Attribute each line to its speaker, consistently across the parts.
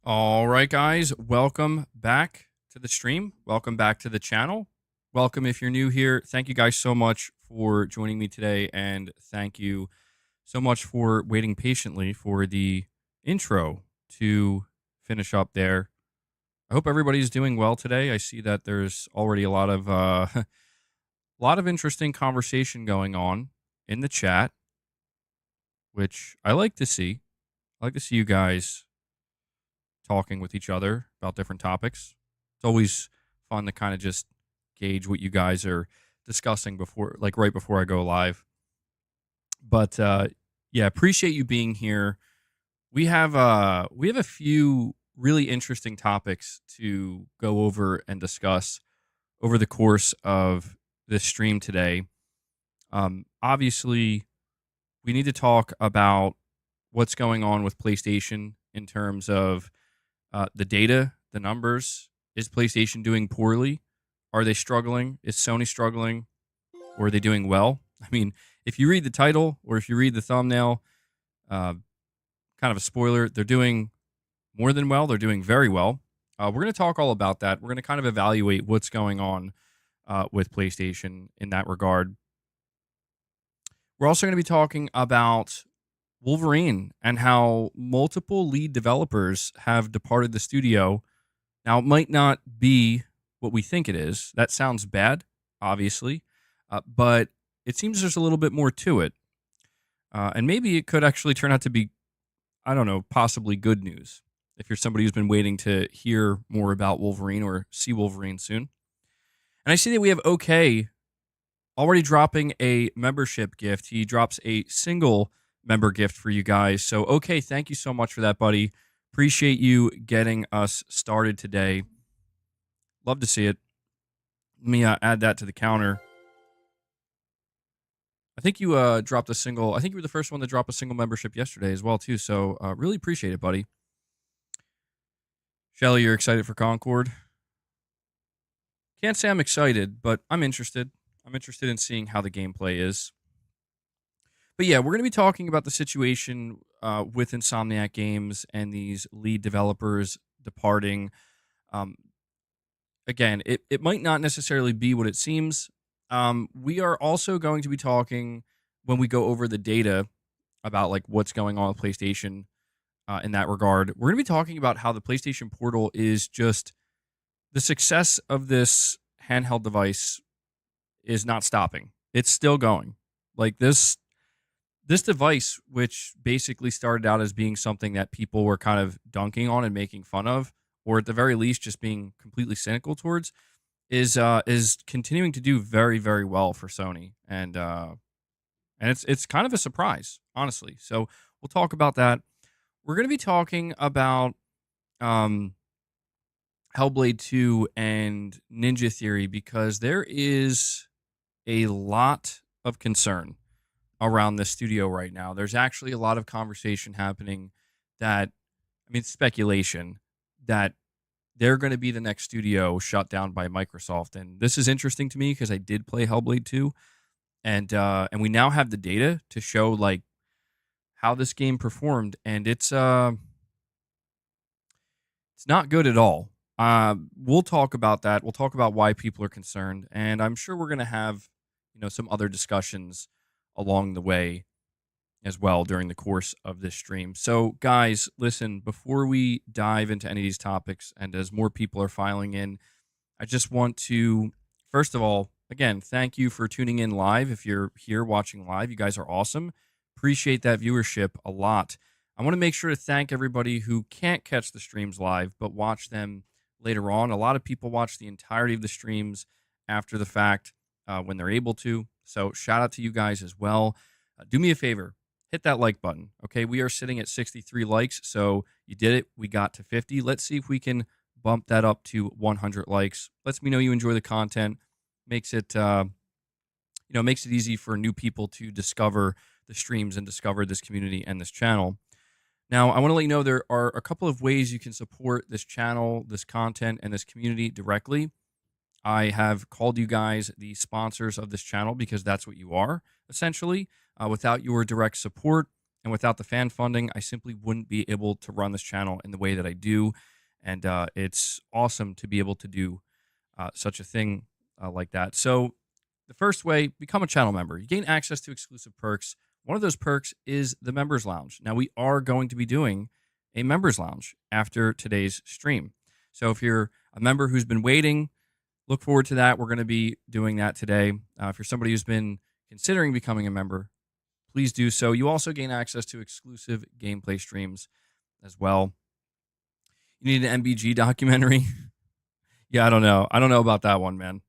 Speaker 1: All right, guys, welcome back to the stream. Welcome back to the channel. Welcome if you're new here. Thank you guys so much for joining me today, and thank you so much for waiting patiently for the intro to finish up there. I hope everybody's doing well today. I see that there's already a lot of a lot of interesting conversation going on in the chat, which I like to see. I like to see you guys talking with each other about different topics. It's always fun to kind of just gauge what you guys are discussing before, like right before I go live. But yeah, appreciate you being here. We have a few really interesting topics to go over and discuss over the course of this stream today. Obviously, we need to talk about what's going on with PlayStation in terms of the data, the numbers. Is PlayStation doing poorly? Are they struggling? Is Sony struggling? Or are they doing well? I mean, if you read the title or if you read the thumbnail, uh, kind of a spoiler, they're doing more than well. They're doing very well. We're going to talk all about that. We're going to kind of evaluate what's going on with PlayStation in that regard. We're also going to be talking about Wolverine and how multiple lead developers have departed the studio. Now, it might not be what we think it is. That sounds bad, obviously, but it seems there's a little bit more to it. And maybe it could actually turn out to be, I don't know, possibly good news if you're somebody who's been waiting to hear more about Wolverine or see Wolverine soon. And I see that we have OK already dropping a membership gift. He drops a single member gift for you guys. So, OK, thank you so much for that, buddy. Appreciate you getting us started today. Love to see it. Let me add that to the counter. I think you dropped a single. I think you were the first one to drop a single membership yesterday as well, too. So really appreciate it, buddy. Shelly, you're excited for Concord? Can't say I'm excited, but I'm interested. I'm interested in seeing how the gameplay is. But yeah, we're going to be talking about the situation with Insomniac Games and these lead developers departing. Again, it might not necessarily be what it seems. We are also going to be talking when we go over the data about like what's going on with PlayStation in that regard. We're going to be talking about how the PlayStation Portal is just the success of this handheld device is not stopping. It's still going. Like this device, which basically started out as being something that people were kind of dunking on and making fun of, or at the very least just being completely cynical towards, is continuing to do very, very well for Sony, and it's kind of a surprise, honestly. So we'll talk about that. We're going to be talking about Hellblade 2 and Ninja Theory because there is a lot of concern around the studio right now. There's actually a lot of conversation happening that, I mean, speculation that they're going to be the next studio shut down by Microsoft. And this is interesting to me because I did play Hellblade 2, and we now have the data to show like how this game performed, and it's not good at all. We'll talk about that. We'll talk about why people are concerned, and I'm sure we're going to have some other discussions along the way as well during the course of this stream. So, guys, listen, before we dive into any of these topics, and as more people are filing in, I just want to, first of all, again, thank you for tuning in live. If you're here watching live, you guys are awesome. Appreciate that viewership a lot. I want to make sure to thank everybody who can't catch the streams live, but watch them later on. A lot of people watch the entirety of the streams after the fact when they're able to. So shout out to you guys as well. Do me a favor, hit that like button. Okay, we are sitting at 63 likes, so you did it. We got to 50. Let's see if we can bump that up to 100 likes. Lets me know you enjoy the content. Makes it makes it easy for new people to discover the streams and discover this community and this channel. Now, I want to let you know there are a couple of ways you can support this channel, this content, and this community directly. I have called you guys the sponsors of this channel because that's what you are, essentially. Without your direct support, And without the fan funding, I simply wouldn't be able to run this channel in the way that I do. And it's awesome to be able to do such a thing like that. So, the first way, become a channel member. You gain access to exclusive perks. One of those perks is the Members Lounge. Now, we are going to be doing a Members Lounge after today's stream. So, if you're a member who's been waiting, look forward to that. We're going to be doing that today. If you're somebody who's been considering becoming a member, please do so. You also gain access to exclusive gameplay streams as well. You need an MBG documentary. Yeah, I don't know. I don't know about that one, man.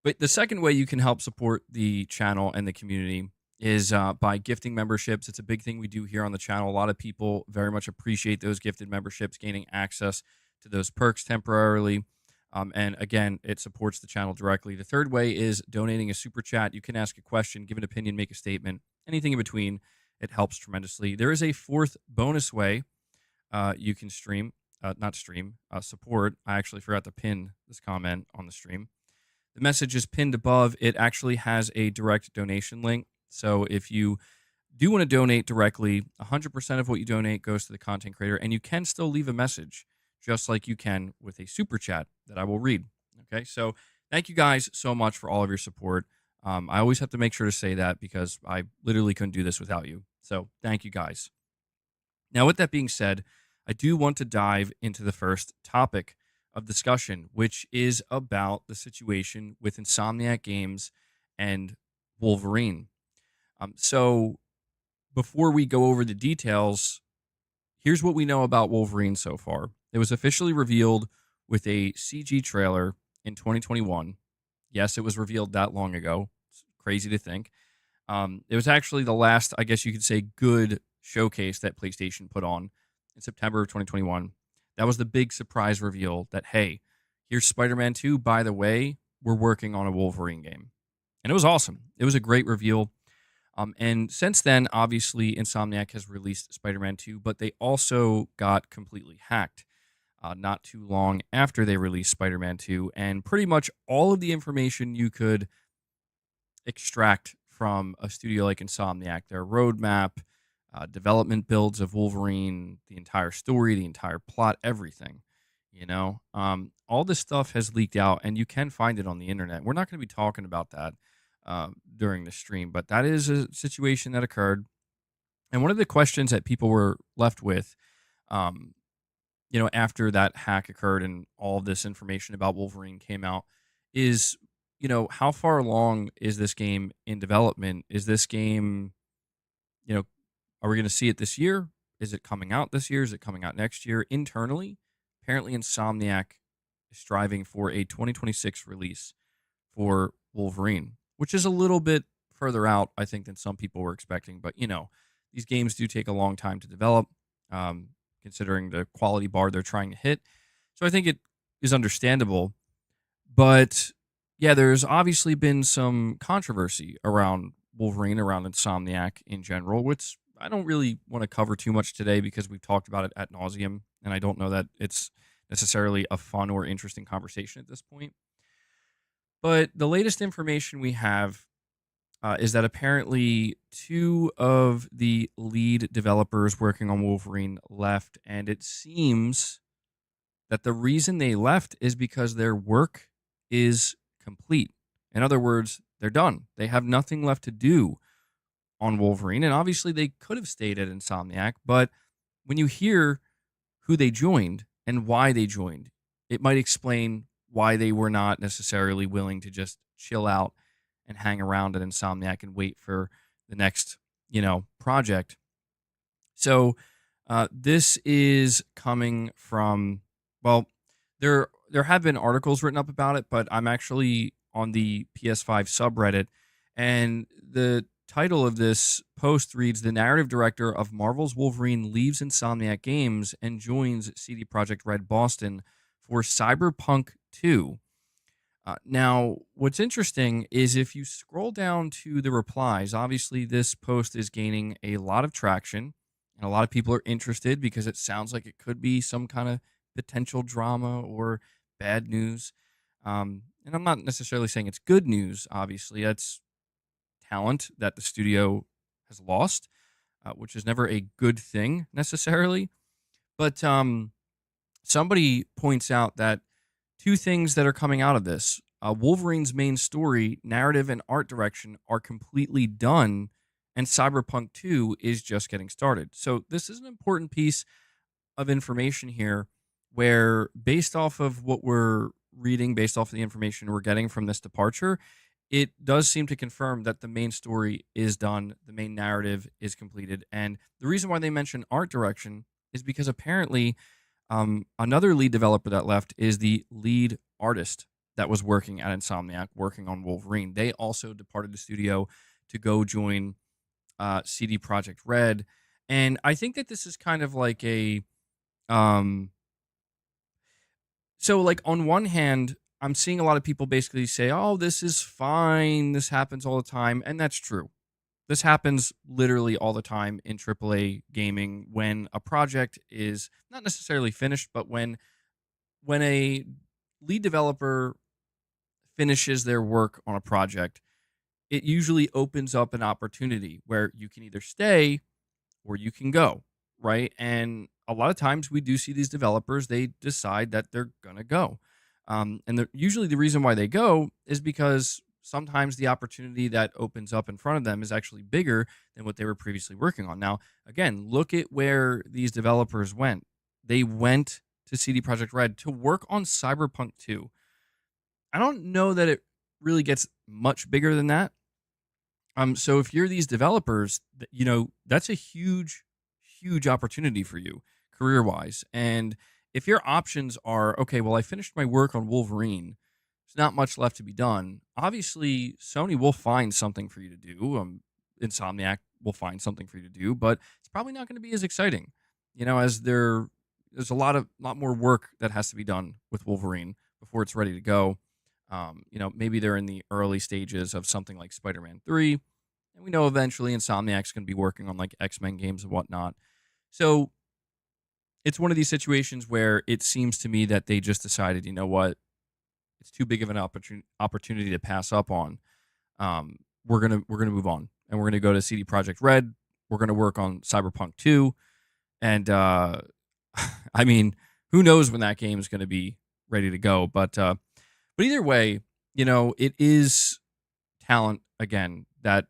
Speaker 1: But the second way you can help support the channel and the community is by gifting memberships. It's a big thing we do here on the channel. A lot of people very much appreciate those gifted memberships, gaining access to those perks temporarily. And again, it supports the channel directly. The third way is donating a super chat. You can ask a question, give an opinion, make a statement, anything in between. It helps tremendously. There is a fourth bonus way you can support. I actually forgot to pin this comment on the stream. The message is pinned above. It actually has a direct donation link. So if you do want to donate directly, 100% of what you donate goes to the content creator, and you can still leave a message just like you can with a super chat that I will read. Okay, so thank you guys so much for all of your support. I always have to make sure to say that because I literally couldn't do this without you. So thank you guys. Now, with that being said, I do want to dive into the first topic of discussion, which is about the situation with Insomniac Games and Wolverine. So before we go over the details, here's what we know about Wolverine so far. It was officially revealed with a CG trailer in 2021. Yes, it was revealed that long ago. It's crazy to think. It was actually the last, I guess you could say, good showcase that PlayStation put on in September of 2021. That was the big surprise reveal that, hey, here's Spider-Man 2. By the way, we're working on a Wolverine game. And it was awesome. It was a great reveal. And since then, obviously, Insomniac has released Spider-Man 2, but they also got completely hacked not too long after they released Spider-Man 2. And pretty much all of the information you could extract from a studio like Insomniac, their roadmap, development builds of Wolverine, the entire story, the entire plot, everything. All this stuff has leaked out, and you can find it on the internet. We're not going to be talking about that during the stream, but that is a situation that occurred. And one of the questions that people were left with, after that hack occurred and all of this information about Wolverine came out, is, how far along is this game in development? Is this game, are we going to see it this year? Is it coming out this year? Is it coming out next year? Internally, apparently Insomniac is striving for a 2026 release for Wolverine, which is a little bit further out, I think, than some people were expecting. But, these games do take a long time to develop, considering the quality bar they're trying to hit. So I think it is understandable. But, yeah, there's obviously been some controversy around Wolverine, around Insomniac in general, which I don't really want to cover too much today because we've talked about it ad nauseum, and I don't know that it's necessarily a fun or interesting conversation at this point. But the latest information we have is that apparently two of the lead developers working on Wolverine left, and it seems that the reason they left is because their work is complete. In other words, they're done. They have nothing left to do on Wolverine, and obviously they could have stayed at Insomniac, but when you hear who they joined and why they joined, it might explain why they were not necessarily willing to just chill out and hang around at Insomniac and wait for the next, project. So this is coming from, well, there have been articles written up about it, but I'm actually on the PS5 subreddit, and the title of this post reads, "The narrative director of Marvel's Wolverine leaves Insomniac Games and joins CD Projekt Red Boston for Cyberpunk 2. Now, what's interesting is if you scroll down to the replies, obviously this post is gaining a lot of traction, and a lot of people are interested because it sounds like it could be some kind of potential drama or bad news. And I'm not necessarily saying it's good news, obviously. That's talent that the studio has lost. which is never a good thing necessarily. But somebody points out that two things that are coming out of this: Wolverine's main story, narrative, and art direction are completely done, and Cyberpunk 2 is just getting started. So this is an important piece of information here, where based off of what we're reading, based off of the information we're getting from this departure, it does seem to confirm that the main story is done, the main narrative is completed. And the reason why they mention art direction is because apparently another lead developer that left is the lead artist that was working at Insomniac, working on Wolverine. They also departed the studio to go join CD Projekt Red. And I think that this is kind of like a um, so like on one hand, I'm seeing a lot of people basically say, "Oh, this is fine. This happens all the time." And that's true. This happens literally all the time in AAA gaming when a project is not necessarily finished, but when a lead developer finishes their work on a project, it usually opens up an opportunity where you can either stay or you can go, right? And a lot of times we do see these developers, they decide that they're going to go. Usually the reason why they go is because sometimes the opportunity that opens up in front of them is actually bigger than what they were previously working on. Now, again, look at where these developers went. They went to CD Projekt Red to work on Cyberpunk 2. I don't know that it really gets much bigger than that. So if you're these developers, that's a huge, huge opportunity for you career wise. And if your options are, okay, well, I finished my work on Wolverine, there's not much left to be done. Obviously, Sony will find something for you to do. Insomniac will find something for you to do, but it's probably not going to be as exciting, as there's a lot more work that has to be done with Wolverine before it's ready to go. Maybe they're in the early stages of something like Spider-Man 3, and we know eventually Insomniac's going to be working on like X-Men games and whatnot. So it's one of these situations where it seems to me that they just decided, you know what, it's too big of an opportunity to pass up on. We're gonna move on, and we're gonna go to CD Projekt Red. We're gonna work on Cyberpunk 2, and I mean, who knows when that game is going to be ready to go, but either way, it is talent again that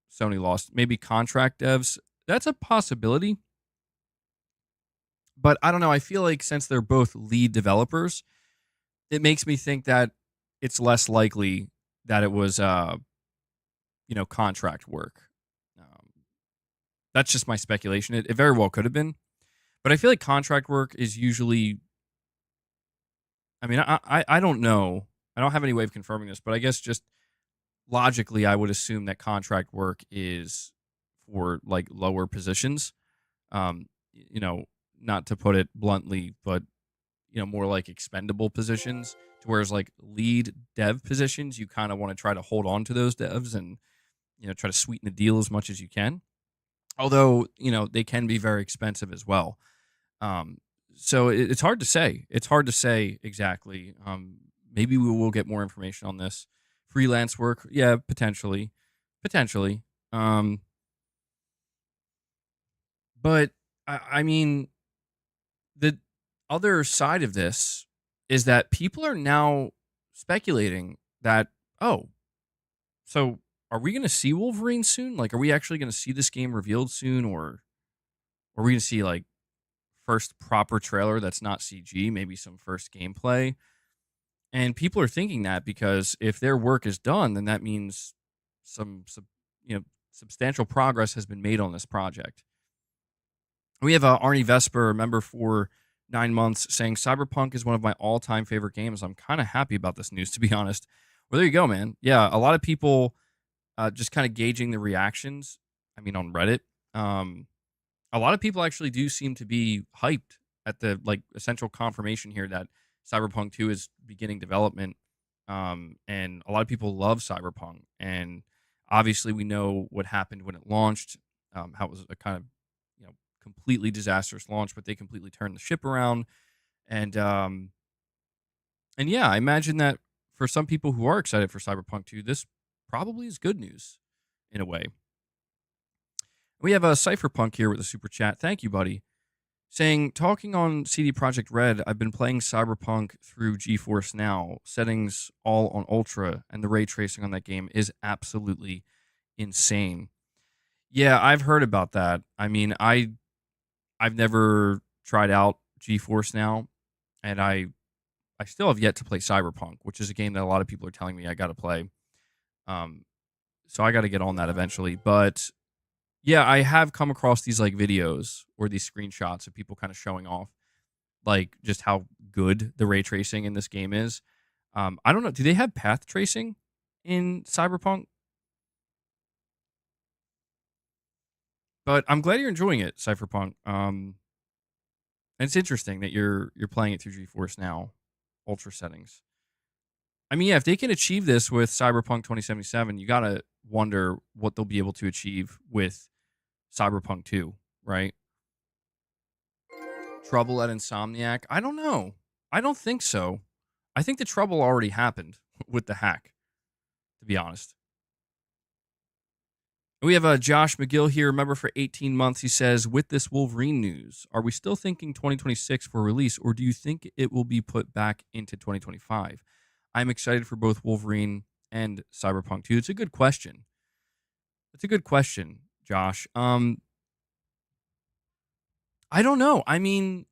Speaker 1: Sony lost. Maybe contract devs, that's a possibility. But I don't know. I feel like since they're both lead developers, it makes me think that it's less likely that it was, contract work. Um, that's just my speculation. It very well could have been. But I feel like contract work is usually, I mean, I don't know. I don't have any way of confirming this, but I guess just logically, I would assume that contract work is for like lower positions. Um, you know, not to put it bluntly, but more like expendable positions. To whereas like lead dev positions, you kind of want to try to hold on to those devs and try to sweeten the deal as much as you can. Although they can be very expensive as well. Um, so it's hard to say. It's hard to say exactly. Maybe we will get more information on this. Freelance work, yeah, potentially, potentially. But I mean, the other side of this is that people are now speculating that, oh, so are we going to see Wolverine soon? Like, are we actually going to see this game revealed soon, or are we going to see like first proper trailer that's not CG, maybe some first gameplay? And people are thinking that because if their work is done, then that means some substantial progress has been made on this project. We have Arnie Vesper, a member for 9 months, saying Cyberpunk is one of my all-time favorite games. I'm kind of happy about this news, to be honest. Well, there you go, man. Yeah, a lot of people just kind of gauging the reactions. I mean, on Reddit, a lot of people actually do seem to be hyped at the like essential confirmation here that Cyberpunk 2 is beginning development. And a lot of people love Cyberpunk, and obviously we know what happened when it launched. How it was a kind of completely disastrous launch, but they completely turned the ship around. And yeah, I imagine that for some people who are excited for Cyberpunk 2, this probably is good news in a way. We have a Cypherpunk here with a super chat. Thank you, buddy. Saying, talking on CD Projekt Red, I've been playing Cyberpunk through GeForce Now, settings all on Ultra, and the ray tracing on that game is absolutely insane. Yeah, I've heard about that. I mean, I've never tried out GeForce Now, and I still have yet to play Cyberpunk, which is a game that a lot of people are telling me I got to play. Um, so I got to get on that eventually. But yeah, I have come across these like videos or these screenshots of people kind of showing off like just how good the ray tracing in this game is. I don't know. Do they have path tracing in Cyberpunk? But I'm glad you're enjoying it, Cypherpunk. And it's interesting that you're playing it through GeForce Now, Ultra settings. I mean, yeah, if they can achieve this with Cyberpunk 2077, you gotta wonder what they'll be able to achieve with Cyberpunk 2, right? Trouble at Insomniac? I don't know. I don't think so. I think the trouble already happened with the hack, to be honest. We have Josh McGill here. Remember, for 18 months, he says, with this Wolverine news, are we still thinking 2026 for release, or do you think it will be put back into 2025? I'm excited for both Wolverine and Cyberpunk 2. It's a good question. It's a good question, Josh. I don't know. I mean,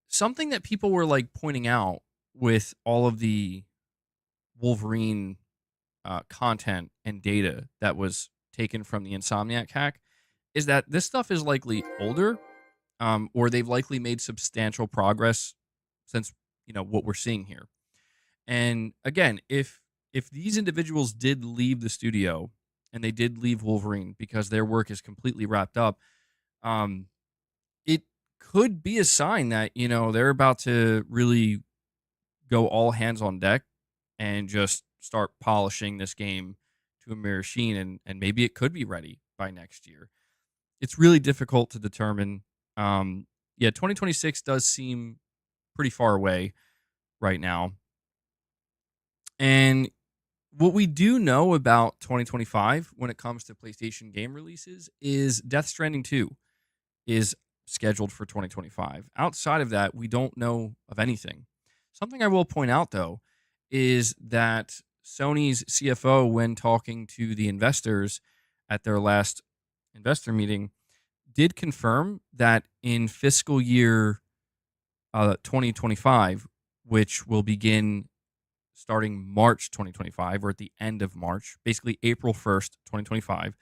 Speaker 1: something that people were like pointing out with all of the Wolverine content and data that was taken from the Insomniac hack is that this stuff is likely older, or they've likely made substantial progress since what we're seeing here. And again, if these individuals did leave the studio and they did leave Wolverine because their work is completely wrapped up, um, it could be a sign that they're about to really go all hands on deck and just start polishing this game to a mere machine, and maybe it could be ready by next year. It's really difficult to determine. Yeah, 2026 does seem pretty far away right now. And what we do know about 2025 when it comes to PlayStation game releases is Death Stranding 2 is scheduled for 2025. Outside of that, we don't know of anything. Something I will point out, though, is that Sony's CFO, when talking to the investors at their last investor meeting, did confirm that in fiscal year 2025, which will begin starting March 2025 or at the end of March, basically April 1st, 2025,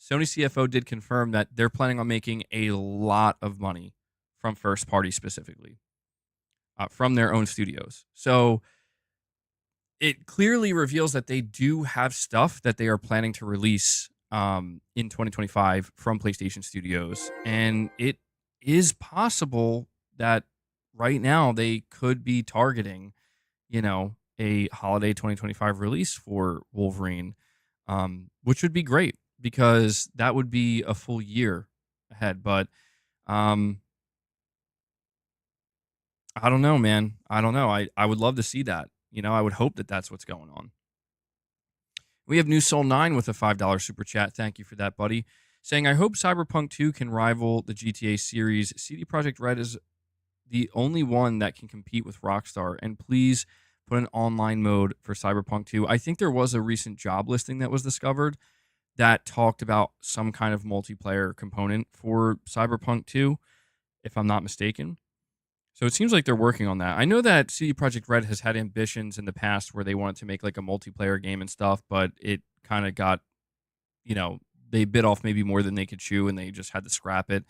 Speaker 1: Sony CFO did confirm that they're planning on making a lot of money from first party specifically, from their own studios. So it clearly reveals that they do have stuff that they are planning to release in 2025 from PlayStation Studios. And it is possible that right now they could be targeting, a holiday 2025 release for Wolverine, which would be great because that would be a full year ahead. But I don't know, man. I don't know. I would love to see that. I would hope that that's what's going on. We have New Soul 9 with a $5 super chat. Thank you for that, buddy. Saying, I hope Cyberpunk 2 can rival the GTA series. CD Projekt Red is the only one that can compete with Rockstar. And please put an online mode for Cyberpunk 2. I think there was a recent job listing that was discovered that talked about some kind of multiplayer component for Cyberpunk 2, if I'm not mistaken. So it seems like they're working on that. I know that CD Projekt Red has had ambitions in the past where they wanted to make like a multiplayer game and stuff, but it kind of got, they bit off maybe more than they could chew and they just had to scrap it.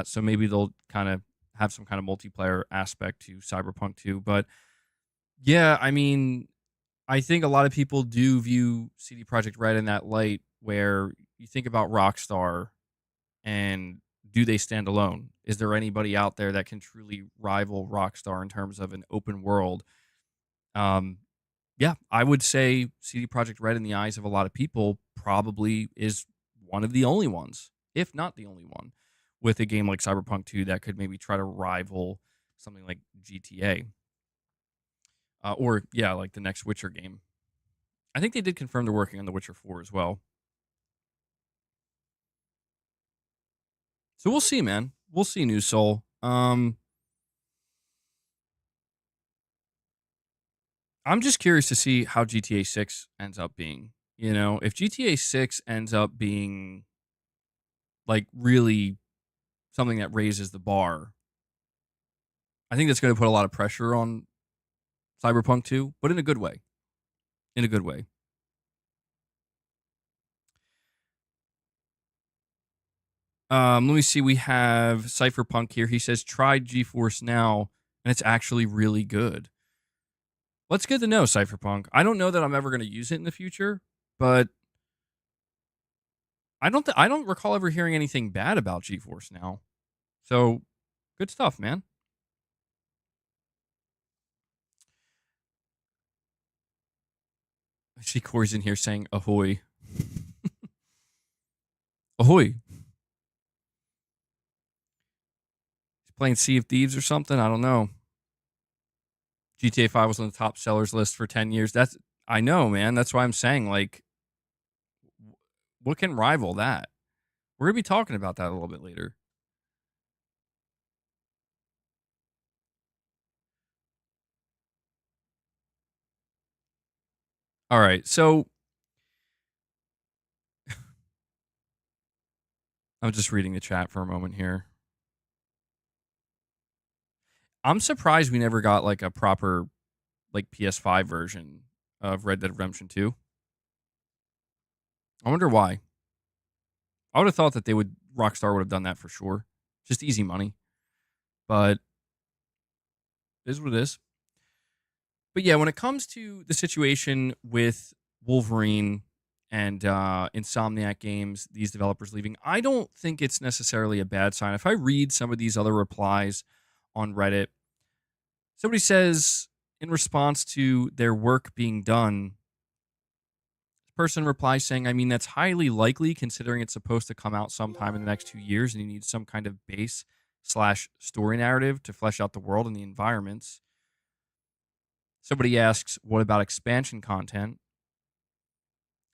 Speaker 1: So maybe they'll kind of have some kind of multiplayer aspect to Cyberpunk 2. But yeah, I mean, I think a lot of people do view CD Projekt Red in that light where you think about Rockstar and do they stand alone? Is there anybody out there that can truly rival Rockstar in terms of an open world? Yeah, I would say CD Projekt Red in the eyes of a lot of people probably is one of the only ones, if not the only one, with a game like Cyberpunk 2 that could maybe try to rival something like GTA. Or, yeah, like the next Witcher game. I think they did confirm they're working on The Witcher 4 as well. So we'll see, man. We'll see, New Soul. I'm just curious to see how GTA 6 ends up being. You know, if GTA 6 ends up being like really something that raises the bar, I think that's going to put a lot of pressure on Cyberpunk 2, but in a good way. In a good way. Let me see. We have Cypherpunk here. He says, tried GeForce Now, and it's actually really good. Well, it's good to know, Cypherpunk. I don't know that I'm ever going to use it in the future, but I don't recall ever hearing anything bad about GeForce Now. So, good stuff, man. I see Corey's in here saying ahoy. Ahoy. He's playing Sea of Thieves or something. I don't know. GTA 5 was on the top sellers list for 10 years. I know, man. That's why I'm saying, like, what can rival that? We're going to be talking about that a little bit later. All right. So, I'm just reading the chat for a moment here. I'm surprised we never got like a proper like PS5 version of Red Dead Redemption 2. I wonder why. I would have thought that Rockstar would have done that for sure. Just easy money. But it is what it is. But yeah, when it comes to the situation with Wolverine and Insomniac Games, these developers leaving, I don't think it's necessarily a bad sign. If I read some of these other replies on Reddit, somebody says in response to their work being done, this person replies saying, I mean, that's highly likely considering it's supposed to come out sometime in the next 2 years and you need some kind of base/story narrative to flesh out the world and the environments. Somebody asks, what about expansion content?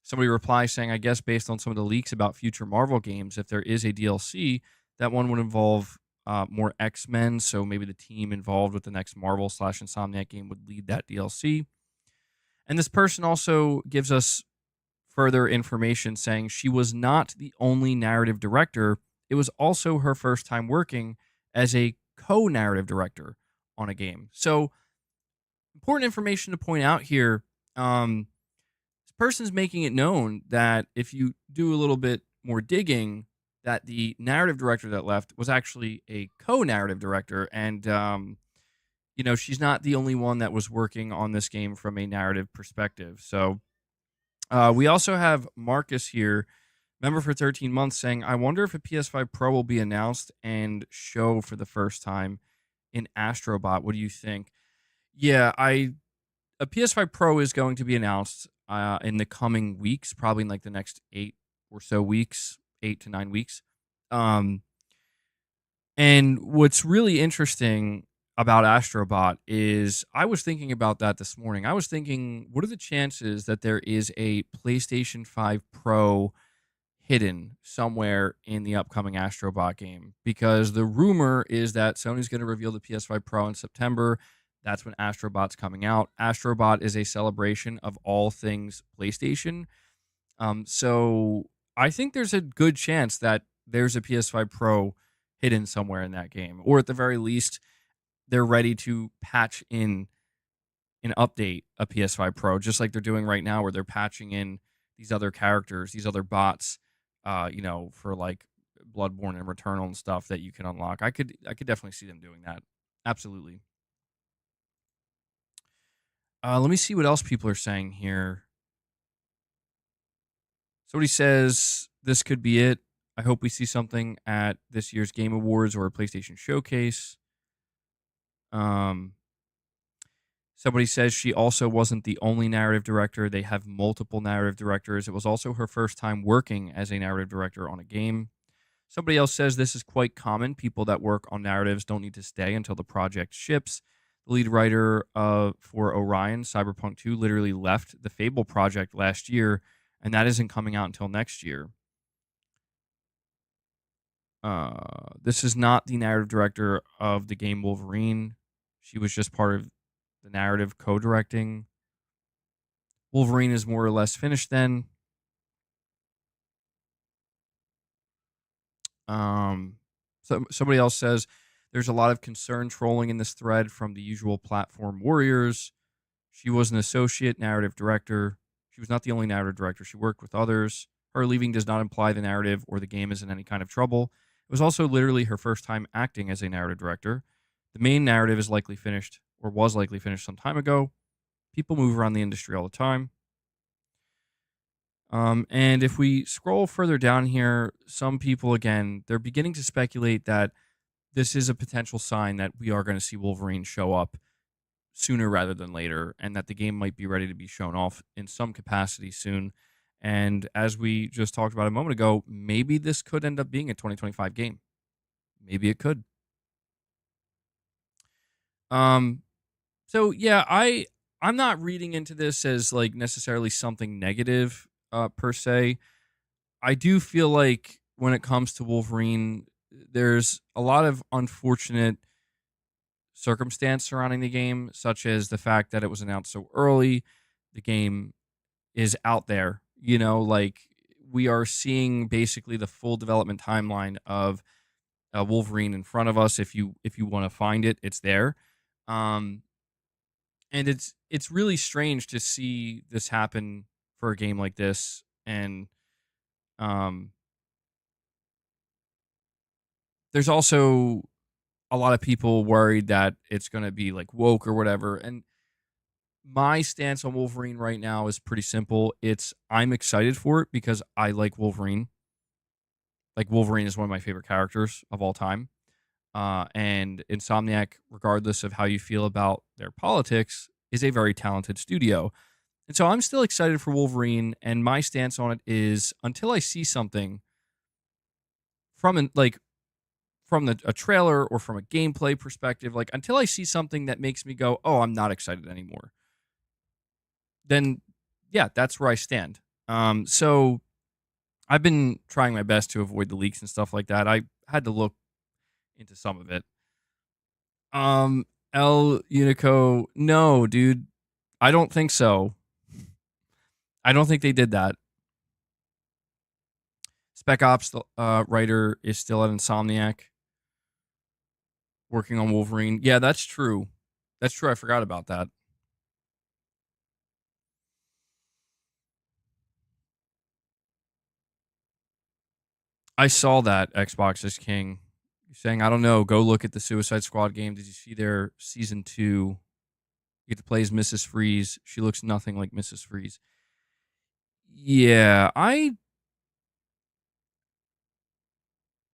Speaker 1: Somebody replies saying, I guess based on some of the leaks about future Marvel games, if there is a DLC, that one would involve more X-Men. So maybe the team involved with the next Marvel/Insomniac game would lead that DLC. And this person also gives us further information saying she was not the only narrative director. It was also her first time working as a co-narrative director on a game. So important information to point out here. This person's making it known that if you do a little bit more digging, that the narrative director that left was actually a co-narrative director, and she's not the only one that was working on this game from a narrative perspective. So we also have Marcus here, member for 13 months, saying, I wonder if a PS5 Pro will be announced and show for the first time in Astrobot. What do you think? Yeah, a PS5 Pro is going to be announced in the coming weeks, probably in like the next 8 or so weeks, 8 to 9 weeks. And what's really interesting about Astrobot is I was thinking about that this morning. I was thinking, what are the chances that there is a PlayStation 5 Pro hidden somewhere in the upcoming Astrobot game? Because the rumor is that Sony's going to reveal the PS5 Pro in September. That's when Astrobot's coming out. Astrobot is a celebration of all things PlayStation. So I think there's a good chance that there's a PS5 Pro hidden somewhere in that game. Or at the very least, they're ready to patch in and update a PS5 Pro, just like they're doing right now, where they're patching in these other characters, these other bots, for like Bloodborne and Returnal and stuff that you can unlock. I could definitely see them doing that. Absolutely. Let me see what else people are saying here. Somebody says this could be it. I hope we see something at this year's Game Awards or a PlayStation Showcase. Somebody says she also wasn't the only narrative director. They have multiple narrative directors. It was also her first time working as a narrative director on a game. Somebody else says this is quite common. People that work on narratives don't need to stay until the project ships. The lead writer for Orion, Cyberpunk 2, literally left the Fable project last year, and that isn't coming out until next year. This is not the narrative director of the game Wolverine. She was just part of the narrative co-directing. Wolverine is more or less finished then. So somebody else says there's a lot of concern trolling in this thread from the usual platform warriors. She was an associate narrative director. She was not the only narrative director. She worked with others. Her leaving does not imply the narrative or the game is in any kind of trouble. It was also literally her first time acting as a narrative director. The main narrative is likely finished or was likely finished some time ago. People move around the industry all the time. And if we scroll further down here, some people, again, they're beginning to speculate that this is a potential sign that we are going to see Wolverine show up sooner rather than later, and that the game might be ready to be shown off in some capacity soon. And as we just talked about a moment ago, maybe this could end up being a 2025 game. Maybe it could. So yeah, I'm not reading into this as like necessarily something negative per se. I do feel like when it comes to Wolverine, there's a lot of unfortunate circumstance surrounding the game, such as the fact that it was announced so early. The game is out there, like we are seeing basically the full development timeline of Wolverine in front of us. If you want to find it, it's there. Um, and it's really strange to see this happen for a game like this, and um, there's also a lot of people worried that it's going to be like woke or whatever. And my stance on Wolverine right now is pretty simple. I'm excited for it because I like Wolverine. Like Wolverine is one of my favorite characters of all time. And Insomniac, regardless of how you feel about their politics, is a very talented studio. And so I'm still excited for Wolverine, and my stance on it is until I see something from a trailer or from a gameplay perspective, like until I see something that makes me go, "Oh, I'm not excited anymore." Then yeah, that's where I stand. So I've been trying my best to avoid the leaks and stuff like that. I had to look into some of it. El Unico, no, dude, I don't think so. I don't think they did that. Spec Ops, the writer, is still at Insomniac working on Wolverine. Yeah, that's true. That's true. I forgot about that. I saw that Xbox is King. You're saying, I don't know, go look at the Suicide Squad game. Did you see their season 2? You get to play as Mrs. Freeze. She looks nothing like Mrs. Freeze. Yeah, I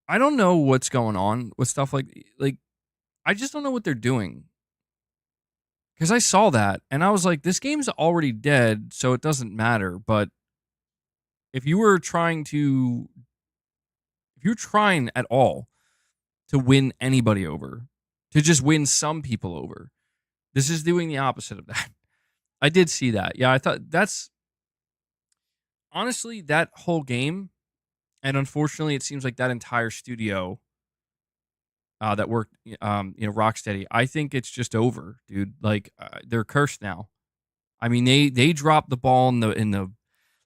Speaker 1: don't know what's going on with stuff like I just don't know what they're doing. Cuz I saw that and I was like, this game's already dead, so it doesn't matter, but if you were trying to if you're trying at all to win anybody over, to just win some people over, this is doing the opposite of that. I did see that. Yeah, I thought that's honestly that whole game, and unfortunately, it seems like that entire studio that worked, Rocksteady. I think it's just over, dude. Like they're cursed now. I mean, they dropped the ball in the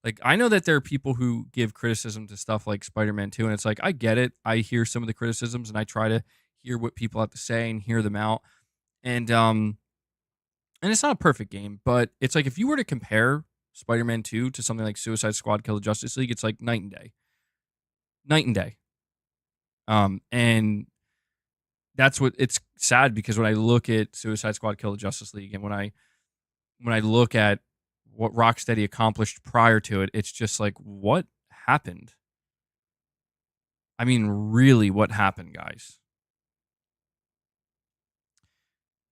Speaker 1: like. I know that there are people who give criticism to stuff like Spider-Man 2, and it's like I get it. I hear some of the criticisms, and I try to hear what people have to say and hear them out. And it's not a perfect game, but it's like if you were to compare Spider-Man 2 to something like Suicide Squad Kill the Justice League, it's like night and day. Night and day. And that's what it's sad because when I look at Suicide Squad Kill the Justice League and when I look at what Rocksteady accomplished prior to it, it's just like what happened? I mean, really what happened, guys?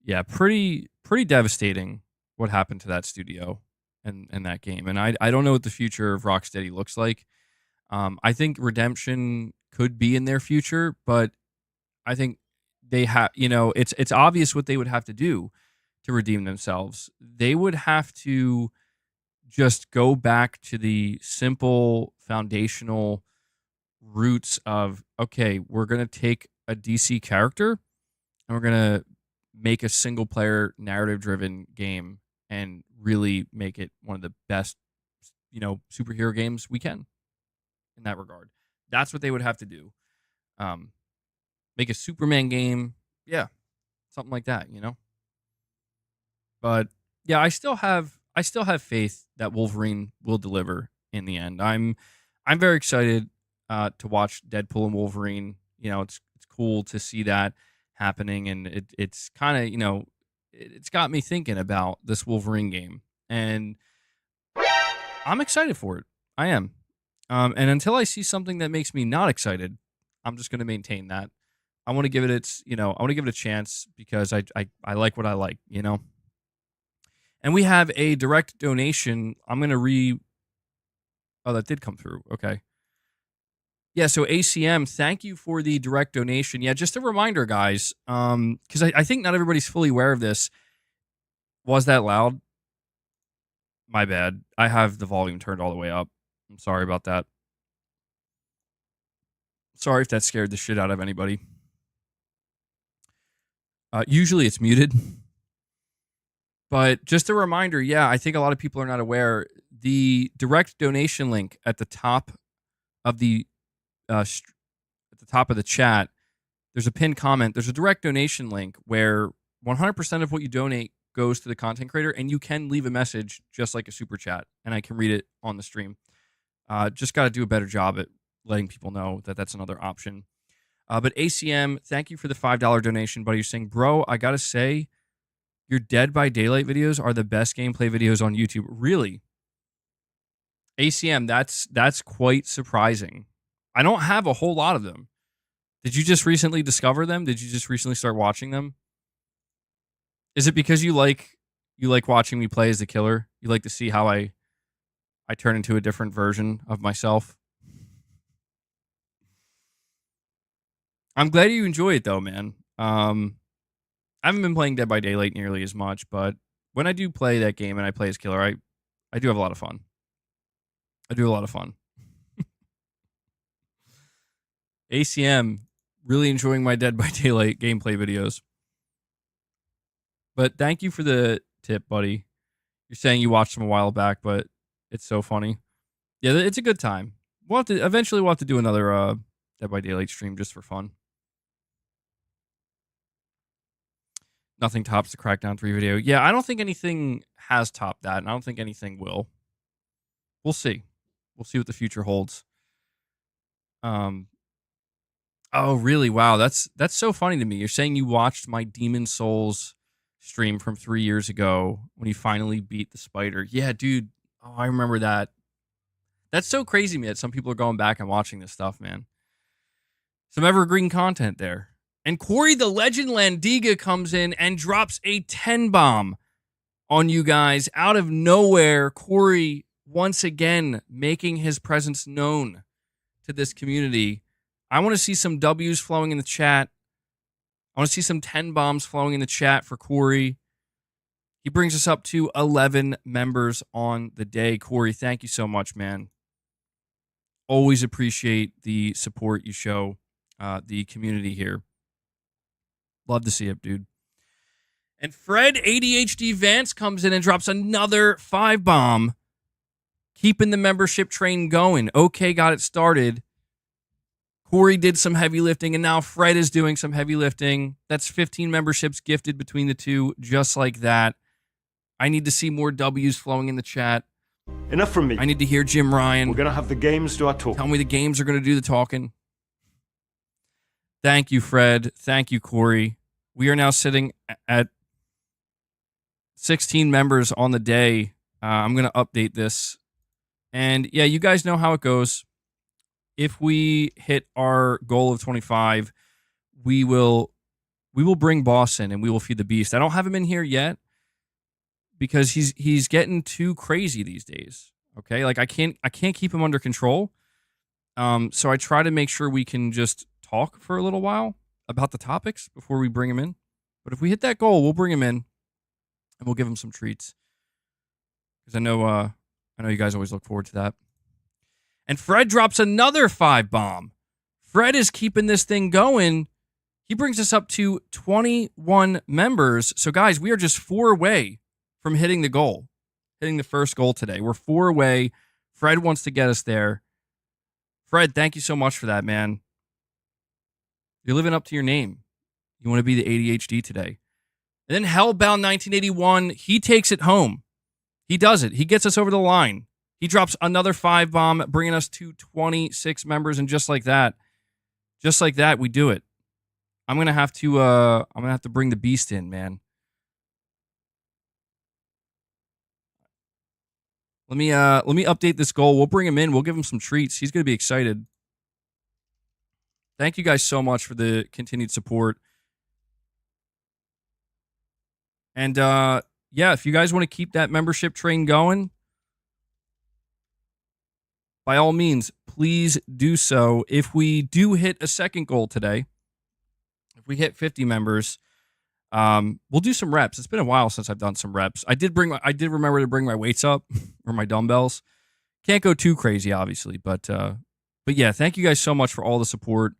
Speaker 1: Yeah, pretty devastating what happened to that studio and that game. And I don't know what the future of Rocksteady looks like. I think Redemption could be in their future, but I think they have, it's obvious what they would have to do to redeem themselves. They would have to just go back to the simple foundational roots of okay, we're going to take a DC character and we're going to make a single player narrative driven game and really make it one of the best, superhero games we can in that regard. That's what they would have to do. Make a Superman game. Yeah. Something like that, But yeah, I still have faith that Wolverine will deliver in the end. I'm very excited to watch Deadpool and Wolverine. It's cool to see that happening, and it's kind of it's got me thinking about this Wolverine game, and I'm excited for it. I am, and until I see something that makes me not excited, I'm just going to maintain that. I want to give it I want to give it a chance because I like what I like, And we have a direct donation. I'm going to Oh, that did come through. Okay. Yeah, so ACM, thank you for the direct donation. Yeah, just a reminder, guys, because I think not everybody's fully aware of this. Was that loud? My bad. I have the volume turned all the way up. I'm sorry about that. Sorry if that scared the shit out of anybody. Usually it's muted. But just a reminder, yeah, I think a lot of people are not aware. The direct donation link at the top of the chat, there's a pinned comment. There's a direct donation link where 100% of what you donate goes to the content creator, and you can leave a message just like a super chat, and I can read it on the stream. Just got to do a better job at letting people know that that's another option. But ACM, thank you for the $5 donation, buddy. You're saying, bro, I got to say, your Dead by Daylight videos are the best gameplay videos on YouTube. Really? ACM, that's quite surprising. I don't have a whole lot of them. Did you just recently discover them? Did you just recently start watching them? Is it because you like watching me play as the killer? You like to see how I turn into a different version of myself? I'm glad you enjoy it though, man. I haven't been playing Dead by Daylight nearly as much, but when I do play that game and I play as killer, I do have a lot of fun. I do a lot of fun. ACM, really enjoying my Dead by Daylight gameplay videos. But thank you for the tip, buddy. You're saying you watched them a while back, but it's so funny. Yeah, it's a good time. Eventually we'll have to do another Dead by Daylight stream just for fun. Nothing tops the Crackdown 3 video. Yeah, I don't think anything has topped that, and I don't think anything will. We'll see. We'll see what the future holds. Oh, really? Wow, that's so funny to me. You're saying you watched my Demon Souls stream from 3 years ago when you finally beat the spider. Yeah, dude. Oh, I remember that. That's so crazy to me that some people are going back and watching this stuff, man. Some evergreen content there. And Corey the Legend Landiga comes in and drops a 10 bomb on you guys out of nowhere. Corey, once again, making his presence known to this community. I want to see some W's flowing in the chat. I want to see some 10 bombs flowing in the chat for Corey. He brings us up to 11 members on the day. Corey, thank you so much, man. Always appreciate the support you show the community here. Love to see it, dude. And Fred ADHD Vance comes in and drops another 5 bomb, keeping the membership train going. Okay, got it started. Corey did some heavy lifting, and now Fred is doing some heavy lifting. That's 15 memberships gifted between the two, just like that. I need to see more W's flowing in the chat.
Speaker 2: Enough from me.
Speaker 1: I need to hear Jim Ryan.
Speaker 2: We're going to have the games do our talking.
Speaker 1: Tell me the games are going to do the talking. Thank you, Fred. Thank you, Corey. We are now sitting at 16 members on the day. I'm going to update this. And yeah, you guys know how it goes. If we hit our goal of 25, we will bring Boss in and we will feed the beast. I don't have him in here yet because he's getting too crazy these days. Okay? Like I can't keep him under control. So I try to make sure we can just talk for a little while about the topics before we bring him in. But if we hit that goal, we'll bring him in and we'll give him some treats. Because I know you guys always look forward to that. And Fred drops another 5 bomb. Fred is keeping this thing going. He brings us up to 21 members. So, guys, we are just 4 away from hitting the goal, hitting the first goal today. We're 4 away. Fred wants to get us there. Fred, thank you so much for that, man. You're living up to your name. You want to be the ADHD today. And then Hellbound 1981, he takes it home. He does it. He gets us over the line. He drops another 5-bomb, bringing us to 26 members, and just like that, we do it. I'm gonna have to bring the beast in, man. Let me update this goal. We'll bring him in. We'll give him some treats. He's gonna be excited. Thank you guys so much for the continued support. And yeah, if you guys want to keep that membership train going, by all means, please do so. If we do hit a second goal today, if we hit 50 members, we'll do some reps. It's been a while since I've done some reps. I did remember to bring my weights up or my dumbbells. Can't go too crazy, obviously, but yeah, thank you guys so much for all the support.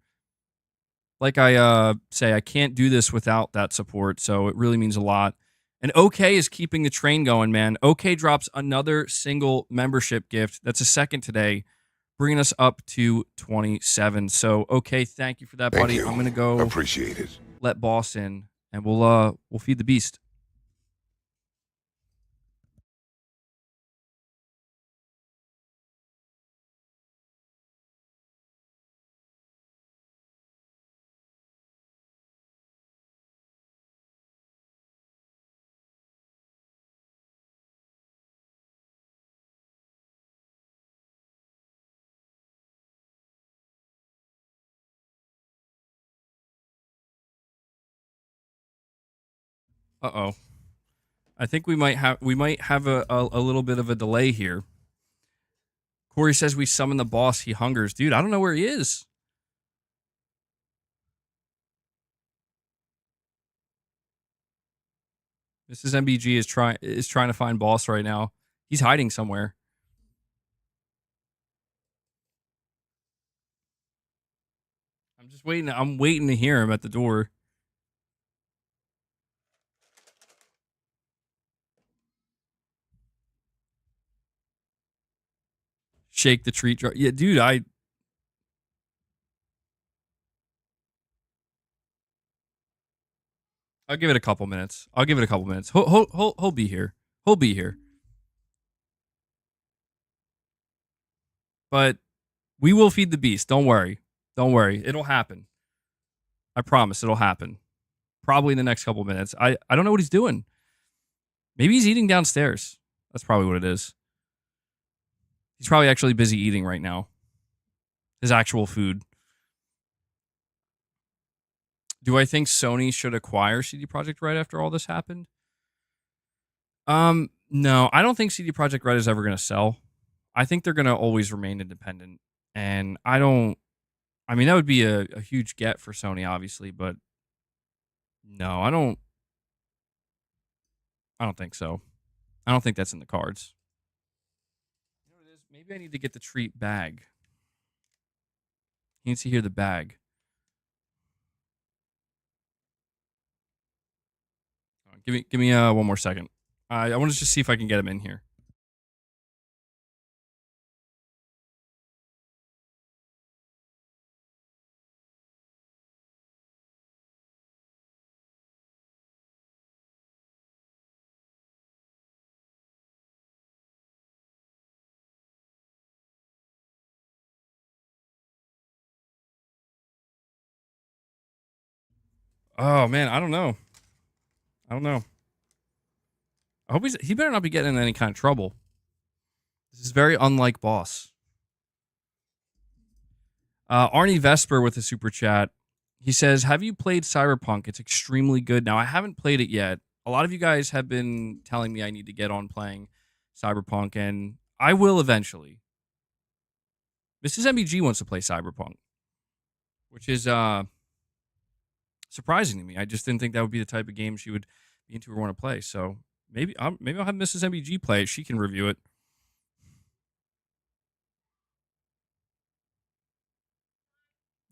Speaker 1: Like I say, I can't do this without that support, so it really means a lot. And OK is keeping the train going, man. OK drops another single membership gift. That's a second today, bringing us up to 27. So, OK, thank you for that, buddy. I'm going to go
Speaker 3: appreciate it.
Speaker 1: Let boss in, and we'll feed the beast. Uh-oh. I think we might have a little bit of a delay here. Corey says we summon the boss. He hungers. Dude, I don't know where he is. Mrs. MBG is trying to find boss right now. He's hiding somewhere. I'm just waiting. I'm waiting to hear him at the door. Shake the treat jar. Yeah, dude, I'll give it a couple minutes. He'll be here. He'll be here. But we will feed the beast. Don't worry. Don't worry. It'll happen. I promise it'll happen. Probably in the next couple minutes. I don't know what he's doing. Maybe he's eating downstairs. That's probably what it is. He's probably actually busy eating right now. His actual food. Do I think Sony should acquire CD Projekt Red after all this happened? No, I don't think CD Projekt Red is ever going to sell. I think they're going to always remain independent. And I mean, that would be a huge get for Sony, obviously, but no, I don't think so. I don't think that's in the cards. You know what it is? Maybe I need to get the treat bag. He needs to hear the bag. Give me one more second. I want to just see if I can get him in here. Oh man, I don't know. I hope he better not be getting in any kind of trouble. This is very unlike boss. Arnie Vesper with a super chat. He says, have you played Cyberpunk? It's extremely good. Now, I haven't played it yet. A lot of you guys have been telling me I need to get on playing Cyberpunk, and I will eventually. Mrs. MBG wants to play Cyberpunk, which is surprising to me. I just didn't think that would be the type of game she would be into or want to play. So maybe I'll have Mrs. MBG play it. She can review it.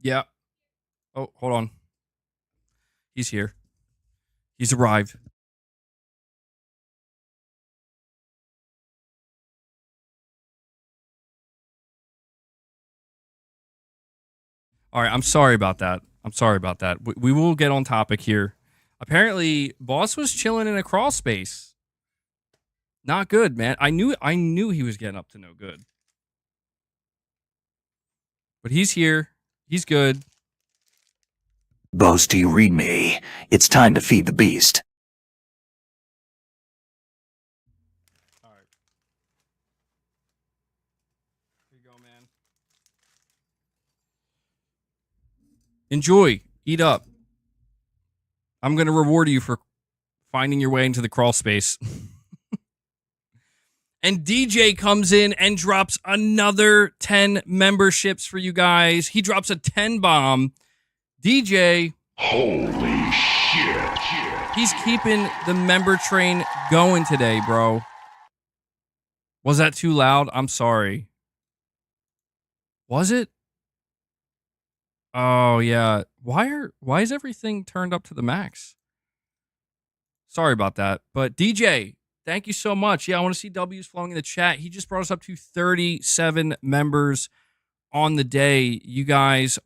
Speaker 1: Yeah. Oh, hold on. He's here. He's arrived. All right, I'm sorry about that. We will get on topic here. Apparently, boss was chilling in a crawl space. Not good, man. I knew he was getting up to no good. But he's here. He's good.
Speaker 3: Boss, do you read me? It's time to feed the beast.
Speaker 1: All right. Here you go, man. Enjoy. Eat up. I'm going to reward you for finding your way into the crawl space. And DJ comes in and drops another 10 memberships for you guys. He drops a 10 bomb. DJ.
Speaker 4: Holy shit.
Speaker 1: He's keeping the member train going today, bro. Was that too loud? I'm sorry. Was it? Oh, yeah. Why is everything turned up to the max? Sorry about that. But DJ, thank you so much. Yeah, I want to see W's flowing in the chat. He just brought us up to 37 members on the day. You guys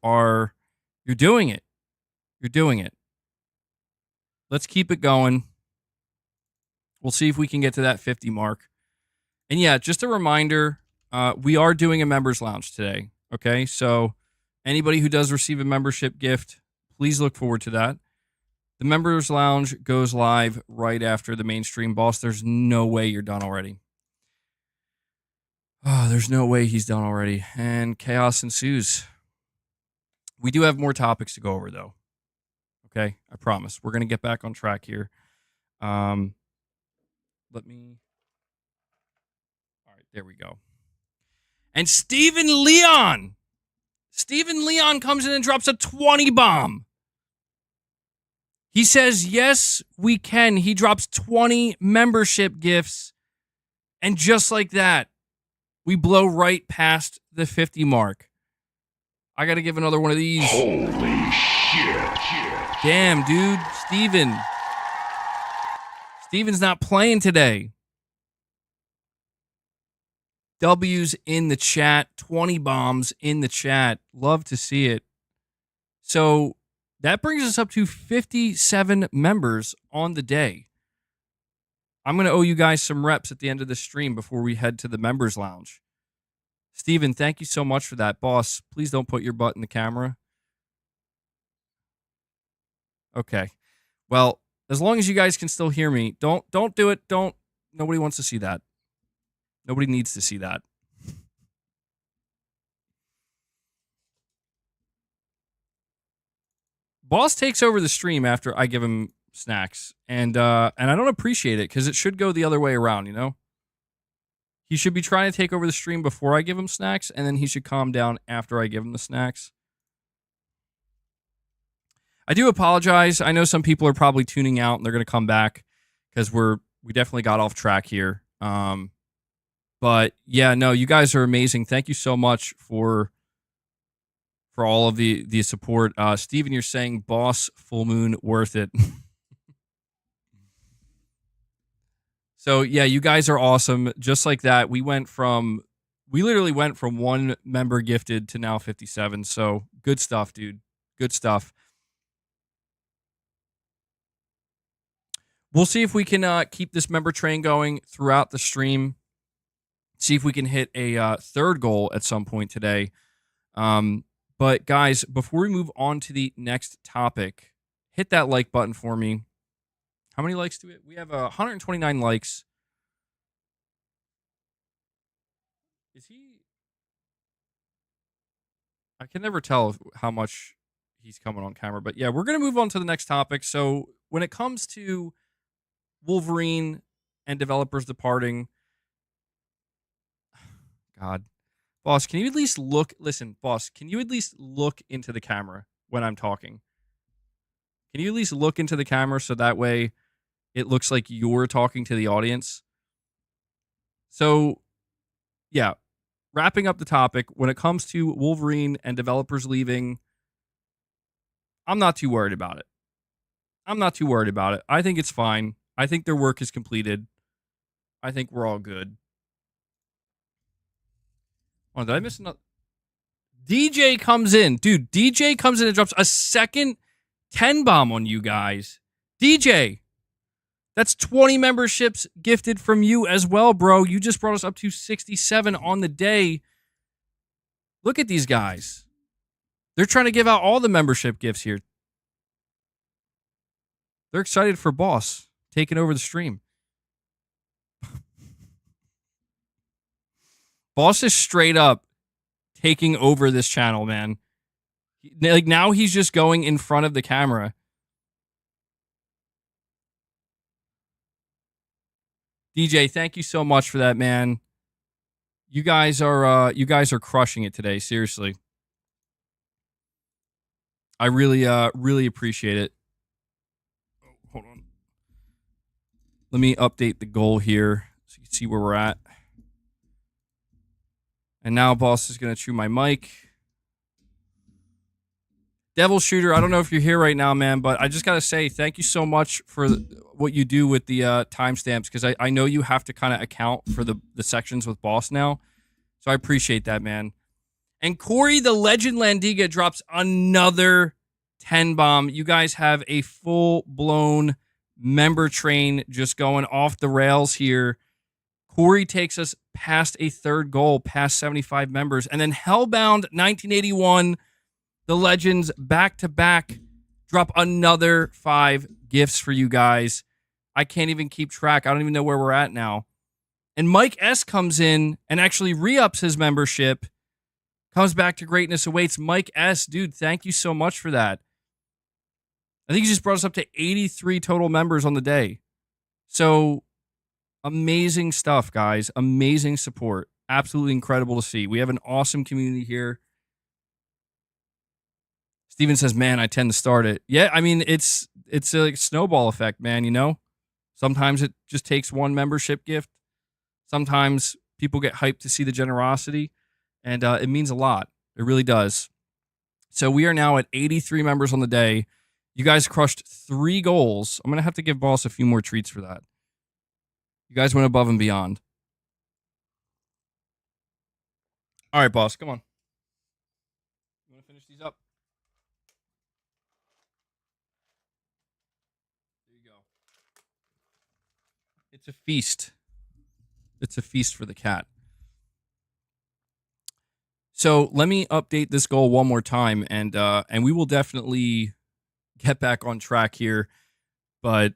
Speaker 1: you're doing it. You're doing it. Let's keep it going. We'll see if we can get to that 50 mark. And yeah, just a reminder, we are doing a members lounge today. Okay, so anybody who does receive a membership gift, please look forward to that. The members lounge goes live right after the mainstream. Boss, there's no way you're done already. Oh, there's no way he's done already. And chaos ensues. We do have more topics to go over, though. Okay, I promise. We're going to get back on track here. Let me... All right, there we go. And Steven Leon comes in and drops a 20 bomb. He says, yes, we can. He drops 20 membership gifts. And just like that, we blow right past the 50 mark. I got to give another one of these.
Speaker 4: Holy shit.
Speaker 1: Damn, dude. Steven's not playing today. W's in the chat. 20 bombs in the chat. Love to see it. So that brings us up to 57 members on the day. I'm going to owe you guys some reps at the end of the stream before we head to the members lounge. Steven, thank you so much for that. Boss, please don't put your butt in the camera. Okay. Well, as long as you guys can still hear me, don't do it. Nobody wants to see that. Nobody needs to see that. Boss takes over the stream after I give him snacks, and I don't appreciate it because it should go the other way around, you know? He should be trying to take over the stream before I give him snacks, and then he should calm down after I give him the snacks. I do apologize. I know some people are probably tuning out and they're going to come back because we definitely got off track here. But yeah, no, you guys are amazing. Thank you so much for all of the support. Steven, you're saying boss full moon worth it. So yeah, you guys are awesome. Just like that, we literally went from one member gifted to now 57. So good stuff, dude. Good stuff. We'll see if we can keep this member train going throughout the stream. See if we can hit a third goal at some point today. But guys, before we move on to the next topic, hit that like button for me. How many likes do we have? We have 129 likes. Is he? I can never tell how much he's coming on camera. But yeah, we're going to move on to the next topic. So when it comes to Wolverine and developers departing, God, boss, can you at least look? Listen, boss, can you at least look into the camera when I'm talking? Can you at least look into the camera so that way it looks like you're talking to the audience? So, yeah, wrapping up the topic, when it comes to Wolverine and developers leaving, I'm not too worried about it. I think it's fine. I think their work is completed. I think we're all good. Oh, did I miss another? DJ comes in. Dude, DJ comes in and drops a second 10 bomb on you guys. DJ, that's 20 memberships gifted from you as well, bro. You just brought us up to 67 on the day. Look at these guys. They're trying to give out all the membership gifts here. They're excited for Boss taking over the stream. Boss is straight up taking over this channel, man. Like, now he's just going in front of the camera. DJ, thank you so much for that, man. You guys are crushing it today, seriously. I really appreciate it. Oh, hold on. Let me update the goal here so you can see where we're at. And now Boss is going to chew my mic. Devil Shooter, I don't know if you're here right now, man, but I just got to say thank you so much for what you do with the timestamps, because I know you have to kind of account for the sections with Boss now. So I appreciate that, man. And Corey the Legend Landiga drops another 10 bomb. You guys have a full-blown member train just going off the rails here. Corey takes us past a third goal, past 75 members. And then Hellbound 1981, the Legends back-to-back, drop another 5 gifts for you guys. I can't even keep track. I don't even know where we're at now. And Mike S. comes in and actually re-ups his membership. Comes back to greatness awaits. Mike S., dude, thank you so much for that. I think you just brought us up to 83 total members on the day. So, amazing stuff, guys. Amazing support. Absolutely incredible to see. We have an awesome community here. Steven says, man, I tend to start it. Yeah, I mean, it's a snowball effect, man, you know? Sometimes it just takes one membership gift. Sometimes people get hyped to see the generosity, and it means a lot. It really does. So we are now at 83 members on the day. You guys crushed 3 goals. I'm going to have to give Boss a few more treats for that. You guys went above and beyond. All right, Boss, come on. You want to finish these up? There you go. It's a feast. It's a feast for the cat. So let me update this goal one more time, and we will definitely get back on track here. But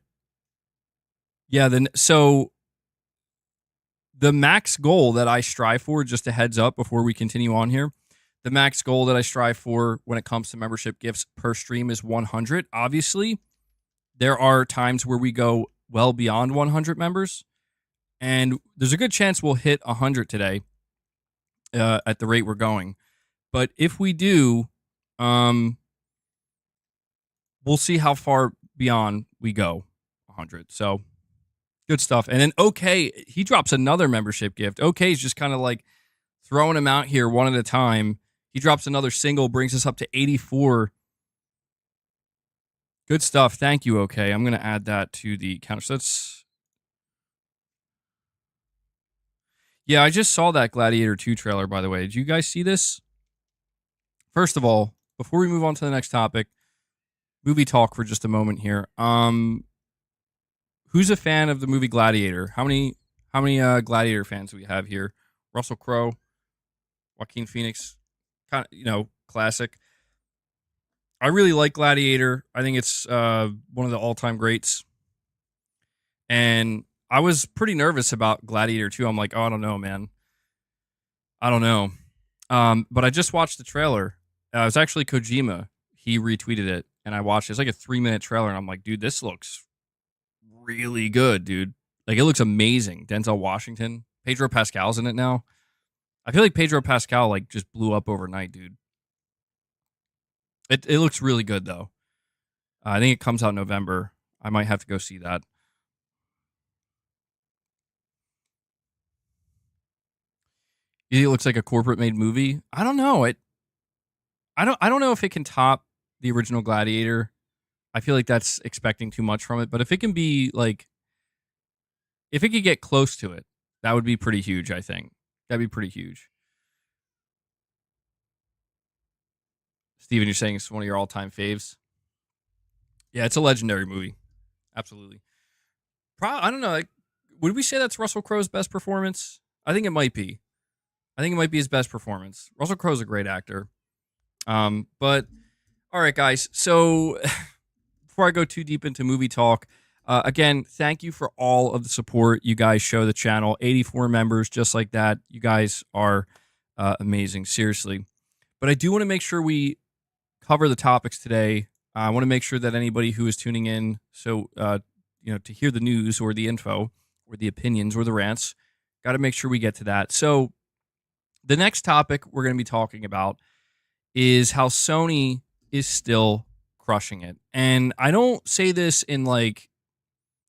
Speaker 1: yeah, so the max goal that I strive for, just a heads up before we continue on here, the max goal that I strive for when it comes to membership gifts per stream is 100. Obviously, there are times where we go well beyond 100 members, and there's a good chance we'll hit 100 today at the rate we're going. But if we do, we'll see how far beyond we go 100. So good stuff. And then OK, he drops another membership gift. OK is just kind of like throwing them out here one at a time. He drops another single, brings us up to 84. Good stuff. Thank you, OK. I'm going to add that to the counter. So that's... Yeah, I just saw that Gladiator 2 trailer, by the way. Did you guys see this? First of all, before we move on to the next topic, movie talk for just a moment here. Who's a fan of the movie Gladiator? How many Gladiator fans do we have here? Russell Crowe, Joaquin Phoenix, kind of, classic. I really like Gladiator. I think it's one of the all-time greats. And I was pretty nervous about Gladiator 2. I'm like, oh, I don't know, man. I don't know. But I just watched the trailer. It was actually Kojima. He retweeted it, and I watched it. It's like a 3-minute trailer, and I'm like, dude, this looks really good, dude. Like, it looks amazing. Denzel Washington. Pedro Pascal's in it now. I feel like Pedro Pascal, like, just blew up overnight, dude. It looks really good, though. I think it comes out in November. I might have to go see that. You think it looks like a corporate made movie? I don't know. I don't know if it can top the original Gladiator, I feel like that's expecting too much from it. But if it can be like, if it could get close to it, that would be pretty huge, I think. That'd be pretty huge. Steven, you're saying it's one of your all-time faves? Yeah, it's a legendary movie. Absolutely. I don't know. Like, would we say that's Russell Crowe's best performance? I think it might be. I think it might be his best performance. Russell Crowe's a great actor. But, all right, guys. So, before I go too deep into movie talk, again, thank you for all of the support you guys show the channel. 84 members, just like that. You guys are amazing, seriously. But I do want to make sure we cover the topics today. I want to make sure that anybody who is tuning in, so to hear the news or the info or the opinions or the rants, got to make sure we get to that. So the next topic we're going to be talking about is how Sony is still crushing it. And I don't say this in like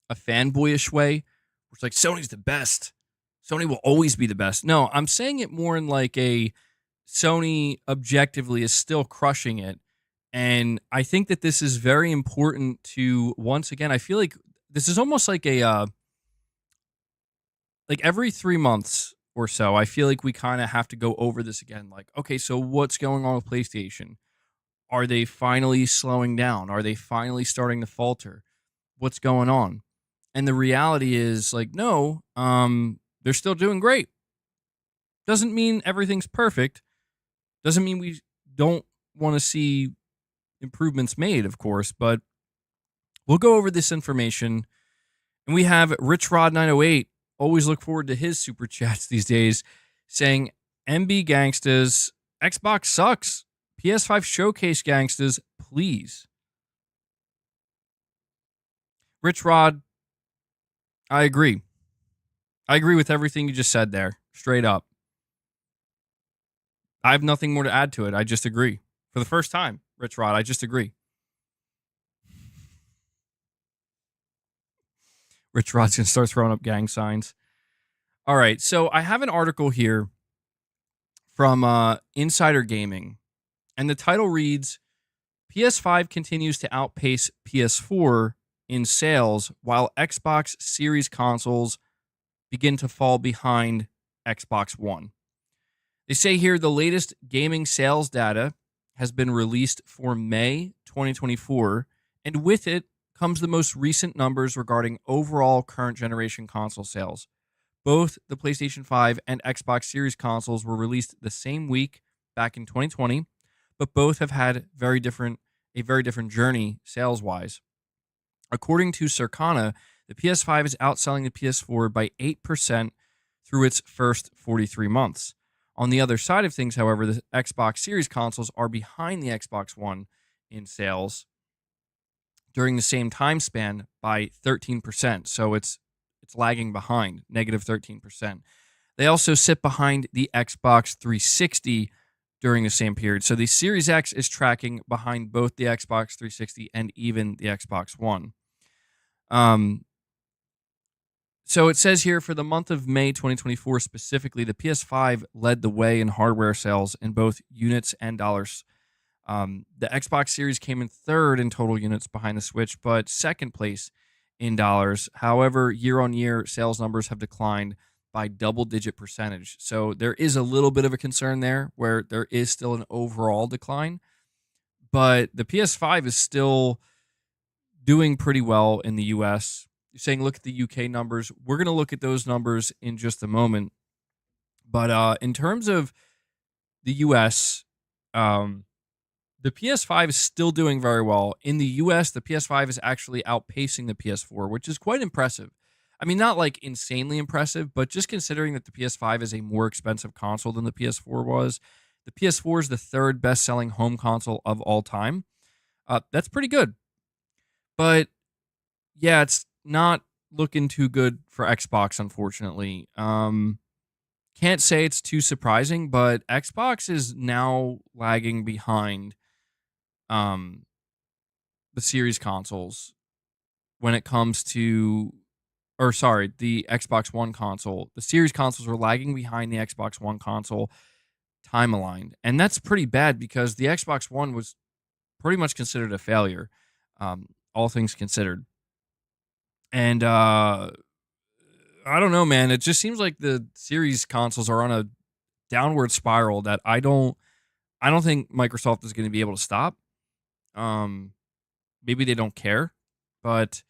Speaker 1: a fanboyish way. It's like, Sony's the best. Sony will always be the best. No, I'm saying it more in like a Sony objectively is still crushing it. And I think that this is very important to, once again, I feel like this is almost like a, like every 3 months or so, I feel like we kind of have to go over this again. Like, okay, so what's going on with PlayStation? Are they finally slowing down? Are they finally starting to falter? What's going on? And the reality is like, no, they're still doing great. Doesn't mean everything's perfect. Doesn't mean we don't want to see improvements made, of course, but we'll go over this information. And we have RichRod908, always look forward to his super chats these days, saying, MB Gangstas, Xbox sucks. PS5 showcase Gangstas, please. Rich Rod, I agree. I agree with everything you just said there, straight up. I have nothing more to add to it. I just agree. For the first time, Rich Rod, I just agree. Rich Rod's going to start throwing up gang signs. All right, so I have an article here from Insider Gaming, and the title reads, PS5 continues to outpace PS4 in sales while Xbox Series consoles begin to fall behind Xbox One. They say here the latest gaming sales data has been released for May 2024, and with it comes the most recent numbers regarding overall current generation console sales. Both the PlayStation 5 and Xbox Series consoles were released the same week back in 2020, but both have had a very different journey sales-wise. According to Circana, the PS5 is outselling the PS4 by 8% through its first 43 months. On the other side of things, however, the Xbox Series consoles are behind the Xbox One in sales during the same time span by 13%. So it's lagging behind, negative 13%. They also sit behind the Xbox 360 during the same period. So the Series X is tracking behind both the Xbox 360 and even the Xbox One. So it says here for the month of May 2024 specifically, the PS5 led the way in hardware sales in both units and dollars. The Xbox Series came in third in total units behind the Switch, but second place in dollars. However, year-on-year sales numbers have declined by double-digit percentage. So there is a little bit of a concern there where there is still an overall decline, but the PS5 is still doing pretty well in the US. You're saying look at the UK numbers. We're going to look at those numbers in just a moment. But in terms of the US, the PS5 is still doing very well. In the US, the PS5 is actually outpacing the PS4, which is quite impressive. I mean, not like insanely impressive, but just considering that the PS5 is a more expensive console than the PS4 was, the PS4 is the third best-selling home console of all time. That's pretty good. But yeah, it's not looking too good for Xbox, unfortunately. Can't say it's too surprising, but Xbox is now lagging behind the Series consoles when it comes to, the Xbox One console. The Series consoles were lagging behind the Xbox One console time aligned. And that's pretty bad because the Xbox One was pretty much considered a failure, all things considered. And I don't know, man. It just seems like the series consoles are on a downward spiral that I don't think Microsoft is going to be able to stop. Maybe they don't care, but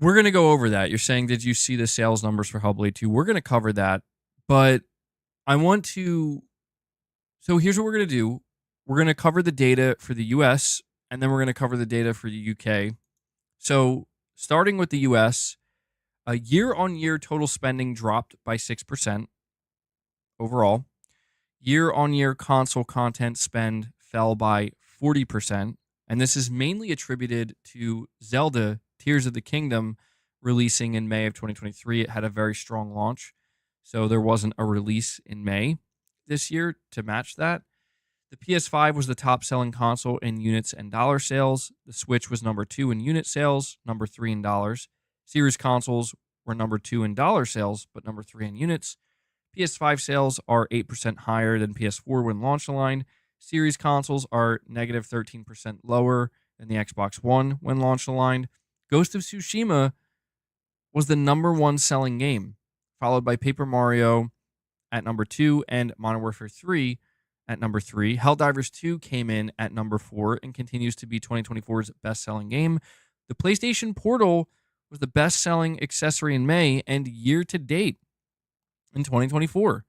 Speaker 1: we're going to go over that. You're saying, did you see the sales numbers for Hellblade 2? We're going to cover that, but I want to. So here's what we're going to do. We're going to cover the data for the US, and then we're going to cover the data for the UK. So starting with the US, a year-on-year total spending dropped by 6% overall. Year-on-year console content spend fell by 40%, and this is mainly attributed to Zelda Tears of the Kingdom releasing in May of 2023. It had a very strong launch, so there wasn't a release in May this year to match that. The PS5 was the top-selling console in units and dollar sales. The Switch was number 2 in unit sales, number 3 in dollars. Series consoles were number 2 in dollar sales, but number 3 in units. PS5 sales are 8% higher than PS4 when launch aligned. Series consoles are negative 13% lower than the Xbox One when launch aligned. Ghost of Tsushima was the number 1 selling game, followed by Paper Mario at number 2 and Modern Warfare 3 at number 3. Helldivers 2 came in at number 4 and continues to be 2024's best-selling game. The PlayStation Portal was the best-selling accessory in May and year-to-date in 2024.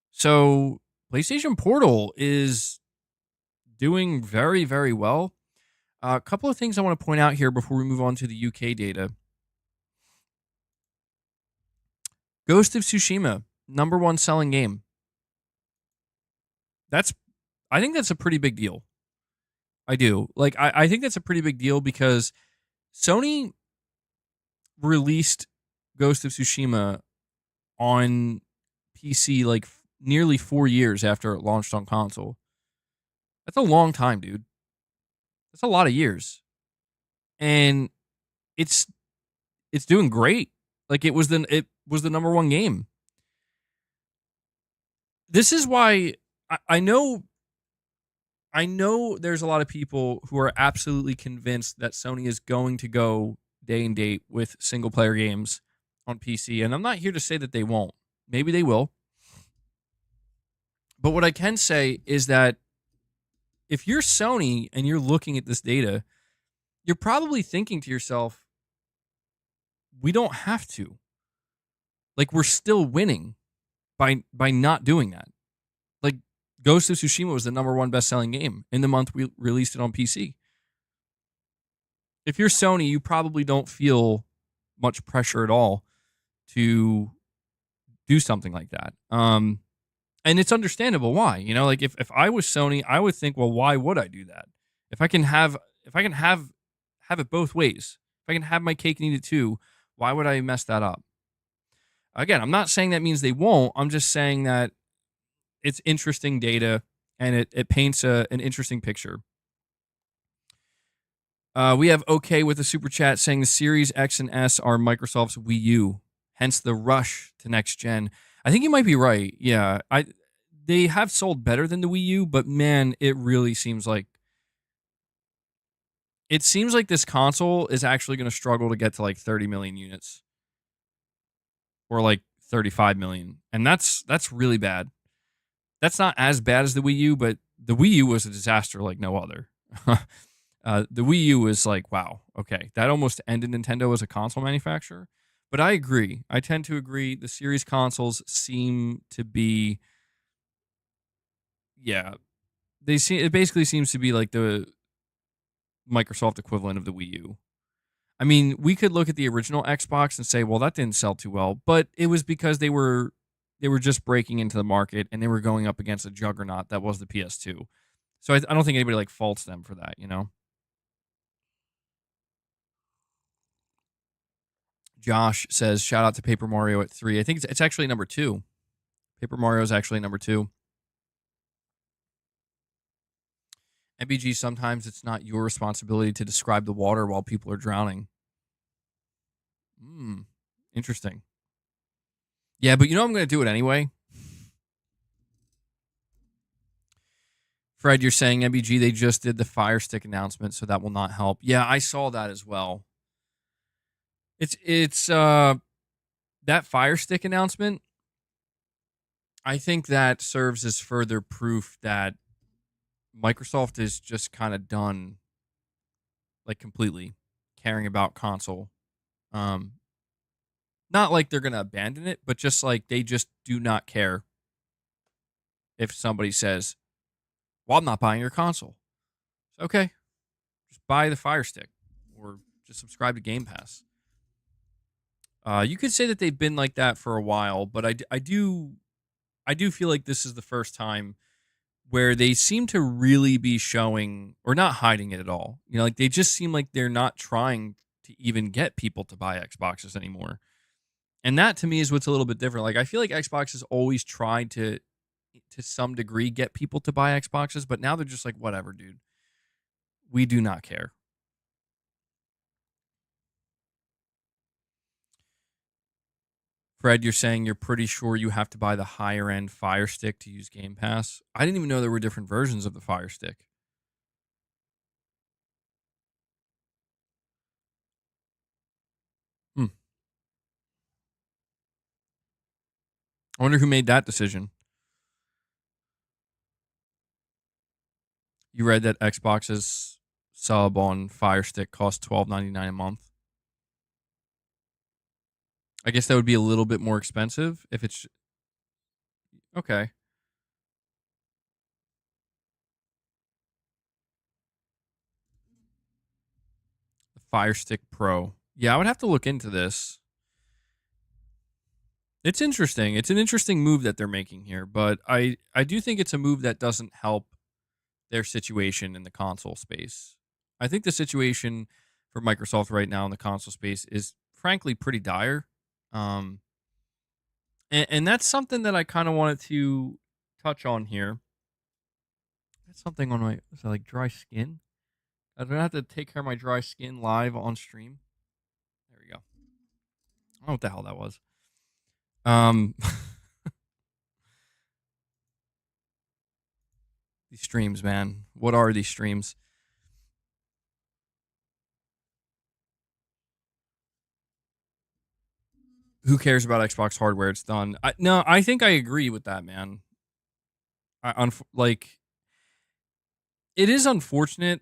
Speaker 1: So PlayStation Portal is doing very, very well. A couple of things I want to point out here before we move on to the UK data. Ghost of Tsushima, number 1 selling game. I think that's a pretty big deal. I do. I think that's a pretty big deal because Sony released Ghost of Tsushima on PC like nearly 4 years after it launched on console. That's a long time, dude. That's a lot of years. And it's doing great. Like it was the number 1 game. This is why I know there's a lot of people who are absolutely convinced that Sony is going to go day and date with single player games on PC, and I'm not here to say that they won't. Maybe they will. But what I can say is that if you're Sony and you're looking at this data, you're probably thinking to yourself, we don't have to. Like, we're still winning by not doing that. Like, Ghost of Tsushima was the number 1 best-selling game in the month we released it on PC. If you're Sony, you probably don't feel much pressure at all to do something like that. And it's understandable why. You know, like if I was Sony, I would think, well, why would I do that? If I can have it both ways, if I can have my cake and eat it too, why would I mess that up? Again, I'm not saying that means they won't. I'm just saying that it's interesting data and it paints an interesting picture. We have OK with the super chat saying the Series X and S are Microsoft's Wii U, hence the rush to next gen. I think you might be right. Yeah, they have sold better than the Wii U, but man, it really seems like this console is actually going to struggle to get to like 30 million units or like 35 million, and that's really bad. That's not as bad as the Wii U, but the Wii U was a disaster like no other. The Wii U was like, wow, okay, that almost ended Nintendo as a console manufacturer. But I agree. I tend to agree. The series consoles seem to be, it basically seems to be like the Microsoft equivalent of the Wii U. I mean, we could look at the original Xbox and say, well, that didn't sell too well, but it was because they were just breaking into the market and they were going up against a juggernaut that was the PS2. So I don't think anybody like faults them for that, you know? Josh says, shout out to Paper Mario at 3. I think it's actually number 2. Paper Mario is actually number 2. MBG, sometimes it's not your responsibility to describe the water while people are drowning. Interesting. Yeah, but you know I'm going to do it anyway. Fred, you're saying MBG, they just did the Fire Stick announcement, so that will not help. Yeah, I saw that as well. It's that Fire Stick announcement, I think that serves as further proof that Microsoft is just kind of done, like, completely caring about console. Not like they're going to abandon it, but just like they just do not care if somebody says, well, I'm not buying your console. It's okay. Just buy the Fire Stick or just subscribe to Game Pass. You could say that they've been like that for a while, but I do feel like this is the first time where they seem to really be showing or not hiding it at all. You know, like they just seem like they're not trying to even get people to buy Xboxes anymore. And that to me is what's a little bit different. Like I feel like Xbox has always tried to some degree get people to buy Xboxes, but now they're just like, whatever, dude. We do not care. Fred, you're saying you're pretty sure you have to buy the higher end Fire Stick to use Game Pass. I didn't even know there were different versions of the Fire Stick. I wonder who made that decision. You read that Xbox's sub on Fire Stick costs $12.99 a month. I guess that would be a little bit more expensive if it's okay. The Fire Stick Pro. Yeah, I would have to look into this. It's interesting. It's an interesting move that they're making here, but I do think it's a move that doesn't help their situation in the console space. I think the situation for Microsoft right now in the console space is frankly pretty dire. And that's something that I kind of wanted to touch on here. That's something on my, is that like dry skin? I don't have to take care of my dry skin live on stream. There we go. I don't know what the hell that was. These streams, man. What are these streams? Who cares about Xbox hardware? It's done. No, I think I agree with that, man. Like, it is unfortunate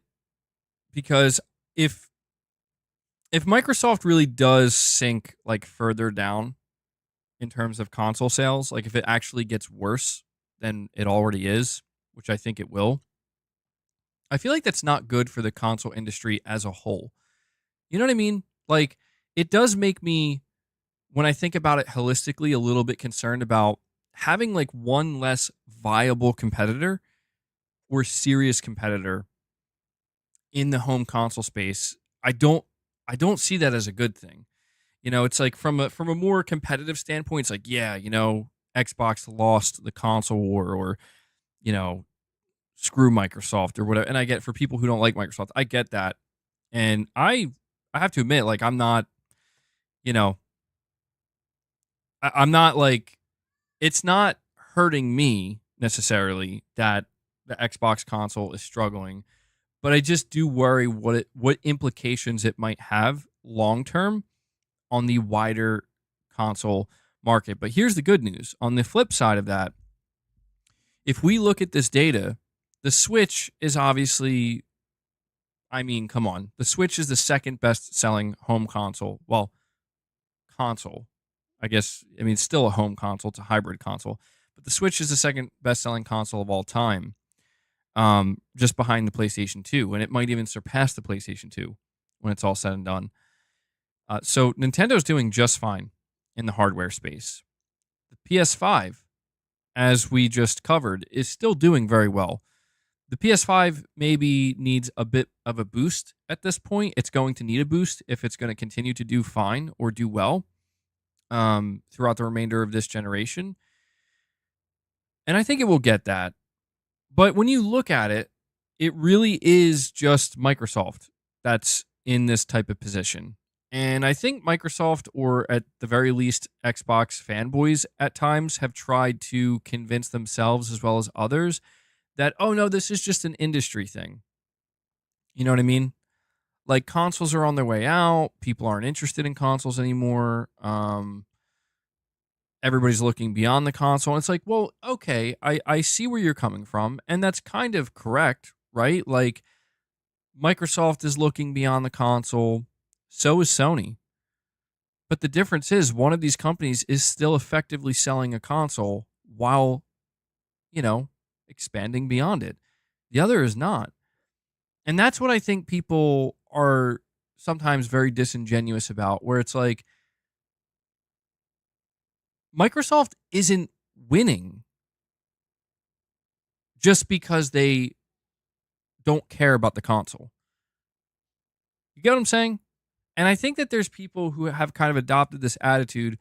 Speaker 1: because if Microsoft really does sink like further down in terms of console sales, like if it actually gets worse than it already is, which I think it will, I feel like that's not good for the console industry as a whole. You know what I mean? Like, it does make me, when I think about it holistically, a little bit concerned about having like one less viable competitor or serious competitor in the home console space. I don't see that as a good thing. You know, it's like from a more competitive standpoint, it's like, yeah, you know, Xbox lost the console war, or, you know, screw Microsoft or whatever. And I get, for people who don't like Microsoft, I get that. And I have to admit, like, I'm not, you know, I'm not like, it's not hurting me necessarily that the Xbox console is struggling, but I just do worry what implications it might have long term on the wider console market. But here's the good news. On the flip side of that, if we look at this data, the Switch is obviously, I mean, come on. The Switch is the second best selling home console. Well, console. I guess, I mean, it's still a home console. It's a hybrid console. But the Switch is the second best selling console of all time, just behind the PlayStation 2. And it might even surpass the PlayStation 2 when it's all said and done. So Nintendo's doing just fine in the hardware space. The PS5, as we just covered, is still doing very well. The PS5 maybe needs a bit of a boost at this point. It's going to need a boost if it's going to continue to do fine or do well throughout the remainder of this generation. And I think it will get that. But when you look at it, it really is just Microsoft that's in this type of position. And I think Microsoft, or at the very least Xbox fanboys at times, have tried to convince themselves as well as others that, oh no, this is just an industry thing. You know what I mean? Like consoles are on their way out. People aren't interested in consoles anymore. Everybody's looking beyond the console. And it's like, well, okay, I see where you're coming from. And that's kind of correct, right? Like Microsoft is looking beyond the console. So is Sony. But the difference is one of these companies is still effectively selling a console while, expanding beyond it. The other is not. And that's what I think people are sometimes very disingenuous about, where it's like Microsoft isn't winning just because they don't care about the console. You get what I'm saying? And I think that there's people who have kind of adopted this attitude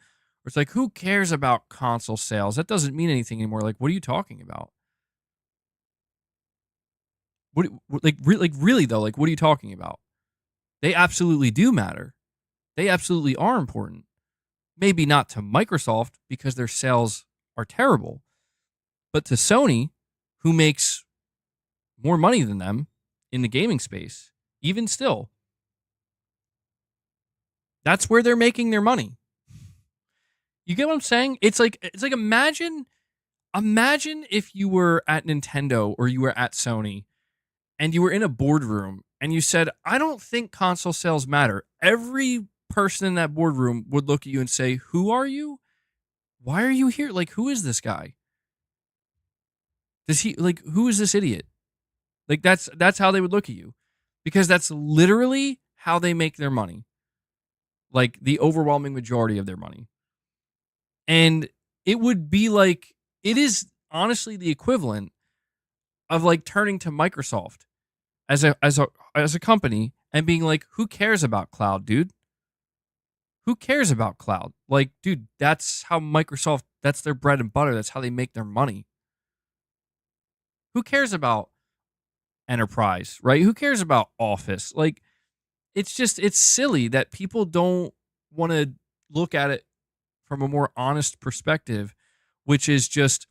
Speaker 1: where it's like, who cares about console sales? That doesn't mean anything anymore. Like, what are you talking about? Really though, like, what are you talking about? They absolutely do matter. They absolutely are important. Maybe not to Microsoft because their sales are terrible, but to Sony, who makes more money than them in the gaming space, even still, that's where they're making their money. You get what I'm saying? It's like imagine if you were at Nintendo or you were at Sony and you were in a boardroom and you said, I don't think console sales matter. Every person in that boardroom would look at you and say, who are you? Why are you here? Like, who is this guy? Who is this idiot? Like, that's how they would look at you, because that's literally how they make their money. Like, the overwhelming majority of their money. And it would be like, it is honestly the equivalent of like turning to Microsoft as a company and being like, who cares about cloud, dude? Who cares about cloud? Like, dude, that's how Microsoft, that's their bread and butter. That's how they make their money. Who cares about enterprise, right? Who cares about Office? Like, it's silly that people don't want to look at it from a more honest perspective, which is just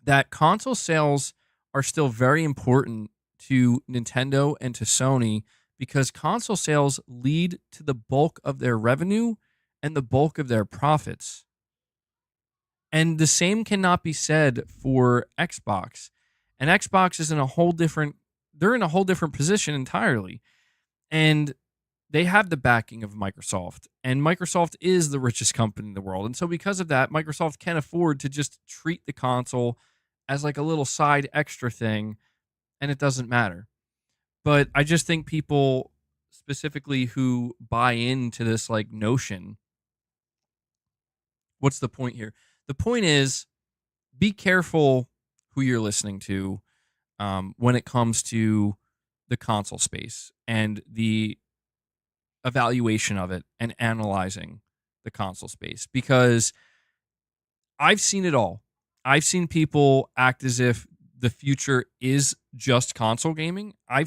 Speaker 1: that console sales are still very important to Nintendo and to Sony, because console sales lead to the bulk of their revenue and the bulk of their profits. And the same cannot be said for Xbox. And Xbox is in a whole different position entirely. And they have the backing of Microsoft. And Microsoft is the richest company in the world. And so because of that, Microsoft can afford to just treat the console as like a little side extra thing, and it doesn't matter. But I just think people specifically who buy into this like notion, what's the point here? The point is, be careful who you're listening to when it comes to the console space and the evaluation of it and analyzing the console space, because I've seen it all. I've seen people act as if the future is just console gaming. I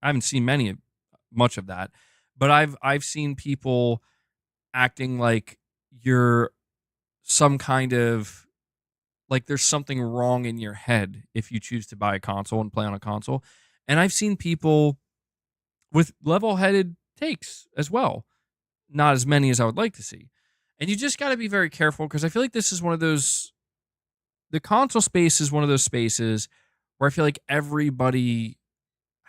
Speaker 1: haven't seen much of that, but I've seen people acting like you're some kind of, like there's something wrong in your head if you choose to buy a console and play on a console. And I've seen people with level-headed takes as well. Not as many as I would like to see. And you just got to be very careful, because I feel like this is one of those, the console space is one of those spaces where I feel like everybody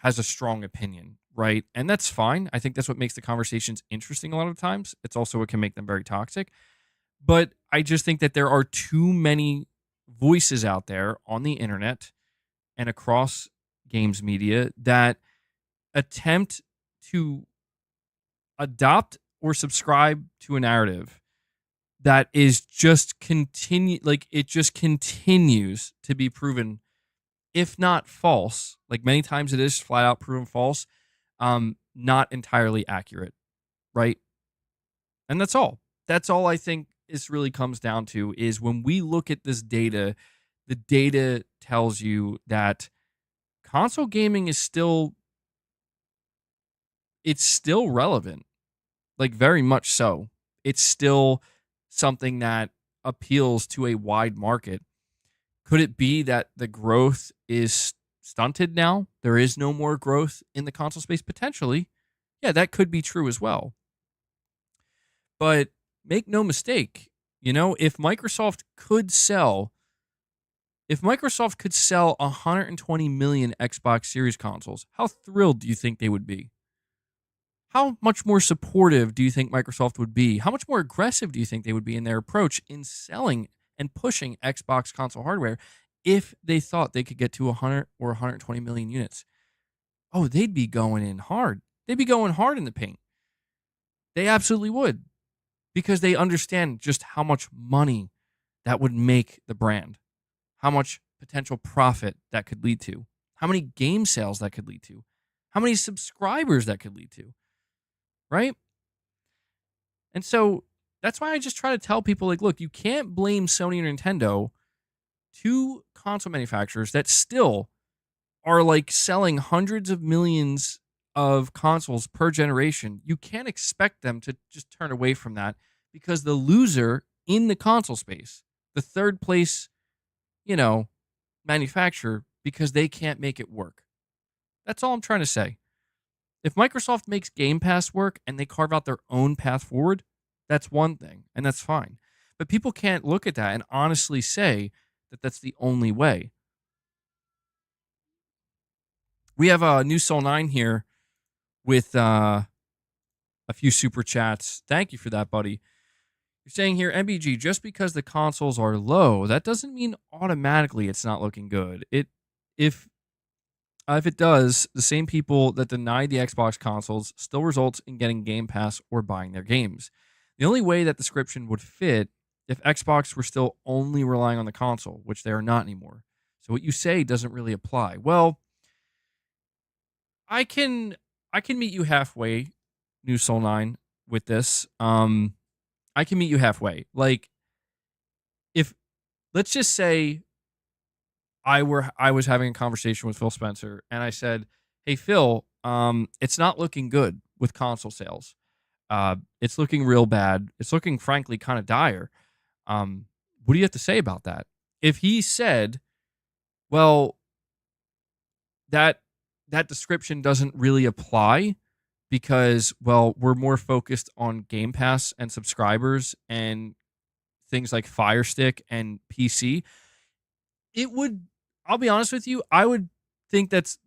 Speaker 1: has a strong opinion, right? And that's fine. I think that's what makes the conversations interesting a lot of times. It's also what can make them very toxic. But I just think that there are too many voices out there on the internet and across games media that attempt to adopt or subscribe to a narrative that is just it just continues to be proven, if not false, like many times it is flat out proven false, not entirely accurate, right? And that's all. That's all I think this really comes down to, is when we look at this data, the data tells you that console gaming is still relevant, like very much so. It's still something that appeals to a wide market. Could it be that the growth is stunted now? There is no more growth in the console space potentially. Yeah, that could be true as well. But make no mistake, if Microsoft could sell 120 million Xbox Series consoles, how thrilled do you think they would be? How much more supportive do you think Microsoft would be? How much more aggressive do you think they would be in their approach in selling and pushing Xbox console hardware if they thought they could get to 100 or 120 million units? Oh, they'd be going in hard. They'd be going hard in the paint. They absolutely would, because they understand just how much money that would make the brand, how much potential profit that could lead to, how many game sales that could lead to, how many subscribers that could lead to, right? And so that's why I just try to tell people, like, look, you can't blame Sony and Nintendo, two console manufacturers that still are like selling hundreds of millions of consoles per generation. You can't expect them to just turn away from that, because the loser in the console space, the third place, manufacturer, because they can't make it work. That's all I'm trying to say. If Microsoft makes Game Pass work and they carve out their own path forward, that's one thing, and that's fine. But people can't look at that and honestly say that that's the only way. We have a new Soul 9 here with a few super chats. Thank you for that, buddy. You're saying here, MBG, just because the consoles are low, that doesn't mean automatically it's not looking good. If it does, the same people that deny the Xbox consoles still results in getting Game Pass or buying their games. The only way that description would fit if Xbox were still only relying on the console, which they are not anymore. So what you say doesn't really apply. Well, I can meet you halfway, New Soul 9, with this. I can meet you halfway. Like, if, let's just say I was having a conversation with Phil Spencer and I said, "Hey Phil, it's not looking good with console sales. It's looking real bad. It's looking, frankly, kind of dire. What do you have to say about that?" If he said, "Well, that description doesn't really apply because, well, we're more focused on Game Pass and subscribers and things like Fire Stick and PC," I'll be honest with you, I would think it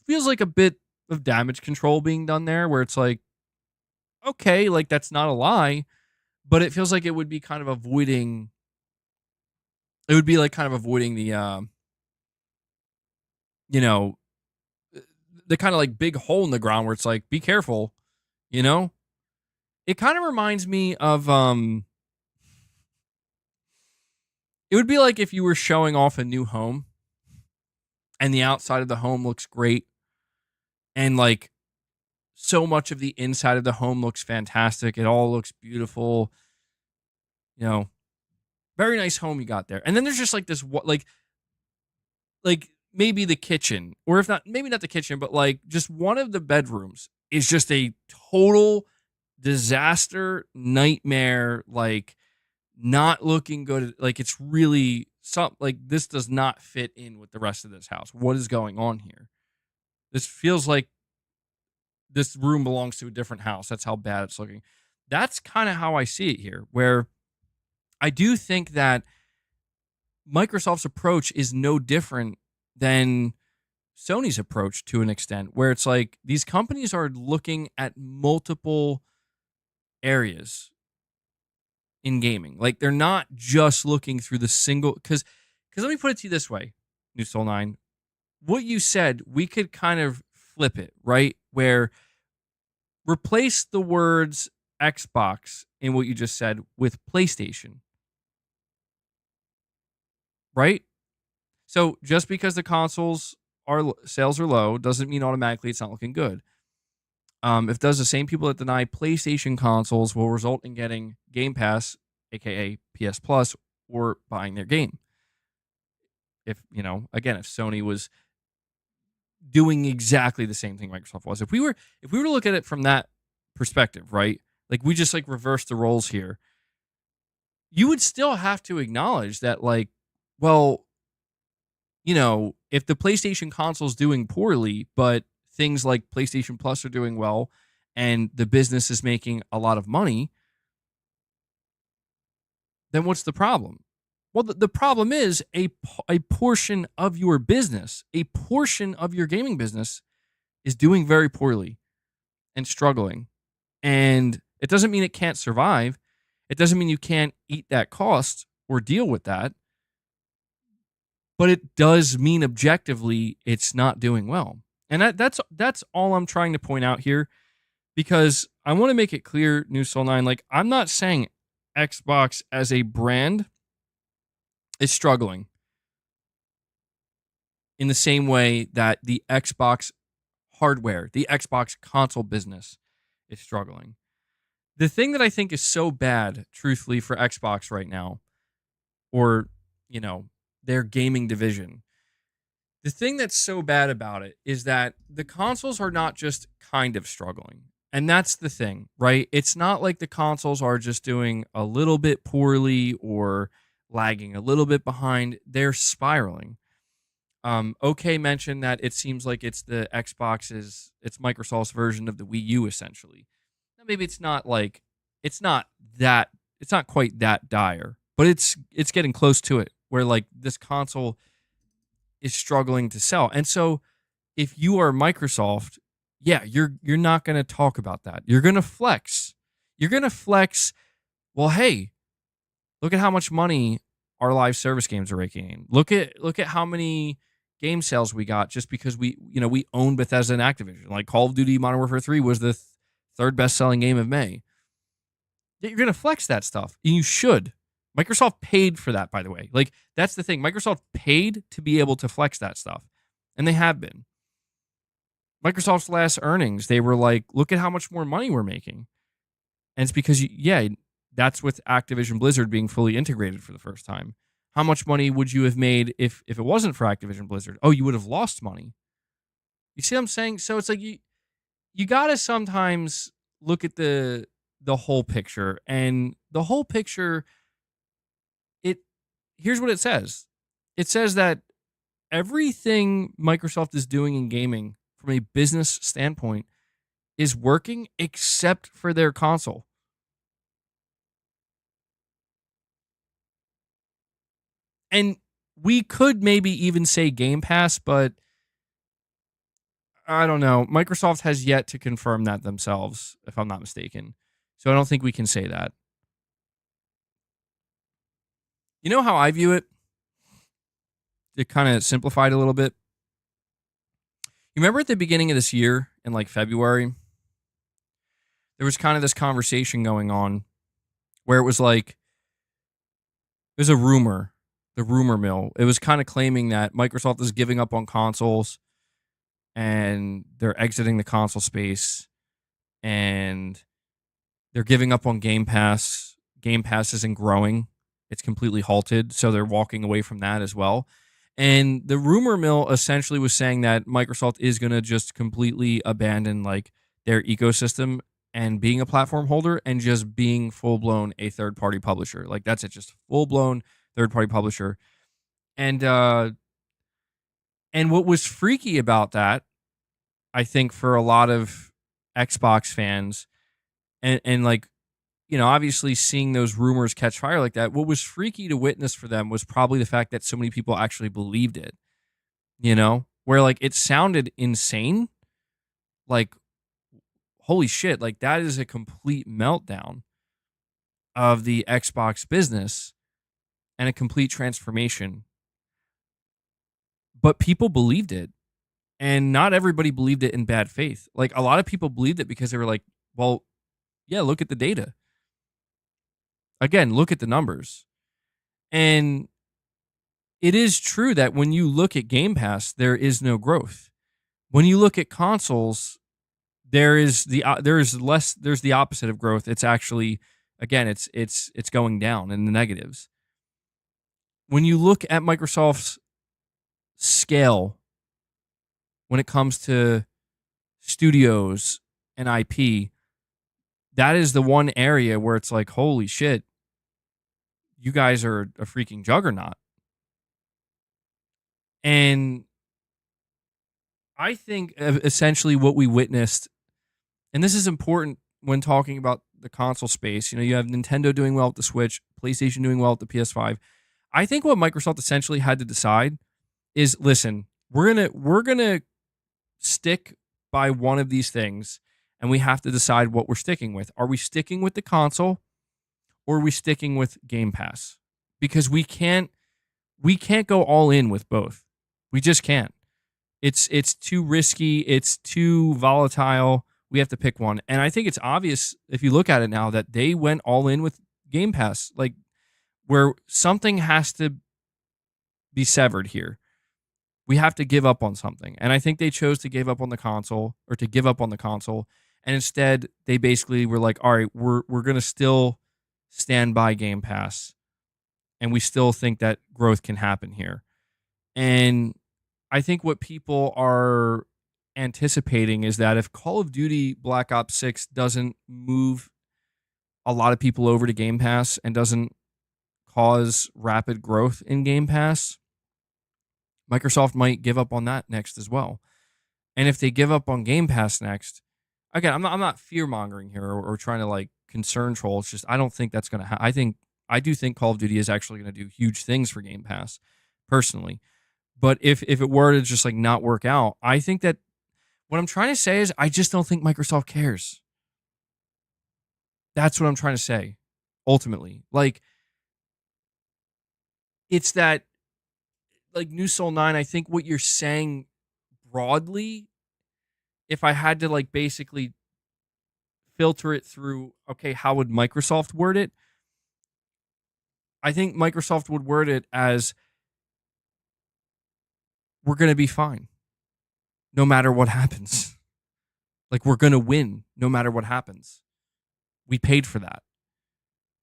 Speaker 1: feels like a bit of damage control being done there, where it's like, okay, like, that's not a lie, but it feels like it would be kind of avoiding the, the kind of like big hole in the ground where it's like, be careful, It kind of reminds me of, it would be like if you were showing off a new home and the outside of the home looks great and like so much of the inside of the home looks fantastic. It all looks beautiful. Very nice home you got there. And then there's just like this, like maybe the kitchen, or if not, maybe not the kitchen, but like just one of the bedrooms is just a total disaster, nightmare, like not looking good. Like, it's really something like, this does not fit in with the rest of this house. What is going on here? This feels like this room belongs to a different house. That's how bad it's looking. That's kind of how I see it here, where I do think that Microsoft's approach is no different than Sony's approach to an extent, where it's like these companies are looking at multiple areas in gaming. Like, they're not just looking through the single, because let me put it to you this way, New Soul 9. What you said, we could kind of flip it, right? Where replace the words Xbox in what you just said with PlayStation. Right? So just because the consoles sales are low doesn't mean automatically it's not looking good. If does the same people that deny PlayStation consoles will result in getting Game Pass, aka PS Plus, or buying their game. If, again, if Sony was doing exactly the same thing Microsoft was. If we were to look at it from that perspective, right? Like, we just like reverse the roles here. You would still have to acknowledge that, like, well, if the PlayStation console is doing poorly, but things like PlayStation Plus are doing well and the business is making a lot of money, then what's the problem? Well, the problem is a portion of your business, a portion of your gaming business is doing very poorly and struggling. And it doesn't mean it can't survive. It doesn't mean you can't eat that cost or deal with that. But it does mean objectively it's not doing well. And that's all I'm trying to point out here, because I want to make it clear, New Soul 9, like, I'm not saying Xbox as a brand is struggling in the same way that the Xbox hardware, the Xbox console business is struggling. The thing that I think is so bad, truthfully, for Xbox right now, or, their gaming division, the thing that's so bad about it is that the consoles are not just kind of struggling. And that's the thing, right? It's not like the consoles are just doing a little bit poorly or lagging a little bit behind. They're spiraling. OK mentioned that it seems like it's Microsoft's version of the Wii U, essentially. Now, maybe it's not quite that dire, but it's getting close to it, where like this console is struggling to sell. And so if you are Microsoft, yeah, you're not going to talk about that. You're going to flex. Well, hey, look at how much money our live service games are raking in. Look at how many game sales we got just because we own Bethesda and Activision. Like Call of Duty Modern Warfare 3 was the third best-selling game of May. You're going to flex that stuff. And you should. Microsoft paid for that, by the way. Like, that's the thing. Microsoft paid to be able to flex that stuff. And they have been. Microsoft's last earnings, they were like, look at how much more money we're making. And it's because, that's with Activision Blizzard being fully integrated for the first time. How much money would you have made if it wasn't for Activision Blizzard? Oh, you would have lost money. You see what I'm saying? So it's like you got to sometimes look at the whole picture. And the whole picture, here's what it says. It says that everything Microsoft is doing in gaming from a business standpoint is working except for their console. And we could maybe even say Game Pass, but I don't know. Microsoft has yet to confirm that themselves, if I'm not mistaken. So I don't think we can say that. You know how I view it? To kind of simplify it a little bit. You remember at the beginning of this year, in like February, there was kind of this conversation going on where it was like, there's a rumor, the rumor mill. It was kind of claiming that Microsoft is giving up on consoles and they're exiting the console space and they're giving up on Game Pass. Game Pass isn't growing. It's completely halted. So they're walking away from that as well. And the rumor mill essentially was saying that Microsoft is going to just completely abandon like their ecosystem and being a platform holder and just being full-blown a third-party publisher. Like, that's it, just full-blown third-party publisher. And what was freaky about that, I think, for a lot of Xbox fans, and like, obviously seeing those rumors catch fire like that, what was freaky to witness for them was probably the fact that so many people actually believed it, where like it sounded insane. Like, holy shit, like that is a complete meltdown of the Xbox business and a complete transformation. But people believed it. And not everybody believed it in bad faith. Like, a lot of people believed it because they were like, well, yeah, look at the data. Again, look at the numbers. And it is true that when you look at Game Pass, there is no growth. When you look at consoles, there's the opposite of growth. It's actually, again, it's going down in the negatives. When you look at Microsoft's scale when it comes to studios and IP, that is the one area where it's like, holy shit, you guys are a freaking juggernaut. And I think essentially what we witnessed, and this is important when talking about the console space, you have Nintendo doing well with the Switch, PlayStation doing well with the PS5. I think what Microsoft essentially had to decide is, listen, we're gonna stick by one of these things, and we have to decide what we're sticking with. Are we sticking with the console, or are we sticking with Game Pass? Because we can't go all in with both. We just can't. It's too risky. It's too volatile. We have to pick one. And I think it's obvious if you look at it now that they went all in with Game Pass, like where something has to be severed here. We have to give up on something. And I think they chose to give up on the console, or to give up on the console. And instead, they basically were like, all right, we're going to still stand by Game Pass. And we still think that growth can happen here. And I think what people are anticipating is that if Call of Duty Black Ops 6 doesn't move a lot of people over to Game Pass and doesn't cause rapid growth in Game Pass, Microsoft might give up on that next as well. And if they give up on Game Pass next, again, I'm not fear-mongering here or trying to like concern troll. It's just I don't think that's going to happen. I do think Call of Duty is actually going to do huge things for Game Pass, personally. But if it were to just like not work out, I think that what I'm trying to say is I just don't think Microsoft cares. That's what I'm trying to say, ultimately. Like, it's that, like, New Soul 9, I think what you're saying broadly, if I had to, like, basically filter it through, okay, how would Microsoft word it? I think Microsoft would word it as, we're going to be fine no matter what happens. Like, we're going to win no matter what happens. We paid for that.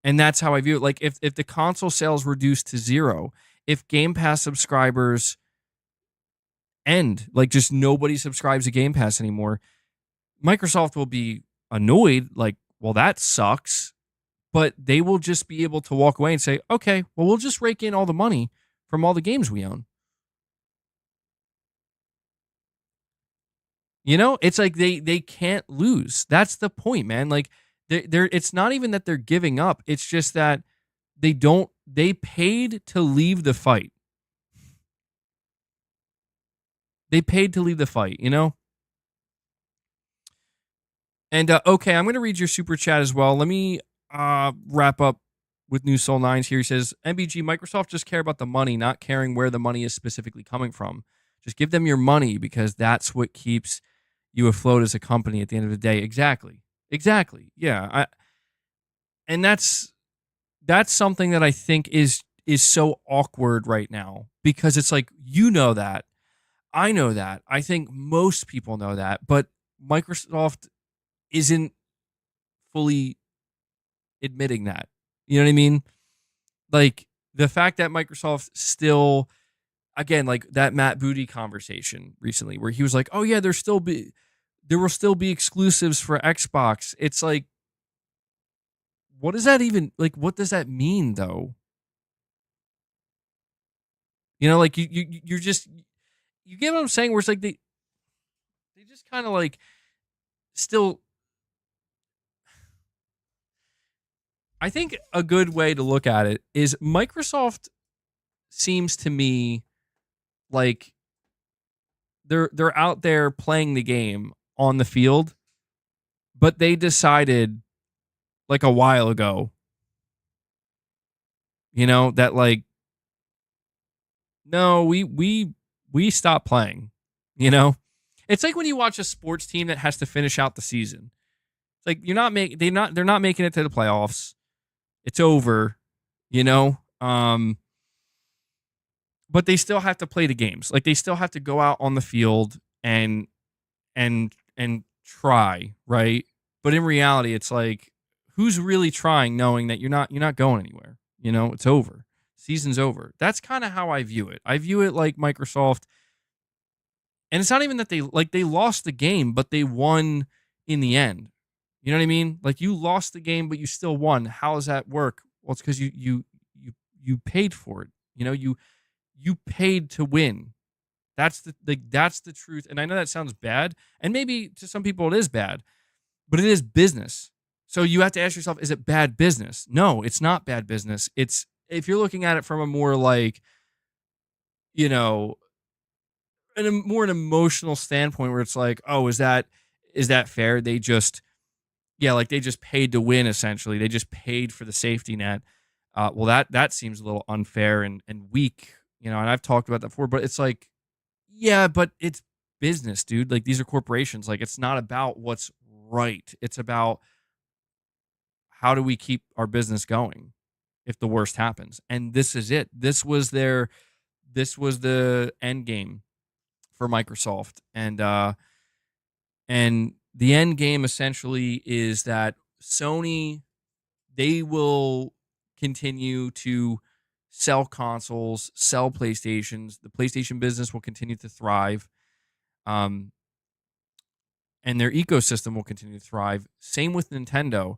Speaker 1: And that's how I view it. Like, if the console sales reduce to zero, if Game Pass subscribers end, like just nobody subscribes to Game Pass anymore, Microsoft will be annoyed, like, well, that sucks. But they will just be able to walk away and say, okay, well, we'll just rake in all the money from all the games we own. It's like they can't lose. That's the point, man. Like, it's not even that they're giving up. It's just that they paid to leave the fight. They paid to leave the fight, And, okay, I'm going to read your super chat as well. Let me wrap up with New Soul 9s here. He says, MBG, Microsoft just care about the money, not caring where the money is specifically coming from. Just give them your money because that's what keeps you afloat as a company at the end of the day. Exactly. Yeah. And that's something that I think is so awkward right now, because it's like, that. I know that. I think most people know that, but Microsoft isn't fully admitting that. You know what I mean? Like, the fact that Microsoft still, again, like that Matt Booty conversation recently where he was like, oh yeah, there will still be exclusives for Xbox. It's like, what does that even, like, what does that mean though? Like you're just, you get what I'm saying? Where it's like they just kind of like still. I think a good way to look at it is Microsoft seems to me like they're out there playing the game on the field, but they decided like a while ago, that like, no, we stopped playing. It's like when you watch a sports team that has to finish out the season. It's like they're not making it to the playoffs. It's over, but they still have to play the games. Like, they still have to go out on the field and try, right? But in reality, it's like, who's really trying, knowing that you're not going anywhere? It's over. Season's over. That's kind of how I view it. I view it like Microsoft, and it's not even that they lost the game, but they won in the end. You know what I mean? Like, you lost the game, but you still won. How does that work? Well, it's because you paid for it. You paid to win. That's the truth. And I know that sounds bad, and maybe to some people it is bad, but it is business. So you have to ask yourself, is it bad business? No, it's not bad business. It's, if you're looking at it from a more like, you know, an emotional standpoint where it's like, oh, is that fair? They just, yeah, like they just paid to win essentially. They just paid for the safety net. Well, that seems a little unfair and weak, and I've talked about that before, but it's like, yeah, but it's business, dude. Like, these are corporations. Like, it's not about what's right. It's about how do we keep our business going if the worst happens. And this is it. This was the end game for Microsoft. And the end game essentially is that Sony, they will continue to sell consoles, sell PlayStations. The PlayStation business will continue to thrive. And their ecosystem will continue to thrive. Same with Nintendo.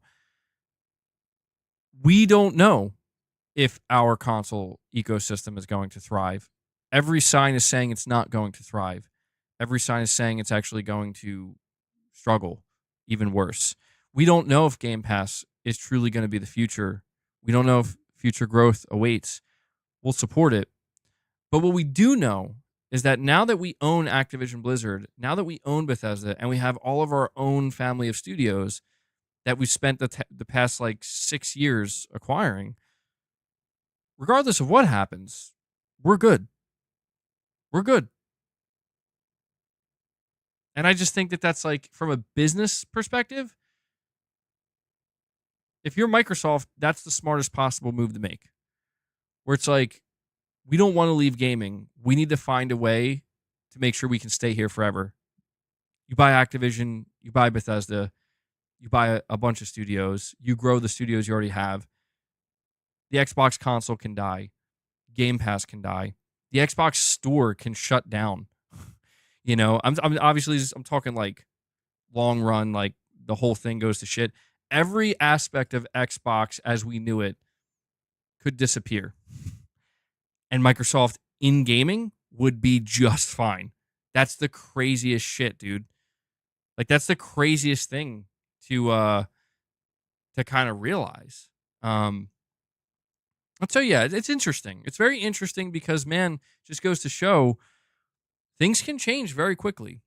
Speaker 1: We don't know if our console ecosystem is going to thrive. Every sign is saying it's not going to thrive. Every sign is saying it's actually going to struggle even worse. We don't know if Game Pass is truly going to be the future. We don't know if future growth awaits. We'll support it. But what we do know is that now that we own Activision Blizzard, now that we own Bethesda, and we have all of our own family of studios that we've spent the past like 6 years acquiring, regardless of what happens, we're good. We're good. And I just think that that's like, from a business perspective, if you're Microsoft, that's the smartest possible move to make. Where it's like, we don't want to leave gaming. We need to find a way to make sure we can stay here forever. You buy Activision, you buy Bethesda, you buy a bunch of studios, you grow the studios you already have. The Xbox console can die. Game Pass can die. The Xbox store can shut down. I'm obviously, I'm talking like long run, like the whole thing goes to shit. Every aspect of Xbox as we knew it could disappear. And Microsoft in gaming would be just fine. That's the craziest shit, dude. Like, that's the craziest thing to kind of realize. I'll tell you, yeah, it's interesting. It's very interesting because, man, just goes to show things can change very quickly.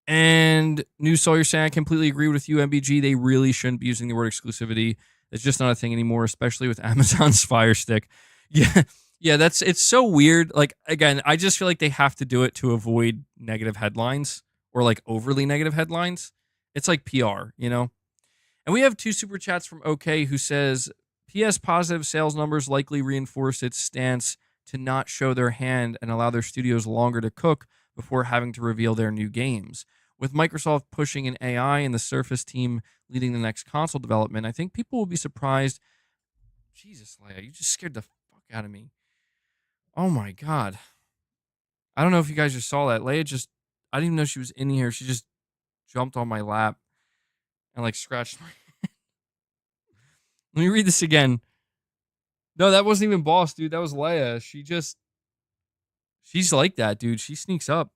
Speaker 1: And New Soul, you're saying, I completely agree with you, MBG. They really shouldn't be using the word exclusivity. It's just not a thing anymore, especially with Amazon's Fire Stick. Yeah, it's so weird. Like, again, I just feel like they have to do it to avoid negative headlines or like overly negative headlines. It's like PR, And we have 2 super chats from OK who says, PS positive sales numbers likely reinforce its stance to not show their hand and allow their studios longer to cook before having to reveal their new games. With Microsoft pushing an AI and the Surface team leading the next console development, I think people will be surprised. Jesus, Leia, you just scared the fuck out of me. Oh my God. I don't know if you guys just saw that. Leia I didn't even know she was in here. She just jumped on my lap and like scratched my head. Let me read this again. No, that wasn't even Boss, dude. That was Leia. She's like that, dude. She sneaks up.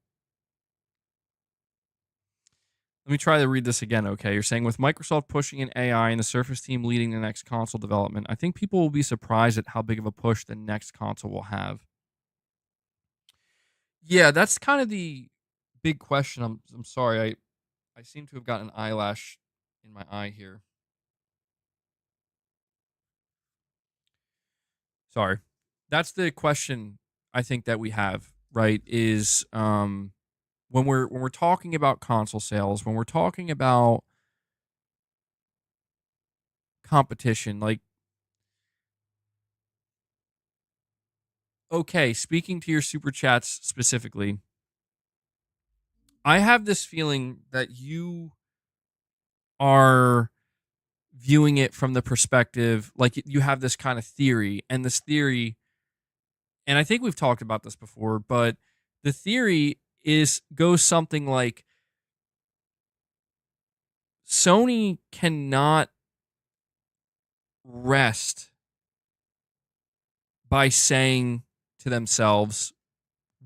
Speaker 1: Let me try to read this again, okay? You're saying, with Microsoft pushing an AI and the Surface team leading the next console development, I think people will be surprised at how big of a push the next console will have. Yeah, that's kind of the big question. I'm sorry. I seem to have gotten an eyelash in my eye here. Sorry. That's the question I think that we have, right? Is when we're talking about console sales, when we're talking about competition, like, okay, speaking to your super chats specifically, I have this feeling that you are viewing it from the perspective, like you have this kind of theory, and this theory, and I think we've talked about this before, but the theory goes something like, Sony cannot rest by saying to themselves,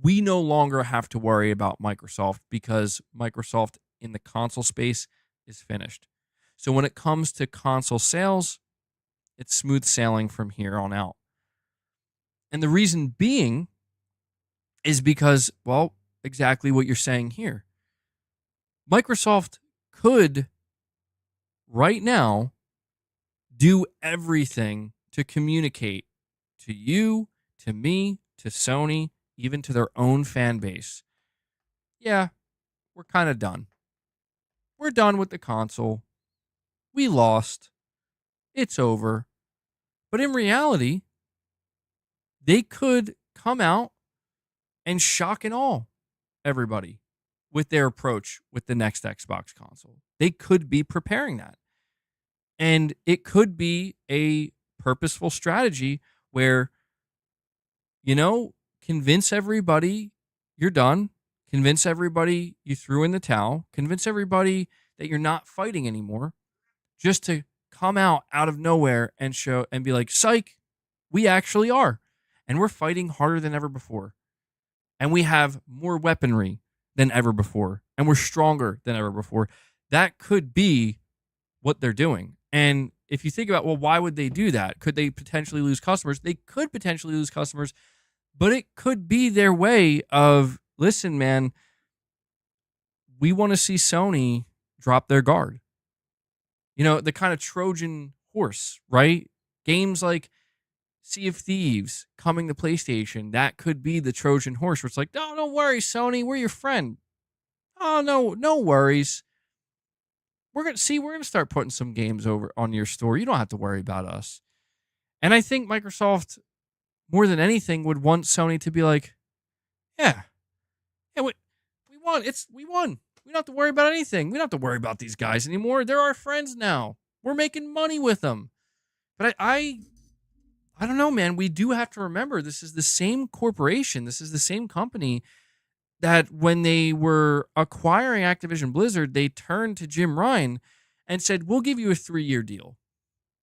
Speaker 1: we no longer have to worry about Microsoft because Microsoft in the console space is finished. So when it comes to console sales, it's smooth sailing from here on out. And the reason being is because, well, exactly what you're saying here. Microsoft could, right now, do everything to communicate to you, to me, to Sony, even to their own fan base. Yeah, we're kind of done. We're done with the console. We lost. It's over. But in reality, they could come out and shock and awe everybody with their approach with the next Xbox console. They could be preparing that. And it could be a purposeful strategy where, convince everybody you're done, convince everybody you threw in the towel, convince everybody that you're not fighting anymore, just to come out of nowhere and show and be like, psych, we actually are. And we're fighting harder than ever before. And we have more weaponry than ever before. And we're stronger than ever before. That could be what they're doing. And if you think about, well, why would they do that? Could they potentially lose customers? They could potentially lose customers, but it could be their way of, listen, man, we want to see Sony drop their guard. The kind of Trojan horse, right? Games like Sea of Thieves coming to PlayStation, that could be the Trojan horse where it's like, no, don't worry, Sony, we're your friend. Oh, no worries. We're gonna start putting some games over on your store. You don't have to worry about us. And I think Microsoft, more than anything, would want Sony to be like, yeah, we won. We won. We don't have to worry about anything. We don't have to worry about these guys anymore. They're our friends now. We're making money with them. But I don't know, man. We do have to remember this is the same corporation. This is the same company that when they were acquiring Activision Blizzard, they turned to Jim Ryan and said, we'll give you a 3-year deal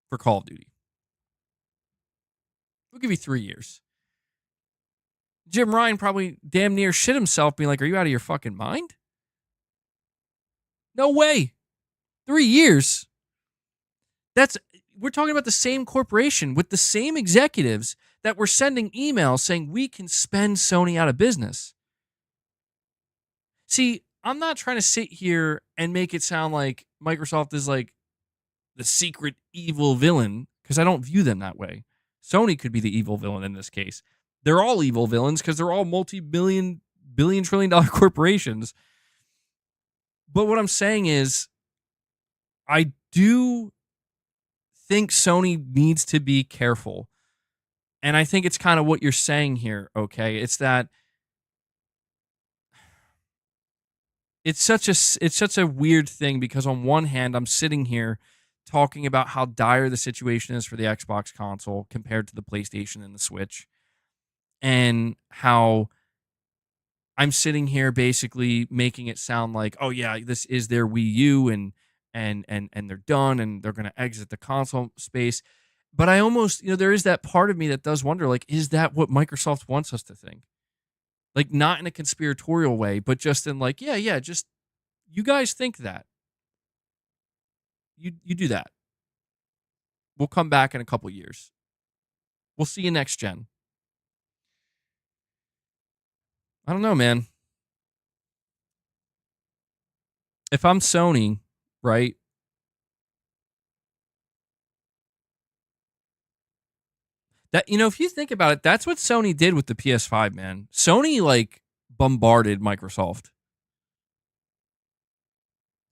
Speaker 1: for Call of Duty. We'll give you 3 years. Jim Ryan probably damn near shit himself being like, are you out of your fucking mind? No way. 3 years. We're talking about the same corporation with the same executives that were sending emails saying we can spend Sony out of business. See, I'm not trying to sit here and make it sound like Microsoft is like the secret evil villain, because I don't view them that way. Sony could be the evil villain in this case. They're all evil villains because they're all multi-billion, trillion-dollar corporations. But what I'm saying is, I do think Sony needs to be careful. And I think it's kind of what you're saying here, okay? It's that it's such a weird thing because on one hand, I'm sitting here talking about how dire the situation is for the Xbox console compared to the PlayStation and the Switch, and how I'm sitting here basically making it sound like, oh yeah, this is their Wii U and they're done and they're going to exit the console space. But I almost, there is that part of me that does wonder, like, is that what Microsoft wants us to think? Like, not in a conspiratorial way, but just in like, yeah, just you guys think that. You do that. We'll come back in a couple years. We'll see you next gen. I don't know, man. If I'm Sony, right? That, if you think about it, that's what Sony did with the PS5, man. Sony, like, bombarded Microsoft.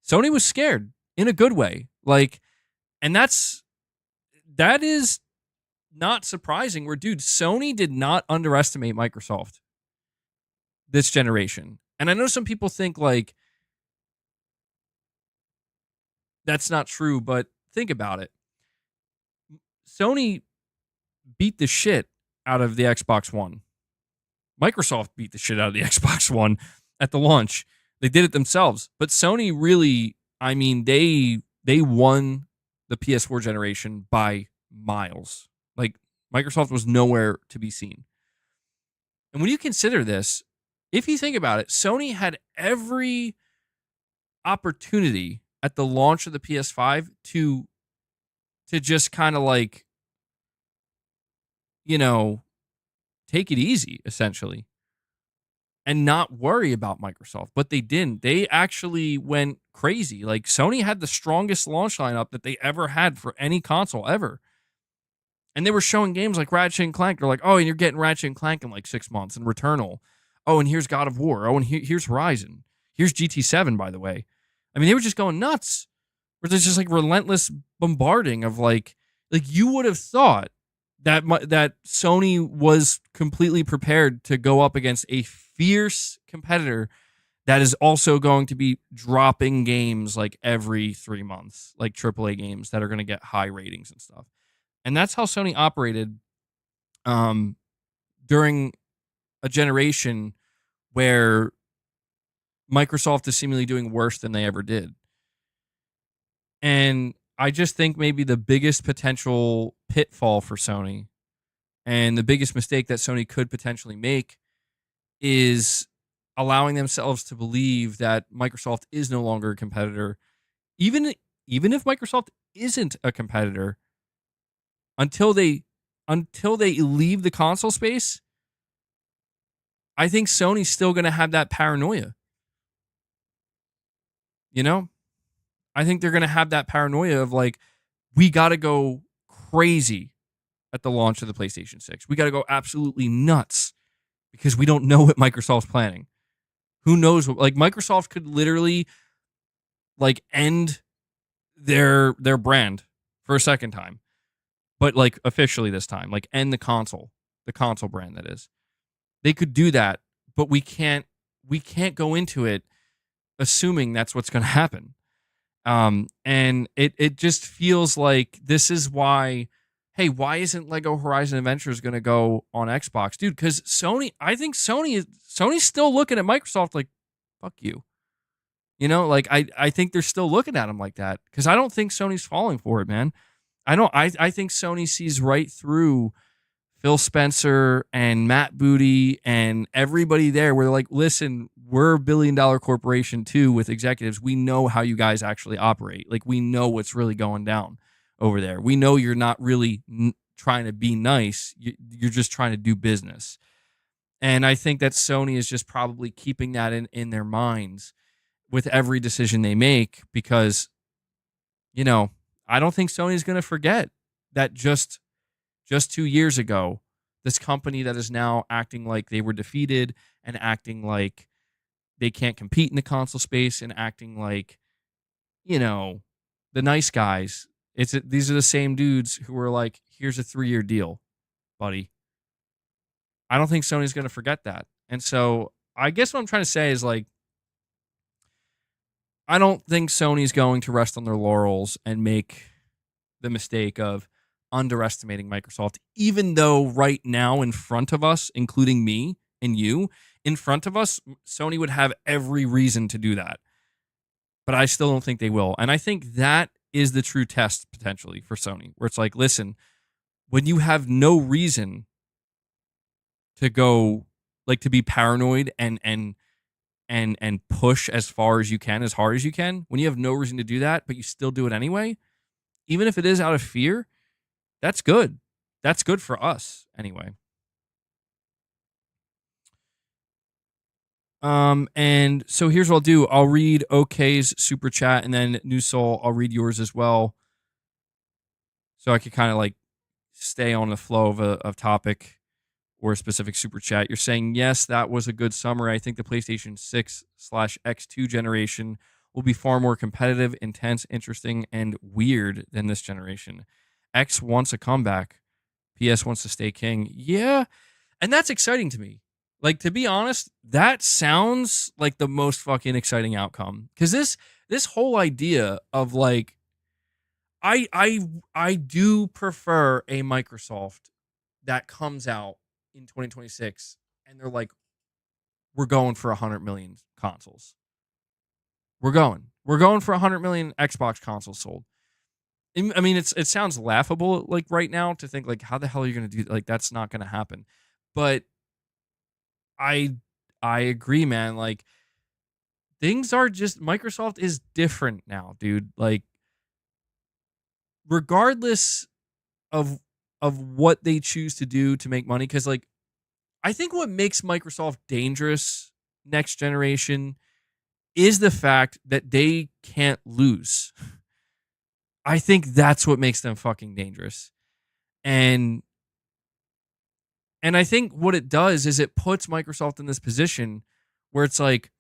Speaker 1: Sony was scared in a good way. Like, and that is not surprising where, dude, Sony did not underestimate Microsoft this generation. And I know some people think, like, that's not true, but think about it. Sony beat the shit out of the Xbox One. Microsoft beat the shit out of the Xbox One at the launch. They did it themselves. But Sony really, I mean, they won the PS4 generation by miles. Like, Microsoft was nowhere to be seen. And when you consider this, if you think about it, Sony had every opportunity at the launch of the PS5 to just kind of like, you know, take it easy essentially and not worry about Microsoft, but they didn't. They actually went crazy. Like Sony had the strongest launch lineup that they ever had for any console ever. And they were showing games like Ratchet and Clank. They're like, oh, and you're getting Ratchet and Clank in like 6 months, and Returnal. Oh, and here's God of War. Oh, and here's Horizon. Here's GT7, by the way. I mean, they were just going nuts. Where there's just like relentless bombarding of like you would have thought that that Sony was completely prepared to go up against a fierce competitor that is also going to be dropping games like every 3 months, like AAA games that are going to get high ratings and stuff. And that's how Sony operated during a generation where Microsoft is seemingly doing worse than they ever did. And I just think maybe the biggest potential pitfall for Sony and the biggest mistake that Sony could potentially make is allowing themselves to believe that Microsoft is no longer a competitor. Even if Microsoft isn't a competitor, until they leave the console space, I think Sony's still going to have that paranoia. You know? I think they're going to have that paranoia of like, we got to go crazy at the launch of the PlayStation 6. We got to go absolutely nuts because we don't know what Microsoft's planning. Who knows what, like Microsoft could literally like end their brand for a second time. But like officially this time, like end the console brand that is. They could do that, but we can't go into it assuming that's what's going to happen. And it just feels like this is why, hey, why isn't Lego Horizon Adventures going to go on Xbox? Dude, because I think Sony's still looking at Microsoft like, fuck you. You know, like I think they're still looking at them like that because I don't think Sony's falling for it, man. I think Sony sees right through Phil Spencer and Matt Booty and everybody there where they're like, listen, we're a $1 billion corporation too with executives. We know how you guys actually operate. Like we know what's really going down over there. We know you're not really trying to be nice. You're just trying to do business. And I think that Sony is just probably keeping that in their minds with every decision they make because, you know, I don't think Sony's going to forget that just 2 years ago, this company that is now acting like they were defeated and acting like they can't compete in the console space and acting like, you know, the nice guys. These are the same dudes who were like, here's a 3-year deal, buddy. I don't think Sony's going to forget that. And so I guess what I'm trying to say is like, I don't think Sony's going to rest on their laurels and make the mistake of underestimating Microsoft, even though right now in front of us, including me and you, in front of us, Sony would have every reason to do that. But I still don't think they will. And I think that is the true test potentially for Sony, where it's like, listen, when you have no reason to go, like to be paranoid and push as far as you can, as hard as you can, when you have no reason to do that, but you still do it anyway, even if it is out of fear, that's good. That's good for us anyway. And so here's what I'll do. I'll read OK's super chat and then New Soul, I'll read yours as well. So I could kind of like stay on the flow of topic or a specific super chat. You're saying, yes, that was a good summary. I think the PlayStation 6/X2 generation will be far more competitive, intense, interesting, and weird than this generation. X wants a comeback. PS wants to stay king. Yeah, and that's exciting to me. Like, to be honest, that sounds like the most fucking exciting outcome. Because this whole idea of like, I do prefer a Microsoft that comes out in 2026 and they're like, we're going for 100 million consoles. We're going for 100 million Xbox consoles sold. I mean, it sounds laughable like right now to think like, how the hell are you going to do, like, that's not going to happen. But I agree, man. Like things are just Microsoft is different now, dude. Like regardless of what they choose to do to make money, because like I think what makes Microsoft dangerous next generation is the fact that they can't lose. I think that's what makes them fucking dangerous. And I think what it does is it puts Microsoft in this position where it's like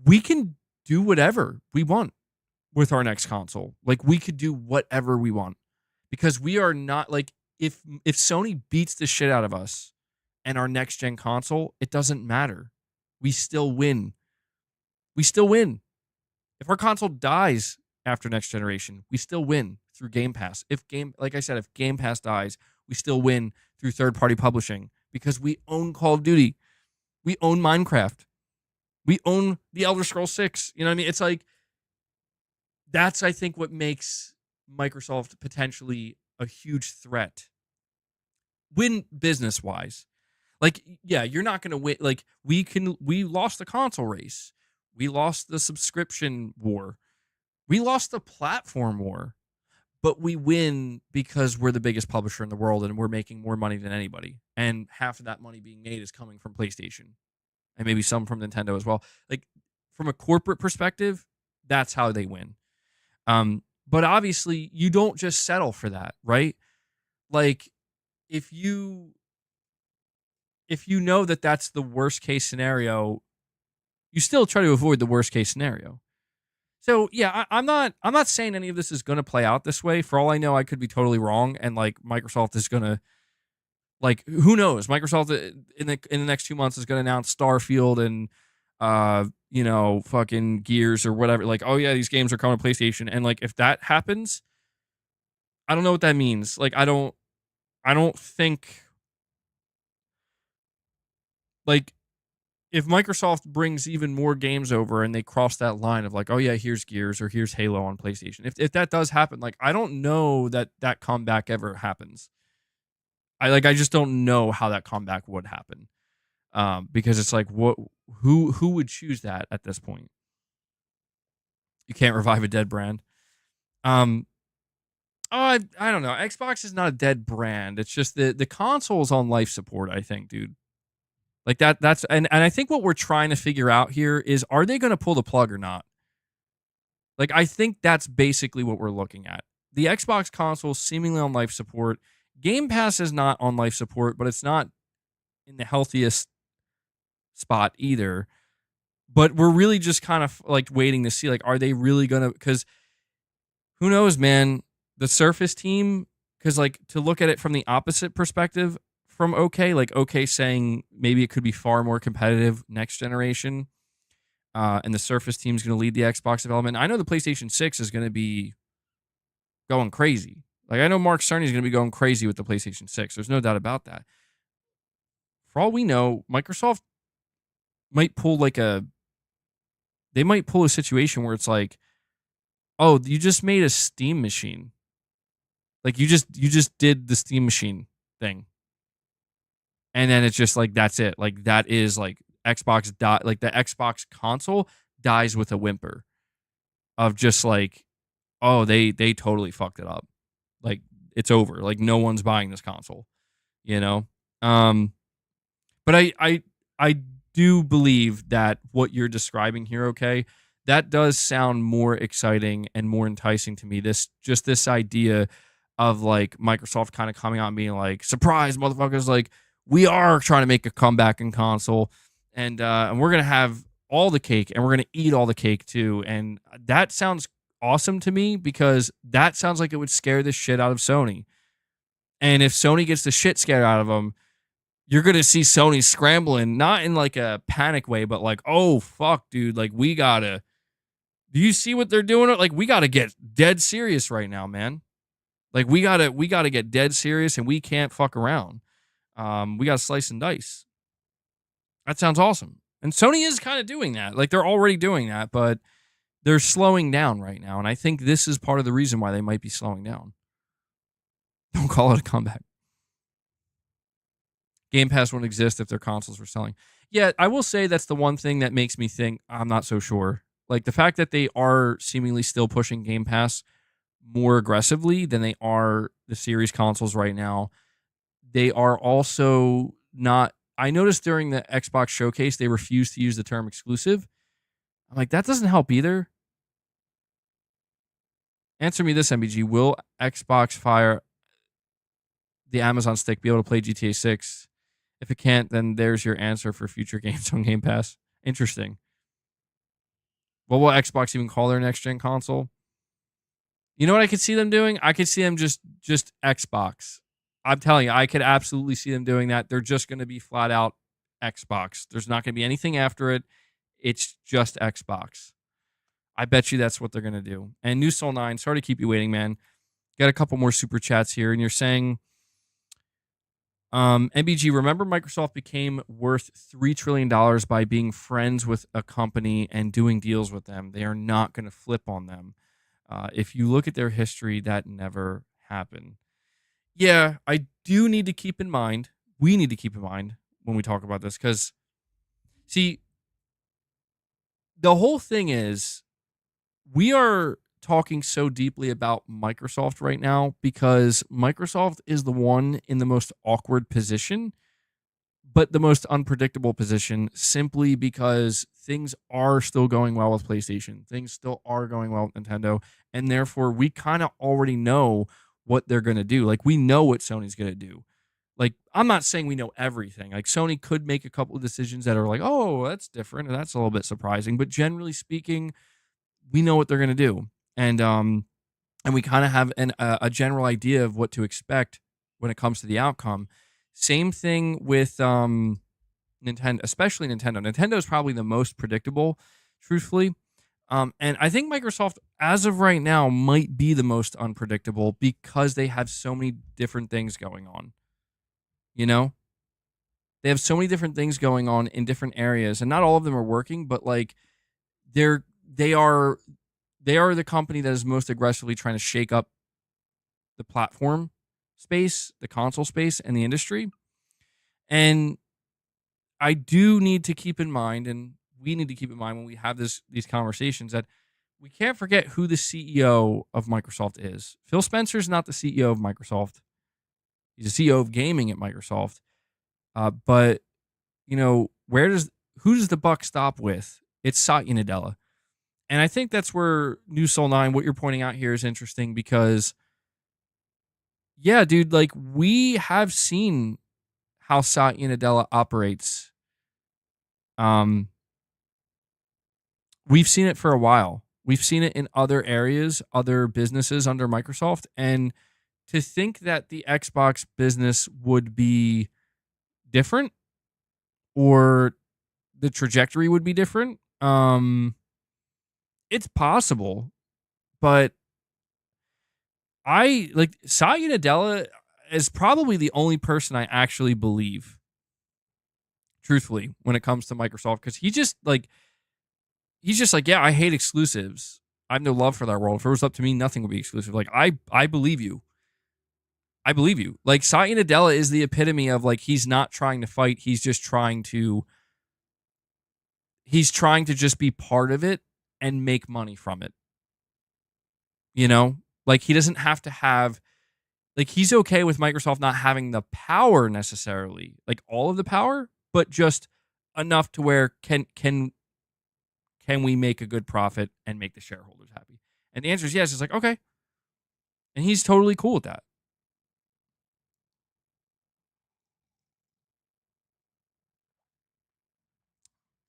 Speaker 1: we can do whatever we want with our next console. Like we could do whatever we want because we are not like if Sony beats the shit out of us and our next gen console, it doesn't matter. We still win. We still win. If our console dies after next generation, we still win through Game Pass. Like I said, if Game Pass dies, we still win through third-party publishing because we own Call of Duty. We own Minecraft. We own The Elder Scrolls 6. You know what I mean? It's like that's I think what makes Microsoft potentially a huge threat. Win business-wise. Like, yeah, you're not going to win. Like, we lost the console race. We lost the subscription war. We lost the platform war. But we win because we're the biggest publisher in the world and we're making more money than anybody. And half of that money being made is coming from PlayStation. And maybe some from Nintendo as well. Like, from a corporate perspective, that's how they win. But obviously, you don't just settle for that, right? Like, if you know that that's the worst case scenario, you still try to avoid the worst case scenario. So yeah, I'm not saying any of this is going to play out this way. For all I know, I could be totally wrong, and like Microsoft is going to, like, who knows? Microsoft in the next 2 months is going to announce Starfield and fucking Gears or whatever. Like, oh yeah, these games are coming to PlayStation, and like if that happens, I don't know what that means. Like, I don't think. Like, if Microsoft brings even more games over and they cross that line of like, oh yeah, here's Gears or here's Halo on PlayStation. If that does happen, like I don't know that comeback ever happens. I just don't know how that comeback would happen. Because it's like who would choose that at this point? You can't revive a dead brand. I don't know. Xbox is not a dead brand. It's just the console is on life support, I think, dude. Like that's and I think what we're trying to figure out here is, are they going to pull the plug or not? Like, I think that's basically what we're looking at. The Xbox console is seemingly on life support. Game Pass is not on life support, but it's not in the healthiest spot either. But we're really just kind of like waiting to see, like, are they really going to, because who knows, man, the Surface team, because like to look at it from the opposite perspective, from like saying maybe it could be far more competitive next generation, and the Surface team is going to lead the Xbox development. I know the PlayStation 6 is going to be going crazy. Like, I know Mark Cerny is going to be going crazy with the PlayStation 6. There's no doubt about that. For all we know, Microsoft might pull they might pull a situation where it's like, oh, you just made a Steam machine. Like, you just did the Steam machine thing. And then it's just like, that's it. Like, that is like Xbox like the Xbox console dies with a whimper of just like, oh, they totally fucked it up. Like, it's over. Like, no one's buying this console, you know? But I do believe that what you're describing here, okay, that does sound more exciting and more enticing to me. This idea of like Microsoft kind of coming out and being like, surprise, motherfuckers, like, we are trying to make a comeback in console, and we're gonna have all the cake, and we're gonna eat all the cake too. And that sounds awesome to me, because that sounds like it would scare the shit out of Sony. And if Sony gets the shit scared out of them, you're gonna see Sony scrambling, not in like a panic way, but like, oh fuck, dude, like we gotta. Do you see what they're doing? Like, we gotta get dead serious right now, man. Like, we gotta get dead serious, and we can't fuck around. We got to slice and dice. That sounds awesome. And Sony is kind of doing that. Like, they're already doing that, but they're slowing down right now. And I think this is part of the reason why they might be slowing down. Don't call it a comeback. Game Pass wouldn't exist if their consoles were selling. Yeah, I will say that's the one thing that makes me think I'm not so sure. Like the fact that they are seemingly still pushing Game Pass more aggressively than they are the series consoles right now. They are also not. I noticed during the Xbox showcase, they refused to use the term exclusive. I'm like, that doesn't help either. Answer me this, MBG. Will Xbox Fire the Amazon stick be able to play GTA 6? If it can't, then there's your answer for future games on Game Pass. Interesting. What will Xbox even call their next gen console? You know what I could see them doing? I could see them just Xbox. I'm telling you, I could absolutely see them doing that. They're just going to be flat out Xbox. There's not going to be anything after it. It's just Xbox. I bet you that's what they're going to do. And New Soul 9, sorry to keep you waiting, man. Got a couple more super chats here, and you're saying, MBG, remember Microsoft became worth $3 trillion by being friends with a company and doing deals with them. They are not going to flip on them. If you look at their history, that never happened. Yeah, I do need to keep in mind, we need to keep in mind when we talk about this, because, see, the whole thing is, we are talking so deeply about Microsoft right now because Microsoft is the one in the most awkward position, but the most unpredictable position, simply because things are still going well with PlayStation. Things still are going well with Nintendo. And therefore, we kind of already know what they're going to do. Like, we know what Sony's going to do. Like, I'm not saying we know everything. Like, Sony could make a couple of decisions that are like, oh, that's different, and that's a little bit surprising. But generally speaking, we know what they're going to do. And we kind of have a general idea of what to expect when it comes to the outcome. Same thing with Nintendo, especially Nintendo. Nintendo is probably the most predictable, truthfully. And I think Microsoft, as of right now, might be the most unpredictable because they have so many different things going on. You know? They have so many different things going on in different areas, and not all of them are working, but like they are the company that is most aggressively trying to shake up the platform space, the console space, and the industry. And I do need to keep in mind, and we need to keep in mind when we have these conversations, that we can't forget who the CEO of Microsoft is. Phil Spencer is not the CEO of Microsoft. He's the CEO of gaming at Microsoft. But, you know, who does the buck stop with? It's Satya Nadella. And I think that's where New Soul 9, what you're pointing out here, is interesting because, yeah, dude, like, we have seen how Satya Nadella operates. We've seen it for a while. We've seen it in other areas, other businesses under Microsoft. And to think that the Xbox business would be different, or the trajectory would be different, it's possible, but Satya Nadella is probably the only person I actually believe, truthfully, when it comes to Microsoft, because he's just like, yeah, I hate exclusives. I have no love for that world. If it was up to me, nothing would be exclusive. Like, I believe you. I believe you. Like, Satya Nadella is the epitome of, like, he's not trying to fight. He's trying to just be part of it and make money from it. You know? Like, he doesn't have to have, like, he's okay with Microsoft not having the power necessarily, like all of the power, but just enough to where can we make a good profit and make the shareholders happy? And the answer is yes. It's like, okay. And he's totally cool with that.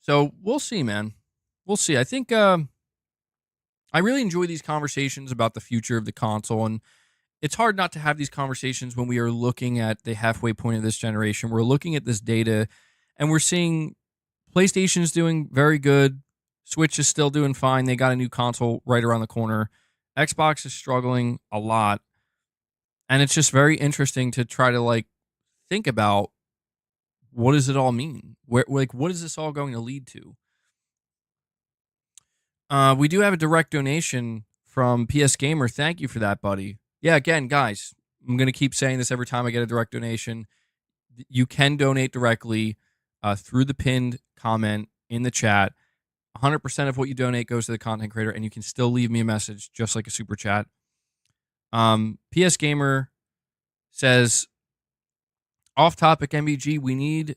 Speaker 1: So we'll see, man. We'll see. I think I really enjoy these conversations about the future of the console, and it's hard not to have these conversations when we are looking at the halfway point of this generation. We're looking at this data, and we're seeing PlayStation's doing very good. Switch is still doing fine. They got a new console right around the corner. Xbox is struggling a lot, and it's just very interesting to try to, like, think about, what does it all mean? What is this all going to lead to? We do have a direct donation from PS Gamer. Thank you for that, buddy. Yeah, again, guys, I'm going to keep saying this every time I get a direct donation. You can donate directly through the pinned comment in the chat. 100% of what you donate goes to the content creator, and you can still leave me a message just like a super chat. PS Gamer says, off topic MBG, we need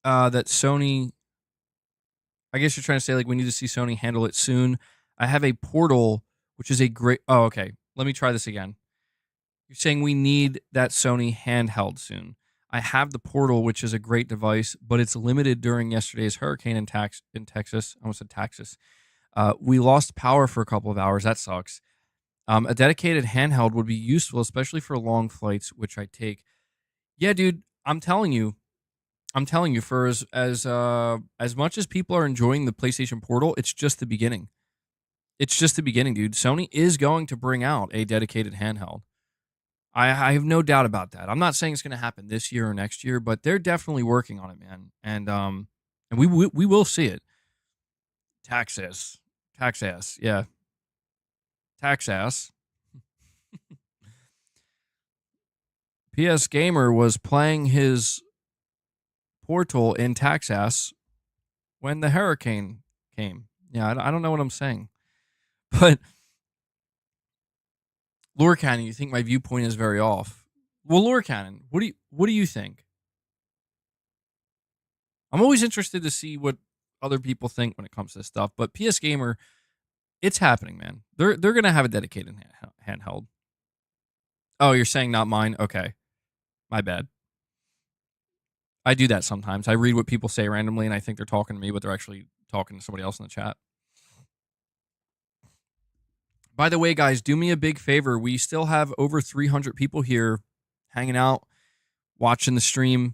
Speaker 1: that Sony, I guess you're trying to say like we need to see Sony handle it soon. I have a Portal, which is a great, oh, okay. Let me try this again. You're saying we need that Sony handheld soon. I have the Portal, which is a great device, but it's limited during yesterday's hurricane in Texas. I almost said Texas. We lost power for a couple of hours. That sucks. A dedicated handheld would be useful, especially for long flights, which I take. Yeah, dude, I'm telling you, for as much as people are enjoying the PlayStation Portal, it's just the beginning. It's just the beginning, dude. Sony is going to bring out a dedicated handheld. I have no doubt about that. I'm not saying it's going to happen this year or next year, but they're definitely working on it, man. And we will see it. Tax ass, yeah, tax ass. PS Gamer was playing his Portal in Texas when the hurricane came. Yeah, I don't know what I'm saying, but Lore Cannon, you think my viewpoint is very off? Well, Lore Cannon, what do you think? I'm always interested to see what other people think when it comes to this stuff. But PS Gamer, it's happening, man. They're gonna have a dedicated handheld. Oh, you're saying not mine? Okay, my bad. I do that sometimes. I read what people say randomly, and I think they're talking to me, but they're actually talking to somebody else in the chat. By the way, guys, do me a big favor. We still have over 300 people here hanging out, watching the stream.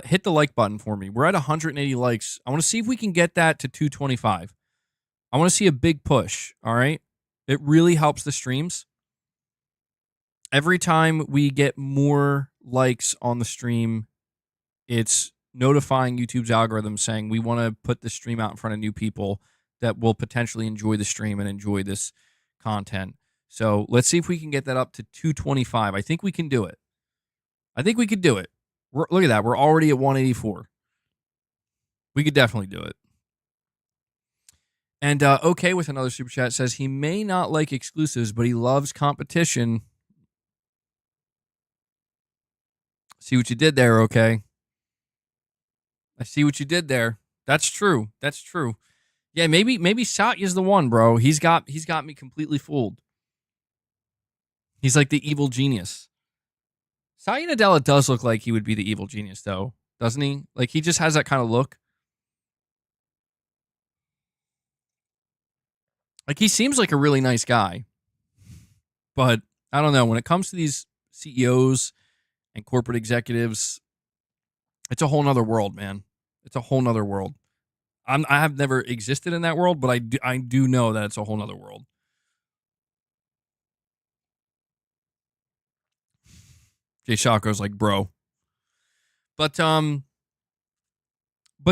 Speaker 1: Hit the like button for me. We're at 180 likes. I want to see if we can get that to 225. I want to see a big push, all right? It really helps the streams. Every time we get more likes on the stream, it's notifying YouTube's algorithm saying we want to put the stream out in front of new people that will potentially enjoy the stream and enjoy this content. So let's see if we can get that up to 225. I think we can do it. I think we could do it. Look at that. We're already at 184. We could definitely do it. And okay with another super chat says he may not like exclusives, but he loves competition. See what you did there, okay? I see what you did there. That's true. That's true. Yeah, maybe Satya's the one, bro. He's got me completely fooled. He's like the evil genius. Satya Nadella does look like he would be the evil genius, though, doesn't he? Like, he just has that kind of look. Like, he seems like a really nice guy. But, I don't know, when it comes to these CEOs and corporate executives, it's a whole nother world, man. It's a whole nother world. I have never existed in that world, but I do know that it's a whole nother world. Jay Shaco's like, bro. But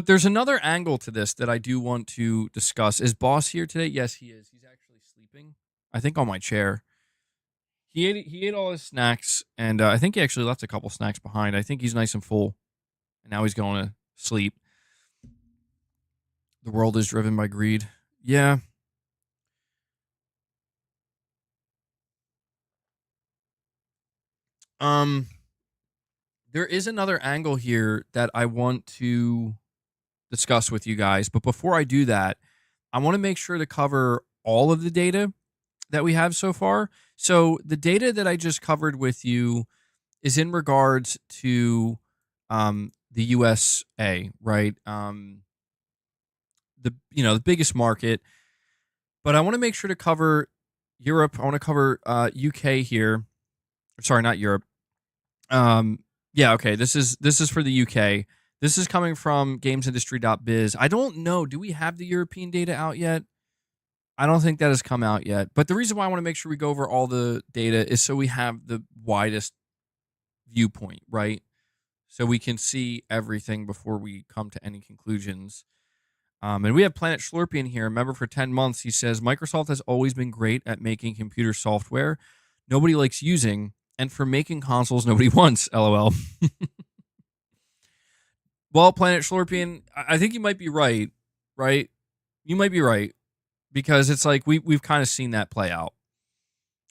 Speaker 1: there's another angle to this that I do want to discuss. Is Boss here today? Yes, he is. He's actually sleeping, I think, on my chair. He ate all his snacks, and I think he actually left a couple snacks behind. I think he's nice and full, and now he's going to sleep. The world is driven by greed. Yeah. There is another angle here that I want to discuss with you guys, but before I do that, I want to make sure to cover all of the data that we have so far. So the data that I just covered with you is in regards to the USA, right? The biggest market, but I want to make sure to cover Europe. I want to cover UK here. Sorry, not Europe. Yeah, okay. This is for the UK. This is coming from gamesindustry.biz. I don't know. Do we have the European data out yet? I don't think that has come out yet. But the reason why I want to make sure we go over all the data is so we have the widest viewpoint, right? So we can see everything before we come to any conclusions. And we have Planet Schlorpian here. Remember, for 10 months, he says, Microsoft has always been great at making computer software nobody likes using, and for making consoles nobody wants, lol. Well, Planet Schlorpian, I think you might be right, right? You might be right, because it's like we've kind of seen that play out.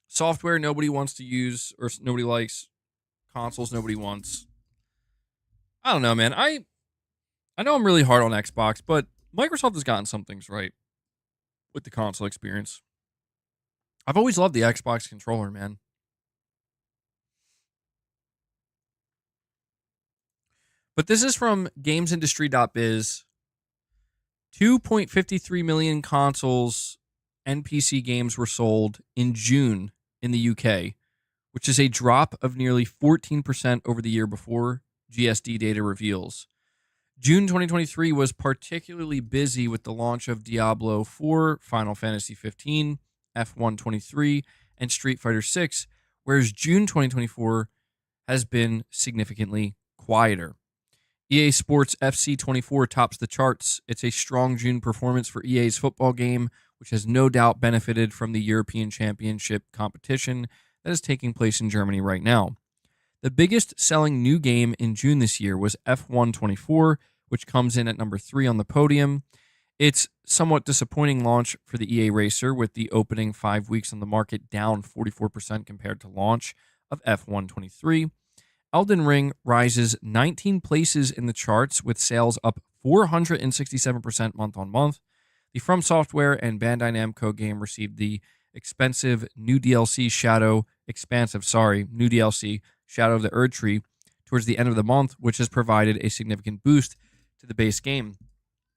Speaker 1: Software nobody wants to use, or nobody likes. Consoles nobody wants. I don't know, man. I know I'm really hard on Xbox, but Microsoft has gotten some things right with the console experience. I've always loved the Xbox controller, man. But this is from gamesindustry.biz. 2.53 million consoles and PC games were sold in June in the UK, which is a drop of nearly 14% over the year before, GSD data reveals. June 2023 was particularly busy with the launch of Diablo 4, Final Fantasy 15, F1 23, and Street Fighter 6, whereas June 2024 has been significantly quieter. EA Sports FC 24 tops the charts. It's a strong June performance for EA's football game, which has no doubt benefited from the European Championship competition that is taking place in Germany right now. The biggest selling new game in June this year was F1 24, which comes in at number 3 on the podium. It's somewhat disappointing launch for the EA Racer, with the opening 5 weeks on the market down 44% compared to launch of F1 23. Elden Ring rises 19 places in the charts, with sales up 467% month on month. The From Software and Bandai Namco game received the expensive new DLC Shadow of the Erdtree towards the end of the month, which has provided a significant boost to the base game.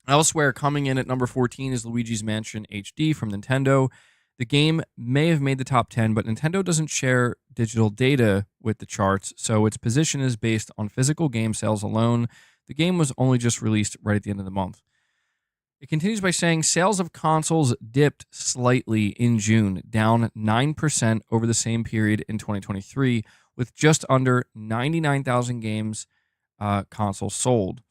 Speaker 1: Elsewhere, coming in at number 14 is Luigi's Mansion HD from Nintendo. The game may have made the top 10, but Nintendo doesn't share digital data with the charts, so its position is based on physical game sales alone. The game was only just released right at the end of the month. It continues by saying sales of consoles dipped slightly in June, down 9% over the same period in 2023, with just under 99,000 games consoles sold.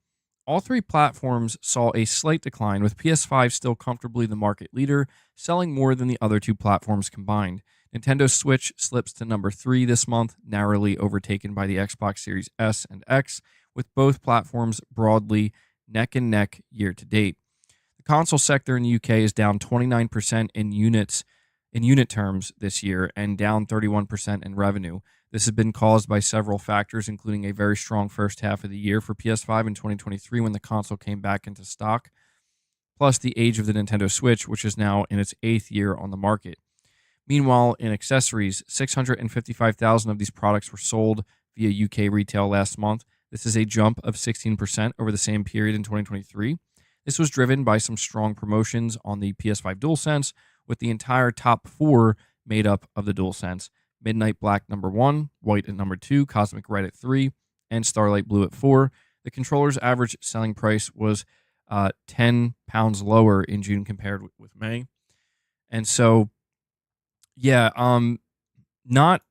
Speaker 1: All three platforms saw a slight decline, with PS5 still comfortably the market leader, selling more than the other two platforms combined. Nintendo Switch slips to number 3 this month, narrowly overtaken by the Xbox Series S and X, with both platforms broadly neck and neck year to date. The console sector in the UK is down 29% in unit terms this year, and down 31% in revenue. This has been caused by several factors, including a very strong first half of the year for PS5 in 2023 when the console came back into stock, plus the age of the Nintendo Switch, which is now in its 8th year on the market. Meanwhile, in accessories, 655,000 of these products were sold via UK retail last month. This is a jump of 16% over the same period in 2023. This was driven by some strong promotions on the PS5 DualSense, with the entire top 4 made up of the DualSense. Midnight Black number 1, White at number 2, Cosmic Red at 3, and Starlight Blue at 4. The controller's average selling price was £10 lower in June compared with May. And so, yeah, not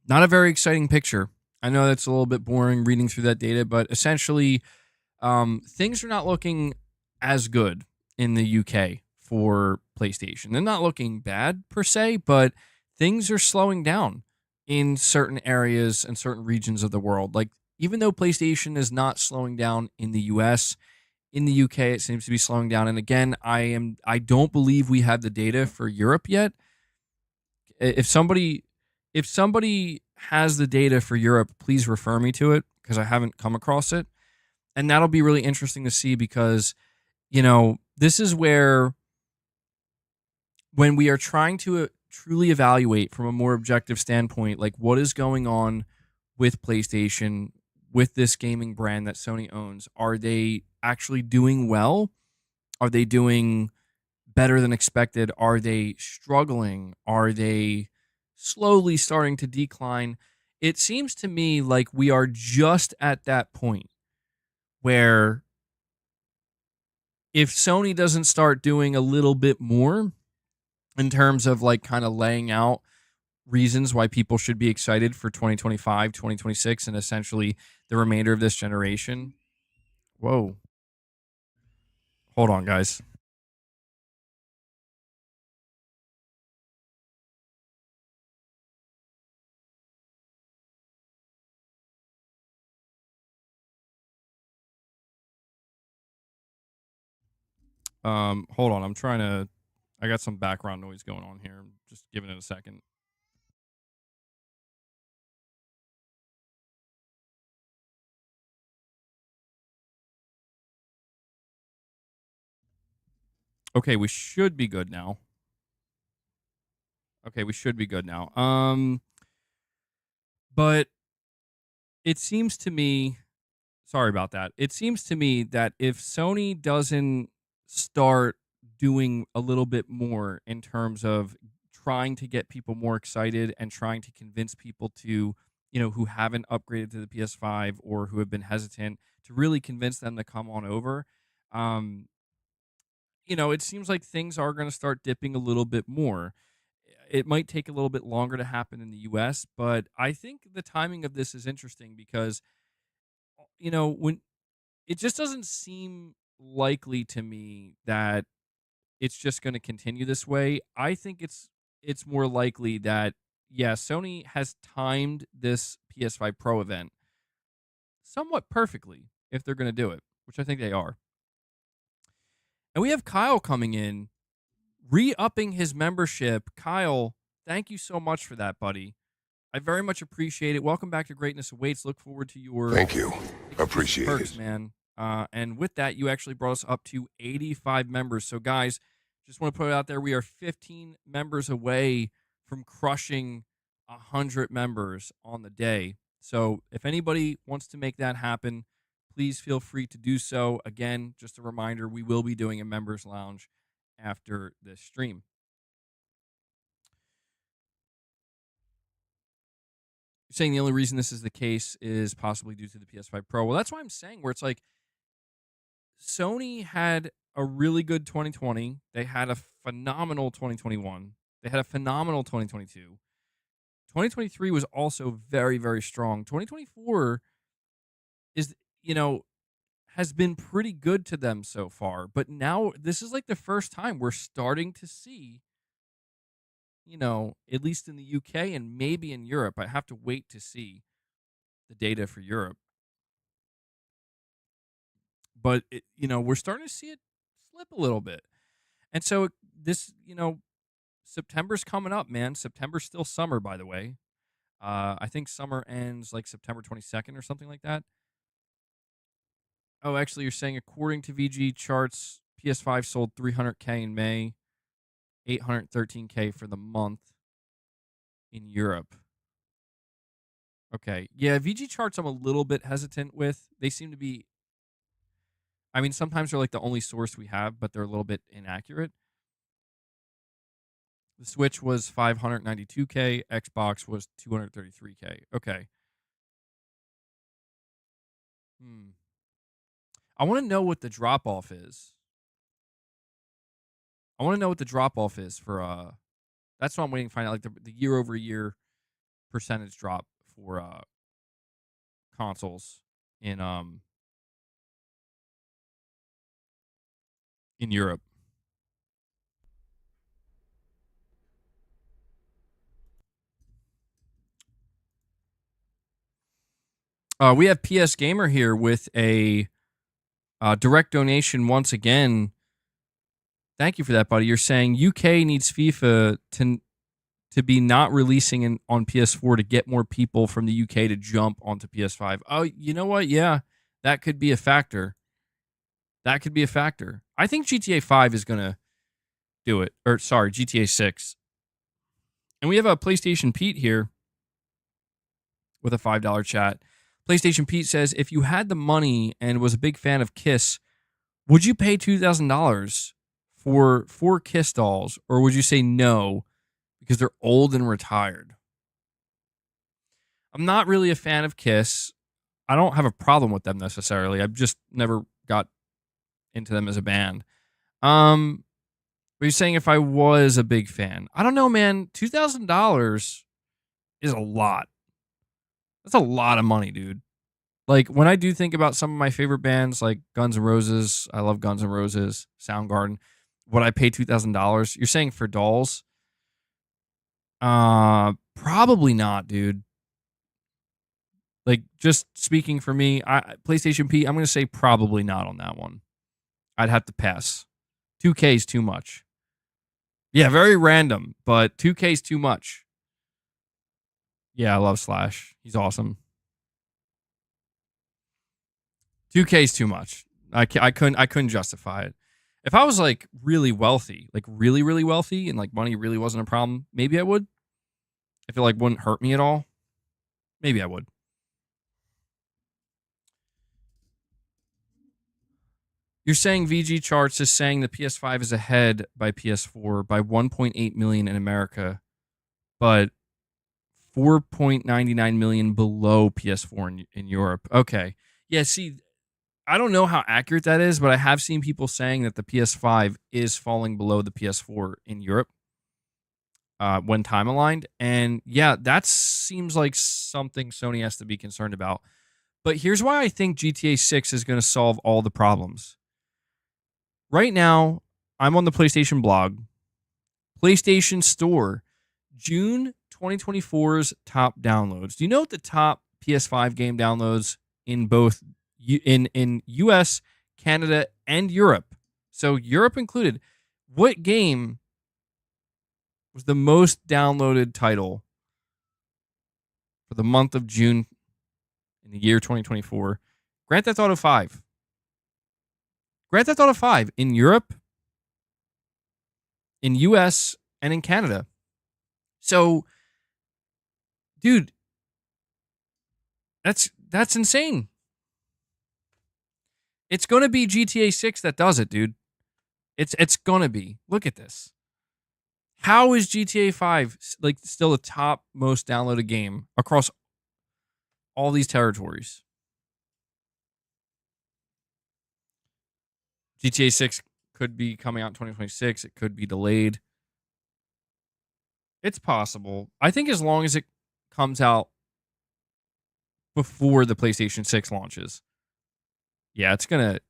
Speaker 1: a very exciting picture. I know that's a little bit boring reading through that data, but essentially, things are not looking as good in the UK for PlayStation. They're not looking bad per se, but things are slowing down in certain areas and certain regions of the world. Like, even though PlayStation is not slowing down in the US, in the UK it seems to be slowing down. And again, I don't believe we have the data for Europe yet. If somebody has the data for Europe, please refer me to it, because I haven't come across it. And that'll be really interesting to see, because, you know, this is where, when we are trying to truly evaluate from a more objective standpoint, like, what is going on with PlayStation, with this gaming brand that Sony owns. Are they actually doing well? Are they doing better than expected? Are they struggling? Are they slowly starting to decline? It seems to me like we are just at that point where, if Sony doesn't start doing a little bit more in terms of, like, kind of laying out reasons why people should be excited for 2025, 2026, and essentially the remainder of this generation. Whoa. Hold on, guys. Hold on. I got some background noise going on here. Just giving it a second. Okay, we should be good now. But it seems to me, sorry about that. It seems to me that if Sony doesn't start doing a little bit more in terms of trying to get people more excited and trying to convince people to, who haven't upgraded to the PS5 or who have been hesitant, to really convince them to come on over, it seems like things are going to start dipping a little bit more. It might take a little bit longer to happen in the US, but I think the timing of this is interesting because, when it just doesn't seem likely to me that it's just going to continue this way. I think it's more likely that, yeah, Sony has timed this PS5 Pro event somewhat perfectly if they're going to do it, which I think they are. And we have Kyle coming in, re-upping his membership. Kyle, thank you so much for that, buddy. I very much appreciate it. Welcome back to Greatness Awaits. Look forward to your
Speaker 5: Thank you. Appreciate
Speaker 1: perks,
Speaker 5: it.
Speaker 1: man. And with that, you actually brought us up to 85 members. So, guys, just want to put it out there. We are 15 members away from crushing 100 members on the day. So if anybody wants to make that happen, please feel free to do so. Again, just a reminder, we will be doing a members lounge after this stream. You're saying the only reason this is the case is possibly due to the PS5 Pro. Well, that's why I'm saying, where it's like Sony had a really good 2020. They had a phenomenal 2021. They had a phenomenal 2022. 2023 was also very, very strong. 2024 is, has been pretty good to them so far. But now this is like the first time we're starting to see, at least in the UK and maybe in Europe. I have to wait to see the data for Europe. But, we're starting to see it slip a little bit. And so this, September's coming up, man. September's still summer, by the way. I think summer ends like September 22nd or something like that. Oh, actually, you're saying according to VG charts, PS5 sold 300K in May, 813K for the month in Europe. Okay. Yeah, VG charts I'm a little bit hesitant with. They seem to be, sometimes they're like the only source we have, but they're a little bit inaccurate. The Switch was 592K. Xbox was 233K. Okay. I want to know what the drop-off is. I want to know what the drop-off is for, that's what I'm waiting to find out, like the year-over-year percentage drop for consoles in Europe. We have PS Gamer here with a direct donation once again. Thank you for that, buddy. You're saying UK needs FIFA to be not releasing on PS4 to get more people from the UK to jump onto PS5. Oh, you know what? Yeah, that could be a factor. I think GTA 5 is going to do it. Or, sorry, GTA 6. And we have a PlayStation Pete here with a $5 chat. PlayStation Pete says, if you had the money and was a big fan of Kiss, would you pay $2,000 for 4 Kiss dolls, or would you say no because they're old and retired? I'm not really a fan of Kiss. I don't have a problem with them necessarily. I've just never got into them as a band. But you're saying if I was a big fan, I don't know, man. $2,000 is a lot. That's a lot of money, dude. Like, when I do think about some of my favorite bands, like Guns N' Roses, I love Guns N' Roses, Soundgarden, would I pay $2,000? You're saying for dolls? Probably not, dude. Like, just speaking for me, PlayStation P, I'm going to say probably not on that one. I'd have to pass. 2K is too much. Yeah, very random, but 2K is too much. Yeah, I love Slash. He's awesome. 2K is too much. I couldn't justify it. If I was like really wealthy, like really, really wealthy, and like money really wasn't a problem, maybe I would. If it like wouldn't hurt me at all, maybe I would. You're saying VG Charts is saying the PS5 is ahead by PS4 by 1.8 million in America, but 4.99 million below PS4 in Europe. Okay. Yeah, see, I don't know how accurate that is, but I have seen people saying that the PS5 is falling below the PS4 in Europe when time aligned. And yeah, that seems like something Sony has to be concerned about. But here's why I think GTA 6 is going to solve all the problems. Right now, I'm on the PlayStation blog. PlayStation Store, June 2024's top downloads. Do you know what the top PS5 game downloads in both in US, Canada, and Europe? So Europe included. What game was the most downloaded title for the month of June in the year 2024? Grand Theft Auto 5. Grand Theft Auto 5 in Europe, in US, and in Canada. So, dude, that's insane. It's going to be GTA 6 that does it, dude. It's going to be. Look at this. How is GTA 5 like still the top most downloaded game across all these territories? GTA 6 could be coming out in 2026. It could be delayed. It's possible. I think as long as it comes out before the PlayStation 6 launches. Yeah, it's gonna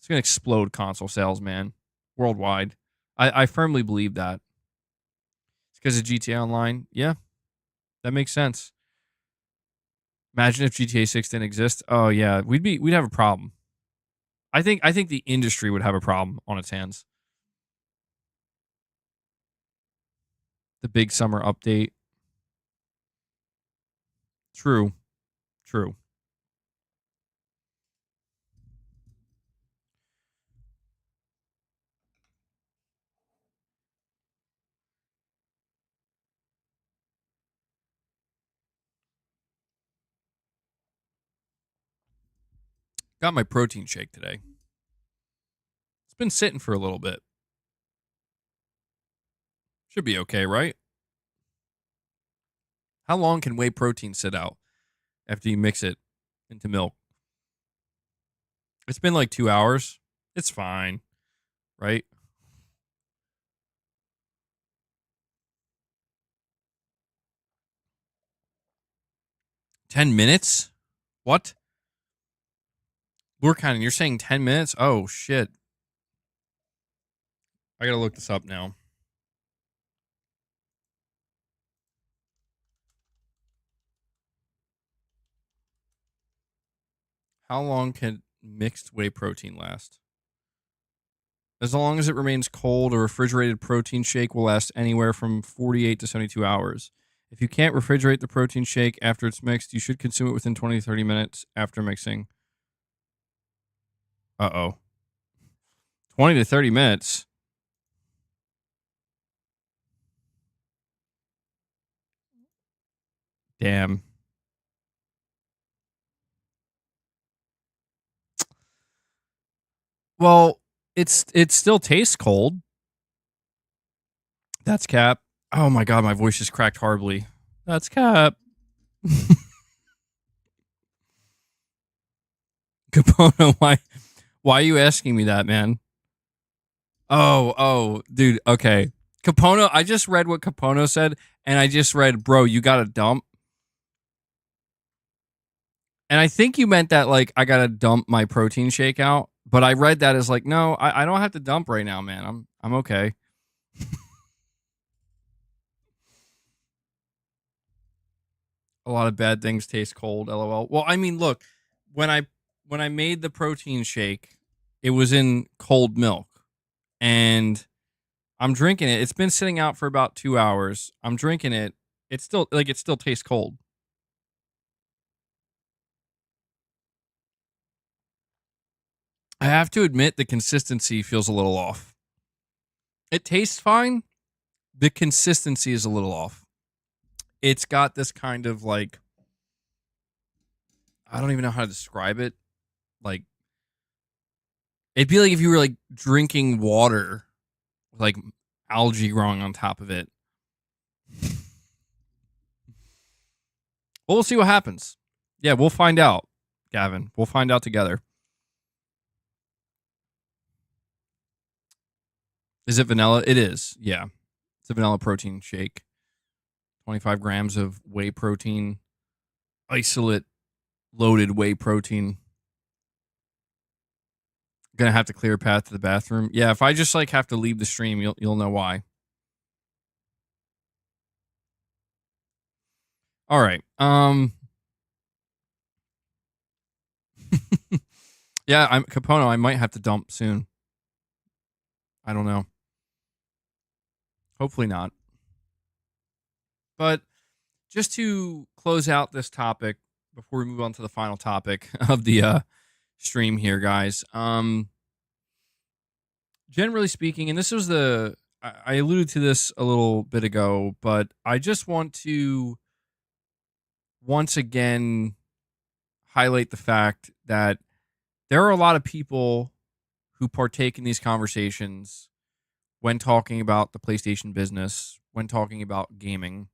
Speaker 1: explode console sales, man, worldwide. I firmly believe that. It's because of GTA Online. Yeah, that makes sense. Imagine if GTA 6 didn't exist. Oh yeah, we'd have a problem. I think the industry would have a problem on its hands. The big summer update. True. Got my protein shake today. It's been sitting for a little bit. Should be okay, right? How long can whey protein sit out after you mix it into milk? It's been like 2 hours. It's fine, right? $10? What? Lurkinen, you're saying 10 minutes? Oh, shit. I gotta look this up now. How long can mixed whey protein last? As long as it remains cold, a refrigerated protein shake will last anywhere from 48 to 72 hours. If you can't refrigerate the protein shake after it's mixed, you should consume it within 20 to 30 minutes after mixing. Uh-oh. 20 to 30 minutes. Damn. Well, it still tastes cold. That's Cap. Oh my god, my voice just cracked horribly. That's Cap. Capono, why are you asking me that, man? Oh, dude, okay. Capono, I just read what Capono said, and I just read, bro, you got to dump. And I think you meant that, like, I got to dump my protein shake out. But I read that as, like, no, I don't have to dump right now, man. I'm okay. A lot of bad things taste cold, LOL. Well, I mean, look, when I made the protein shake, it was in cold milk. and I'm drinking it. It's been sitting out for about 2 hours. I'm drinking it. It's still it still tastes cold. I have to admit the consistency feels a little off. It tastes fine. The consistency is a little off. It's got this kind of like, I don't even know how to describe it. Like, it'd be like if you were like drinking water with like algae growing on top of it. Well, we'll see what happens. Yeah, we'll find out, Gavin. We'll find out together. Is it vanilla? It is. Yeah. It's a vanilla protein shake. 25 grams of whey protein. Isolate loaded whey protein. Gonna have to clear a path to the bathroom. Yeah, if I just like have to leave the stream, you'll know why. All right. Yeah, I'm Capono. I might have to dump soon. I don't know. Hopefully not. But just to close out this topic before we move on to the final topic of the stream here, guys. Generally speaking, and this was I alluded to this a little bit ago, but I just want to once again highlight the fact that there are a lot of people who partake in these conversations when talking about the PlayStation business, when talking about gaming,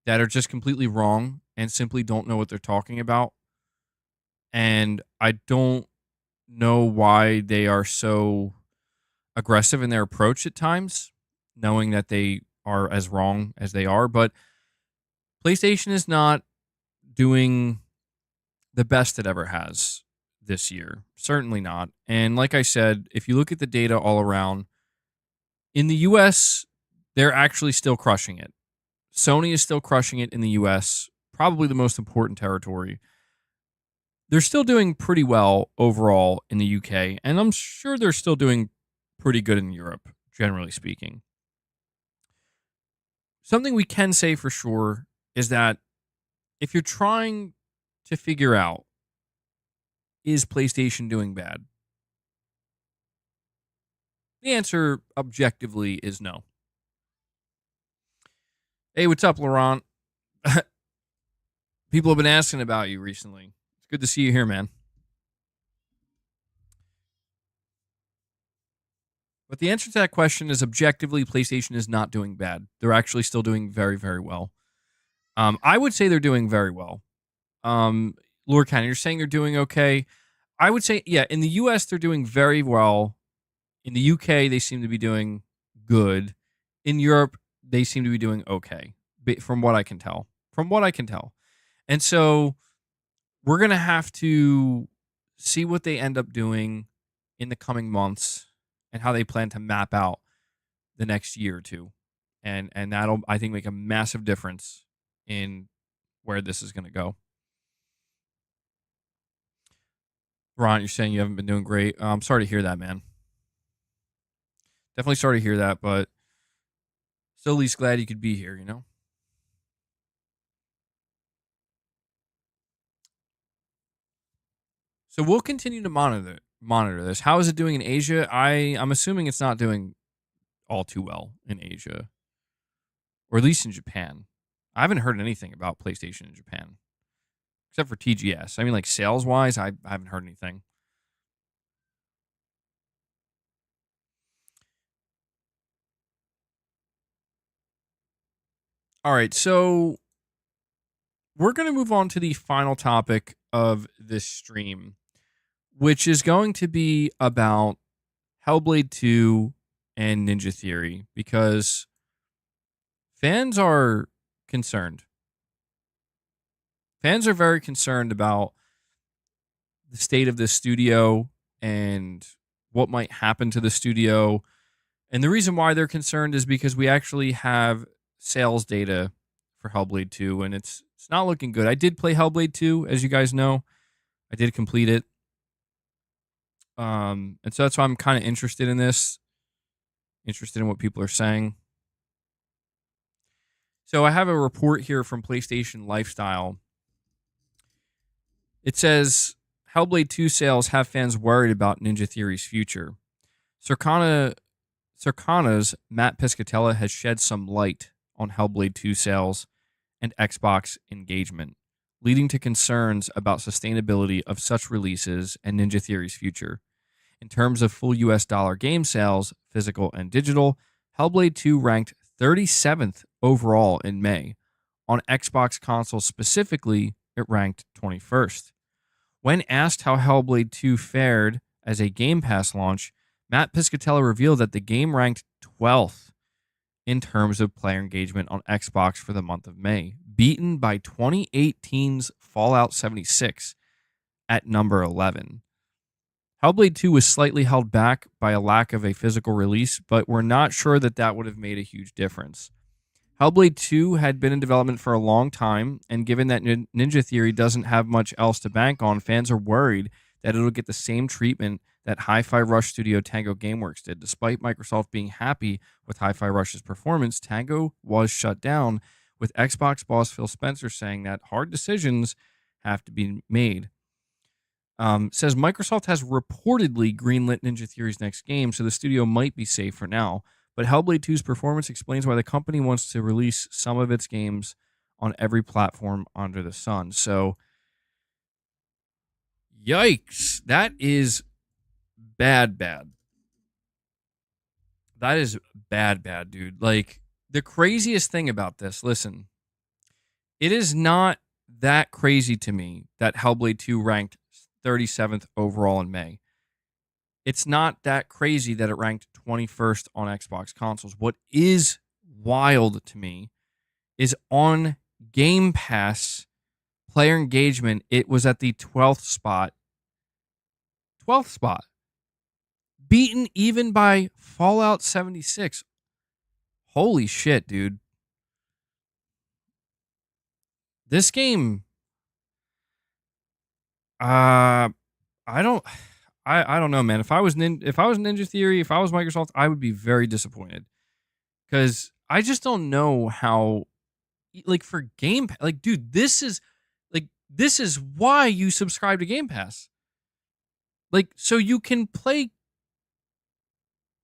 Speaker 1: that are just completely wrong and simply don't know what they're talking about. And I don't know why they are so aggressive in their approach at times, knowing that they are as wrong as they are. But PlayStation is not doing the best it ever has this year. Certainly not. And like I said, if you look at the data all around, in the US, they're actually still crushing it. Sony is still crushing it in the US, probably the most important territory. They're still doing pretty well overall in the UK, and I'm sure they're still doing pretty good in Europe, generally speaking. Something we can say for sure is that if you're trying to figure out, is PlayStation doing bad? The answer objectively is no. Hey, what's up, Laurent? People have been asking about you recently. It's good to see you here, man. But the answer to that question is objectively, PlayStation is not doing bad. They're actually still doing very, very well. I would say they're doing very well. Lord Cannon, you're saying they're doing okay. I would say, yeah, in the US, they're doing very well. In the UK, they seem to be doing good. In Europe, they seem to be doing okay, from what I can tell. And so we're going to have to see what they end up doing in the coming months and how they plan to map out the next year or two. And that'll, I think, make a massive difference in where this is going to go. Ron, you're saying you haven't been doing great. I'm sorry to hear that, man. Definitely sorry to hear that, but still at least glad you could be here, you know? So we'll continue to monitor this. How is it doing in Asia? I'm assuming it's not doing all too well in Asia, or at least in Japan. I haven't heard anything about PlayStation in Japan, except for TGS. I mean, like sales-wise, I haven't heard anything. All right, so we're going to move on to the final topic of this stream, which is going to be about Hellblade 2 and Ninja Theory, because fans are concerned. Fans are very concerned about the state of this studio and what might happen to the studio. And the reason why they're concerned is because we actually have sales data for Hellblade 2, and it's not looking good. I did play Hellblade 2, as you guys know. I did complete it. And so that's why I'm kind of interested in this. Interested in what people are saying. So I have a report here from PlayStation Lifestyle. It says Hellblade 2 sales have fans worried about Ninja Theory's future. Circana's Matt Piscatella has shed some light on Hellblade 2 sales and Xbox engagement, leading to concerns about sustainability of such releases and Ninja Theory's future. In terms of full US dollar game sales, physical and digital, Hellblade 2 ranked 37th overall in May. On Xbox consoles specifically, it ranked 21st. When asked how Hellblade 2 fared as a Game Pass launch, Matt Piscatella revealed that the game ranked 12th in terms of player engagement on Xbox for the month of May, beaten by 2018's Fallout 76 at number 11. Hellblade 2 was slightly held back by a lack of a physical release, but we're not sure that would have made a huge difference. Hellblade 2 had been in development for a long time, and given that Ninja Theory doesn't have much else to bank on, fans are worried that it'll get the same treatment that Hi-Fi Rush studio Tango Gameworks did. Despite Microsoft being happy with Hi-Fi Rush's performance, Tango was shut down, with Xbox boss Phil Spencer saying that hard decisions have to be made. Says Microsoft has reportedly greenlit Ninja Theory's next game, so the studio might be safe for now. But Hellblade 2's performance explains why the company wants to release some of its games on every platform under the sun. So, yikes. That is bad. That is bad, dude. Like, the craziest thing about this, listen, it is not that crazy to me that Hellblade 2 ranked 37th overall in May. It's not that crazy that it ranked 21st on Xbox consoles. What is wild to me is on Game Pass player engagement, it was at the 12th spot. 12th spot. Beaten even by Fallout 76. Holy shit, dude. This game, I don't know, man. If I was Ninja Theory, if I was Microsoft, I would be very disappointed because I just don't know how, like, for Game Pass, like, dude, this is why you subscribe to Game Pass, like, so you can play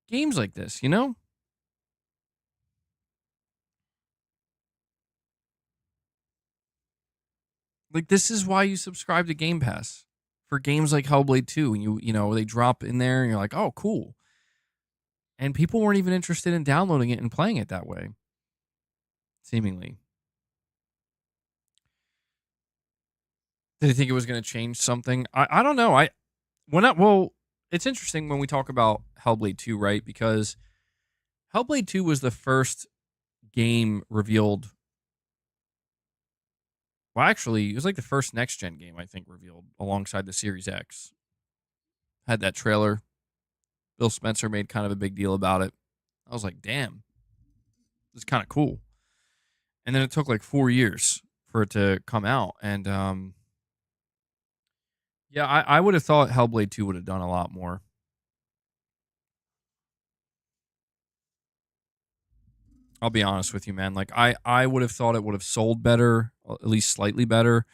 Speaker 1: games like this, you know? Like, this is why you subscribe to Game Pass for games like Hellblade 2, and you know, they drop in there and you're like, oh, cool. And people weren't even interested in downloading it and playing it that way, seemingly. Did they think it was going to change something? I don't know. Well, it's interesting when we talk about Hellblade 2, right? Because Hellblade 2 was the first game revealed. Well, actually, it was like the first next-gen game, I think, revealed alongside the Series X. Had that trailer. Bill Spencer made kind of a big deal about it. I was like, damn, this is kind of cool. And then it took like 4 years for it to come out. And yeah, I would have thought Hellblade 2 would have done a lot more. I'll be honest with you, man. Like, I would have thought it would have sold better, at least slightly better.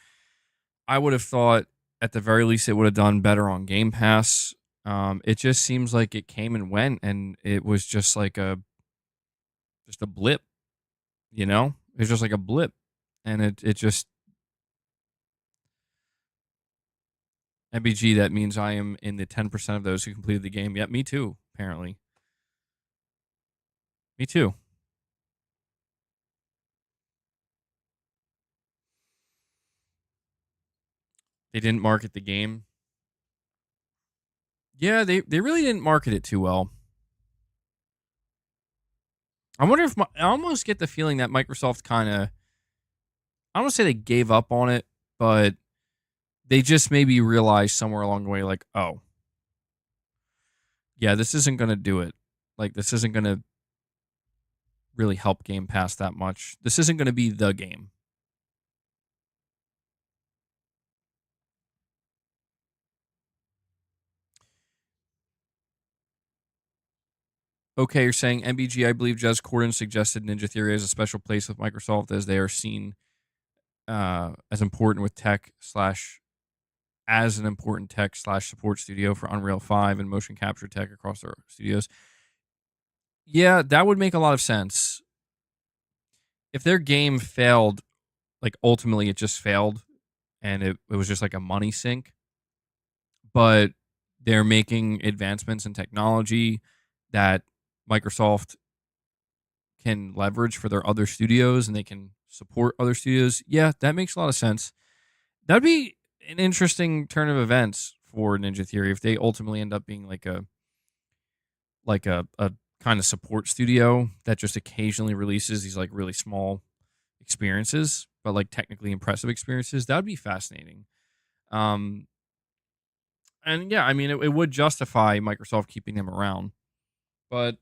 Speaker 1: I would have thought at the very least it would have done better on Game Pass. It just seems like it came and went, and it was just like a blip, you know? It was just like a blip, and it just MBG. That means I am in the 10% of those who completed the game. Yep, me too. Apparently, me too. They didn't market the game. Yeah, they really didn't market it too well. I wonder if I almost get the feeling that Microsoft kind of, I don't want to say they gave up on it, but they just maybe realized somewhere along the way, like, oh, yeah, this isn't going to do it. Like, this isn't going to really help Game Pass that much. This isn't going to be the game. Okay, you're saying MBG, I believe Jez Corden suggested Ninja Theory has a special place with Microsoft as they are seen as important with tech slash as an important tech slash support studio for Unreal 5 and motion capture tech across their studios. Yeah, that would make a lot of sense. If their game failed, like ultimately it just failed and it was just like a money sink, but they're making advancements in technology that Microsoft can leverage for their other studios and they can support other studios. Yeah, that makes a lot of sense. That'd be an interesting turn of events for Ninja Theory if they ultimately end up being like a kind of support studio that just occasionally releases these like really small experiences, but like technically impressive experiences. That would be fascinating. Um, and yeah, I mean, it would justify Microsoft keeping them around, but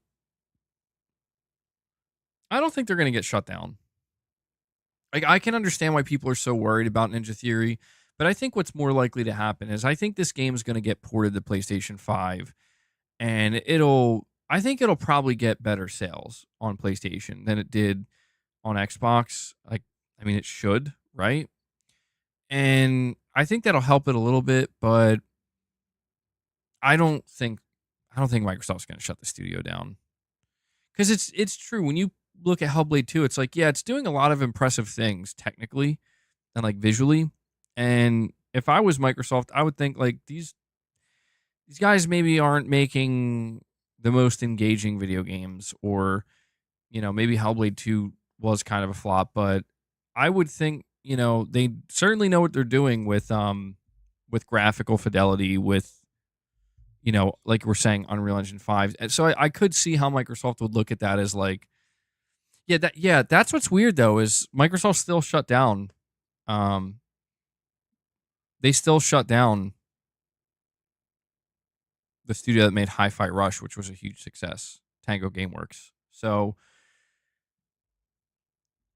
Speaker 1: I don't think they're going to get shut down. Like, I can understand why people are so worried about Ninja Theory, but I think what's more likely to happen is I think this game is going to get ported to PlayStation 5, and I think it'll probably get better sales on PlayStation than it did on Xbox. Like, I mean, it should, right? And I think that'll help it a little bit, but I don't think Microsoft's going to shut the studio down. Because it's true. When you look at Hellblade 2, it's like, yeah, it's doing a lot of impressive things technically and like visually. And if I was Microsoft, I would think like these guys maybe aren't making the most engaging video games, or maybe Hellblade 2 was kind of a flop, but I would think, they certainly know what they're doing with graphical fidelity, with like we're saying, Unreal Engine 5. And so I could see how Microsoft would look at that as like, that's what's weird though, is Microsoft still shut down. They still shut down the studio that made Hi-Fi Rush, which was a huge success, Tango Gameworks. So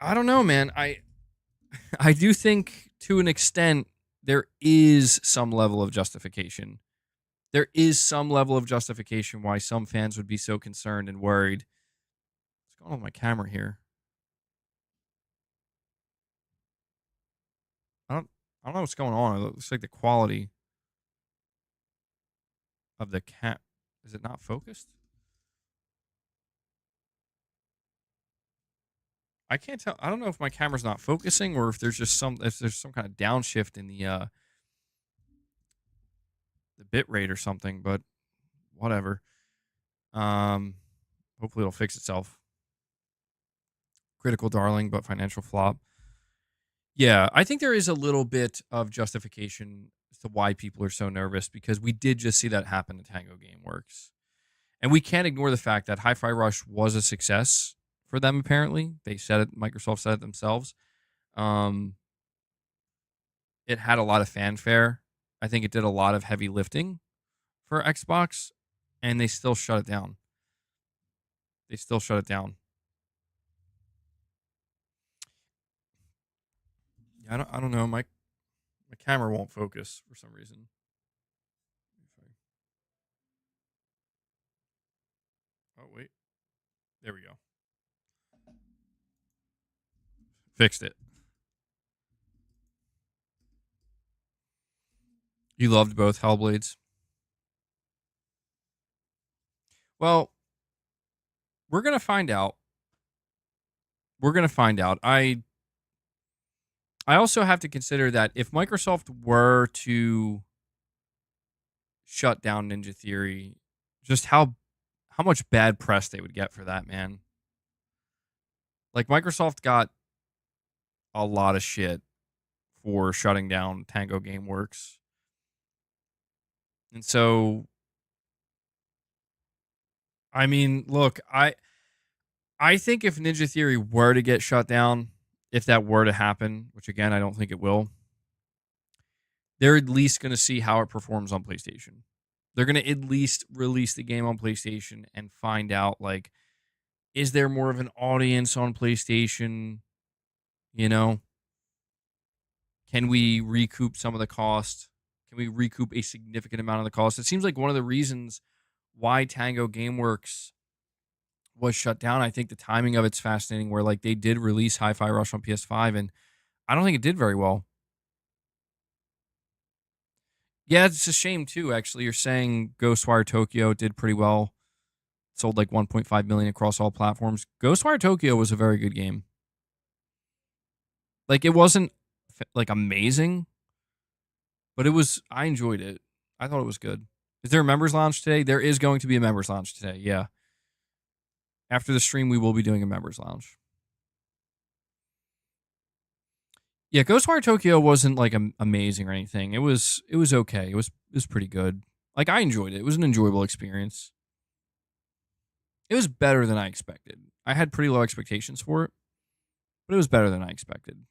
Speaker 1: I don't know, man. I do think to an extent there is some level of justification. There is some level of justification why some fans would be so concerned and worried. What's going on with my camera here? I don't know what's going on. It looks like the quality of the cat. Is it not focused? I can't tell. I don't know if my camera's not focusing or if there's some kind of downshift in the bit rate or something, but whatever. Hopefully it'll fix itself. Critical darling, but financial flop. Yeah, I think there is a little bit of justification as to why people are so nervous, because we did just see that happen to Tango Gameworks. And we can't ignore the fact that Hi-Fi Rush was a success for them, apparently. They said it, Microsoft said it themselves. It had a lot of fanfare. I think it did a lot of heavy lifting for Xbox, and they still shut it down. Yeah, I don't know. My camera won't focus for some reason. Oh wait, there we go. Fixed it. You loved both Hellblades. Well, we're gonna find out. I also have to consider that if Microsoft were to shut down Ninja Theory, just how much bad press they would get for that, man. Like, Microsoft got a lot of shit for shutting down Tango Gameworks. And so, I mean, look, I think if Ninja Theory were to get shut down, if that were to happen, which again, I don't think it will, they're at least going to see how it performs on PlayStation. They're going to at least release the game on PlayStation and find out, like, is there more of an audience on PlayStation? Can we recoup some of the cost? Can we recoup a significant amount of the cost? It seems like one of the reasons why Tango Gameworks was shut down. I think the timing of it's fascinating where like they did release Hi-Fi Rush on PS5 and I don't think it did very well. Yeah, it's a shame too, actually. You're saying Ghostwire Tokyo did pretty well. Sold like 1.5 million across all platforms. Ghostwire Tokyo was a very good game. Like it wasn't like amazing, but I enjoyed it. I thought it was good. Is there a members lounge today? There is going to be a members lounge today. Yeah. After the stream, we will be doing a members lounge. Yeah, Ghostwire Tokyo wasn't like amazing or anything. It was okay. It was pretty good. Like I enjoyed it. It was an enjoyable experience. It was better than I expected. I had pretty low expectations for it, but it was better than I expected.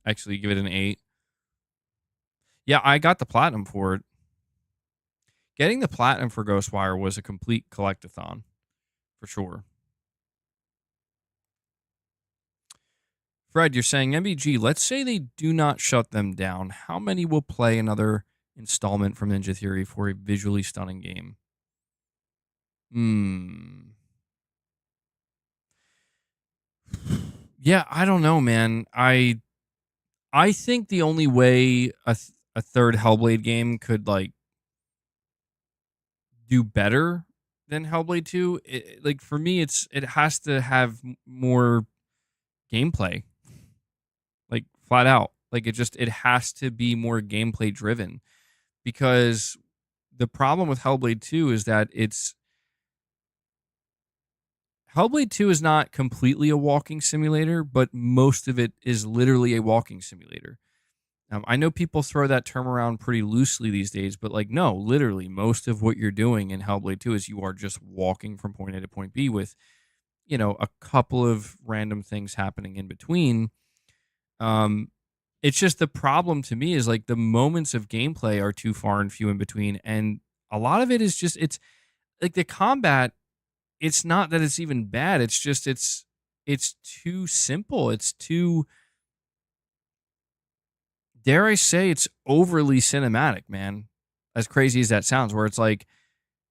Speaker 1: Actually, give it an 8. Yeah, I got the platinum for it. Getting the platinum for Ghostwire was a complete collectathon, for sure. Fred, you're saying MBG, let's say they do not shut them down. How many will play another installment from Ninja Theory for a visually stunning game? Yeah, I don't know, man. I think the only way a third Hellblade game could like do better than Hellblade 2, like for me, it has to have more gameplay, like flat out. Like it has to be more gameplay driven, because the problem with Hellblade 2 is that Hellblade 2 is not completely a walking simulator, but most of it is literally a walking simulator. I know people throw that term around pretty loosely these days, but like, no, literally most of what you're doing in Hellblade 2 is you are just walking from point A to point B with, a couple of random things happening in between. It's just the problem to me is like the moments of gameplay are too far and few in between. And a lot of it is just, it's like the combat, it's not that it's even bad. It's just, it's too simple. It's too, dare I say, it's overly cinematic, man. As crazy as that sounds, where it's like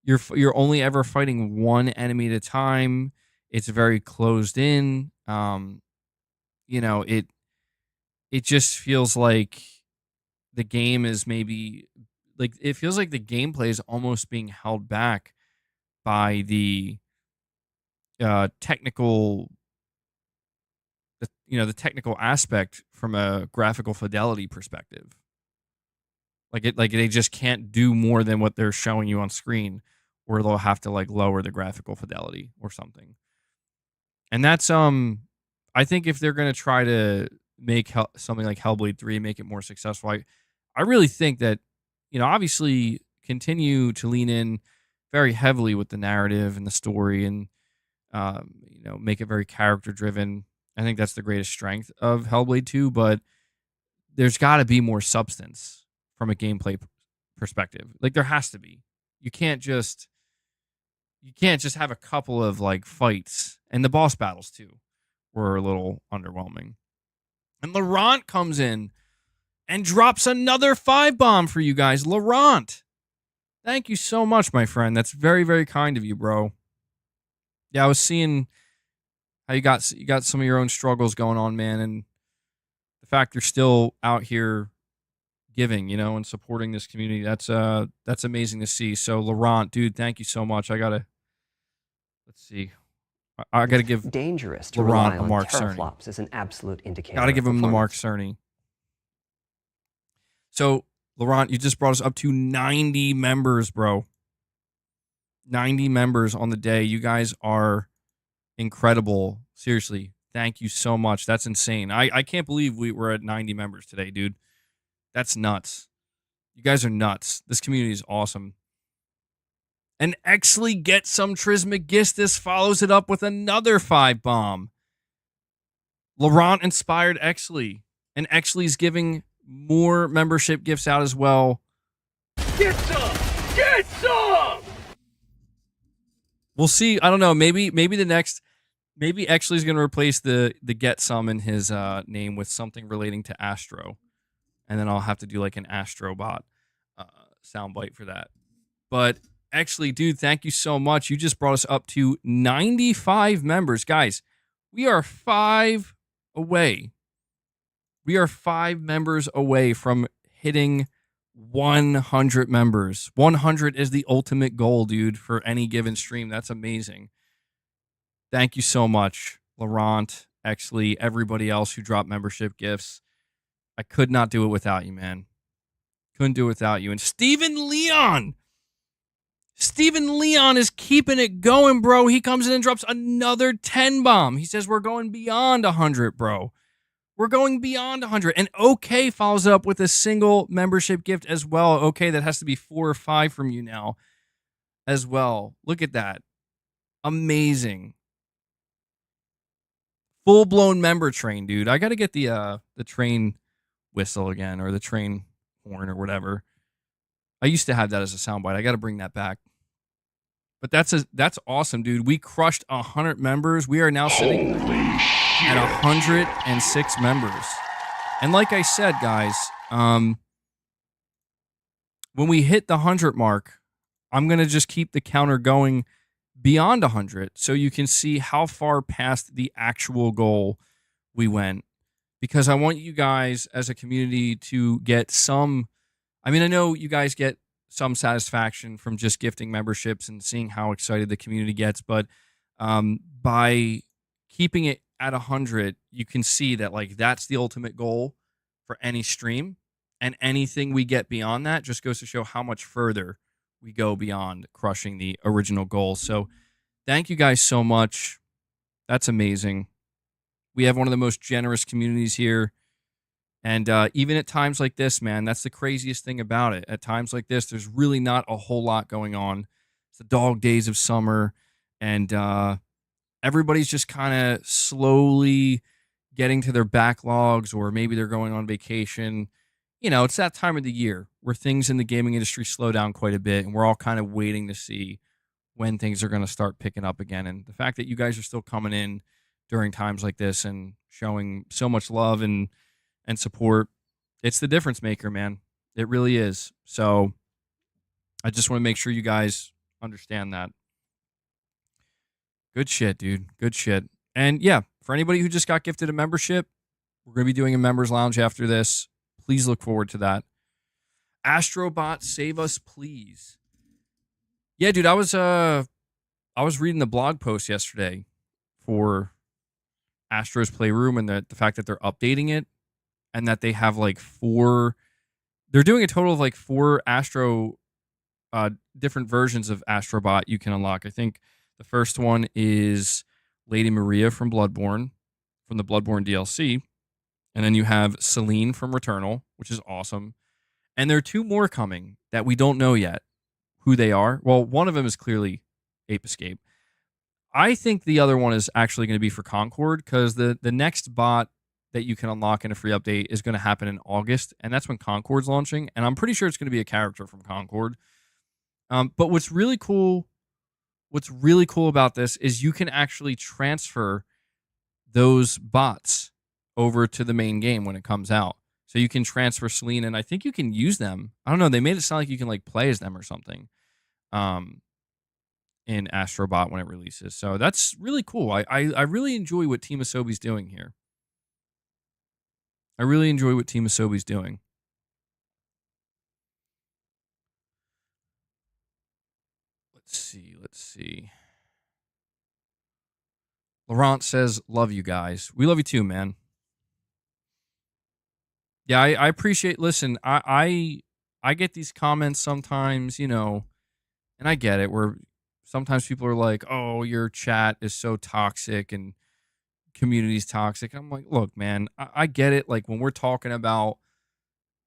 Speaker 1: you're only ever fighting one enemy at a time. It's very closed in. It just feels like the game is maybe like it feels like the gameplay is almost being held back by the technical the technical aspect from a graphical fidelity perspective. Like they just can't do more than what they're showing you on screen, or they'll have to like lower the graphical fidelity or something. And that's I think if they're going to try to make something like Hellblade 3 make it more successful, I really think that obviously continue to lean in very heavily with the narrative and the story, and make it very character driven. I think that's the greatest strength of Hellblade 2, but there's got to be more substance from a gameplay perspective. Like there has to be. You can't just have a couple of like fights, and the boss battles too were a little underwhelming. And Laurent comes in and drops another 5-bomb for you guys. Laurent, thank you so much, my friend. That's very, very kind of you, bro. Yeah, I was seeing how you got some of your own struggles going on, man, and the fact you're still out here giving, and supporting this community. That's amazing to see. So Laurent, dude, thank you so much. Let's see. I got to give
Speaker 5: dangerous to
Speaker 1: Laurent
Speaker 5: rely
Speaker 1: a
Speaker 5: on
Speaker 1: Mark Cerny.
Speaker 5: teraflops as an absolute indicator.
Speaker 1: Got to give
Speaker 5: of
Speaker 1: him the Mark
Speaker 5: performance.
Speaker 1: Cerny. So Laurent, you just brought us up to 90 members, bro. 90 members on the day. You guys are incredible. Seriously, thank you so much. That's insane. I can't believe we were at 90 members today, dude. That's nuts. You guys are nuts. This community is awesome. And Exley gets some Trismegistus, follows it up with another 5-bomb. Laurent inspired Exley, and Exley's giving more membership gifts out as well.
Speaker 4: Get some! Get some!
Speaker 1: We'll see. I don't know. Maybe the next Maybe Exley's going to replace the get some in his name with something relating to Astro, and then I'll have to do like an Astro bot soundbite for that. But actually, dude, thank you so much. You just brought us up to 95 members, guys. We are 5 away. We are 5 members away from hitting 100 members. 100 is the ultimate goal, dude, for any given stream. That's amazing. Thank you so much, Laurent, Exley, everybody else who dropped membership gifts. I could not do it without you, man. Couldn't do it without you. And Steven Leon. Steven Leon is keeping it going, bro. He comes in and drops another 10 bomb. He says we're going beyond 100, bro. We're going beyond 100. And OK follows up with a single membership gift as well. OK, that has to be 4 or 5 from you now as well. Look at that. Amazing. Full-blown member train, dude. I got to get the train whistle again, or the train horn or whatever. I used to have that as a soundbite. I got to bring that back. But that's awesome, dude. We crushed 100 members. We are now sitting at 106 members. And like I said, guys, when we hit the 100 mark, I'm going to just keep the counter going beyond 100 so you can see how far past the actual goal we went. Because I want you guys as a community to get some... I mean, I know you guys get some satisfaction from just gifting memberships and seeing how excited the community gets, but by keeping it at 100, you can see that like that's the ultimate goal for any stream, and anything we get beyond that just goes to show how much further we go beyond crushing the original goal. So thank you guys so much. That's amazing. We have one of the most generous communities here. And even at times like this, man, that's the craziest thing about it. At times like this, there's really not a whole lot going on. It's the dog days of summer, and everybody's just kind of slowly getting to their backlogs, or maybe they're going on vacation. You know, it's that time of the year where things in the gaming industry slow down quite a bit, and we're all kind of waiting to see when things are going to start picking up again. And the fact that you guys are still coming in during times like this and showing so much love and support, it's the difference maker, man. It really is. So I just want to make sure you guys understand that. Good shit, dude. Good shit. And yeah, for anybody who just got gifted a membership, we're going to be doing a members lounge after this. Please look forward to that. Astrobot, save us, please. Yeah, dude, I was reading the blog post yesterday for Astro's Playroom, and the fact that they're updating it, and that they have like 4, they're doing a total of like 4 Astro, different versions of Astrobot you can unlock. I think the first one is Lady Maria from Bloodborne, from the Bloodborne DLC. And then you have Celine from Returnal, which is awesome. And there are 2 more coming that we don't know yet who they are. Well, one of them is clearly Ape Escape. I think the other one is actually going to be for Concord, because the next bot that you can unlock in a free update is going to happen in August, and that's when Concord's launching, and I'm pretty sure it's going to be a character from Concord. But what's really cool about this is you can actually transfer those bots over to the main game when it comes out. So you can transfer Celine, and I think you can use them. I don't know, they made it sound like you can like play as them or something in Astrobot when it releases. So that's really cool. I really enjoy what Team Asobi's doing here. I really enjoy what Team Asobi's doing. Let's see. Laurent says, love you guys. We love you too, man. Yeah, I appreciate, listen, I get these comments sometimes, you know, and I get it, where sometimes people are like, oh, your chat is so toxic and community's toxic. I'm like, look, man, I get it. Like when we're talking about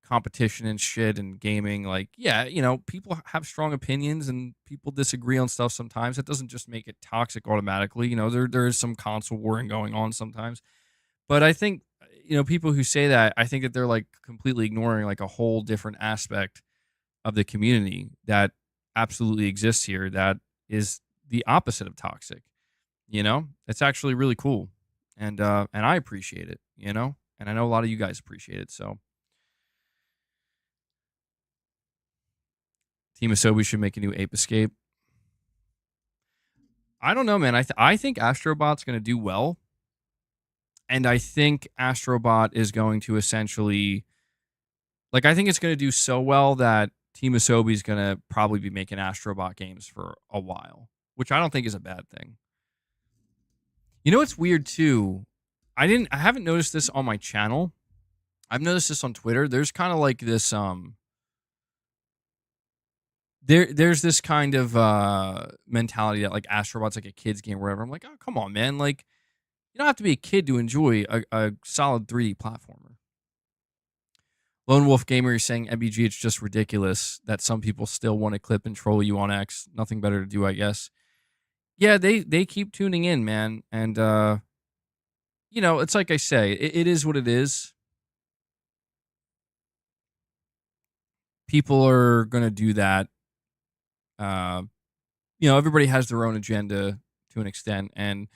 Speaker 1: competition and shit and gaming, like, yeah, you know, people have strong opinions and people disagree on stuff sometimes. It doesn't just make it toxic automatically. You know, there is some console warring going on sometimes. But I think, you know, people who say that, I think that they're like completely ignoring like a whole different aspect of the community that absolutely exists here that is the opposite of toxic. You know, it's actually really cool, and I appreciate it. You know, and I know a lot of you guys appreciate it. So, Team Asobi should make a new Ape Escape. I don't know, man. I think Astrobot's going to do well, and I think Astrobot is going to essentially, like, I think it's going to do so well that Team Asobi is going to probably be making Astrobot games for a while, which I don't think is a bad thing. You know what's weird too? I haven't noticed this on my channel. I've noticed this on Twitter. There's kind of like this there's this kind of mentality that like Astrobot's like a kid's game or whatever. I'm like, oh, come on, man. Like, you don't have to be a kid to enjoy a solid 3D platformer. Lone Wolf Gamer is saying, MBG, it's just ridiculous that some people still want to clip and troll you on X. Nothing better to do, I guess. Yeah, they keep tuning in, man. And, you know, it's like I say, it is what it is. People are going to do that. You know, everybody has their own agenda to an extent. And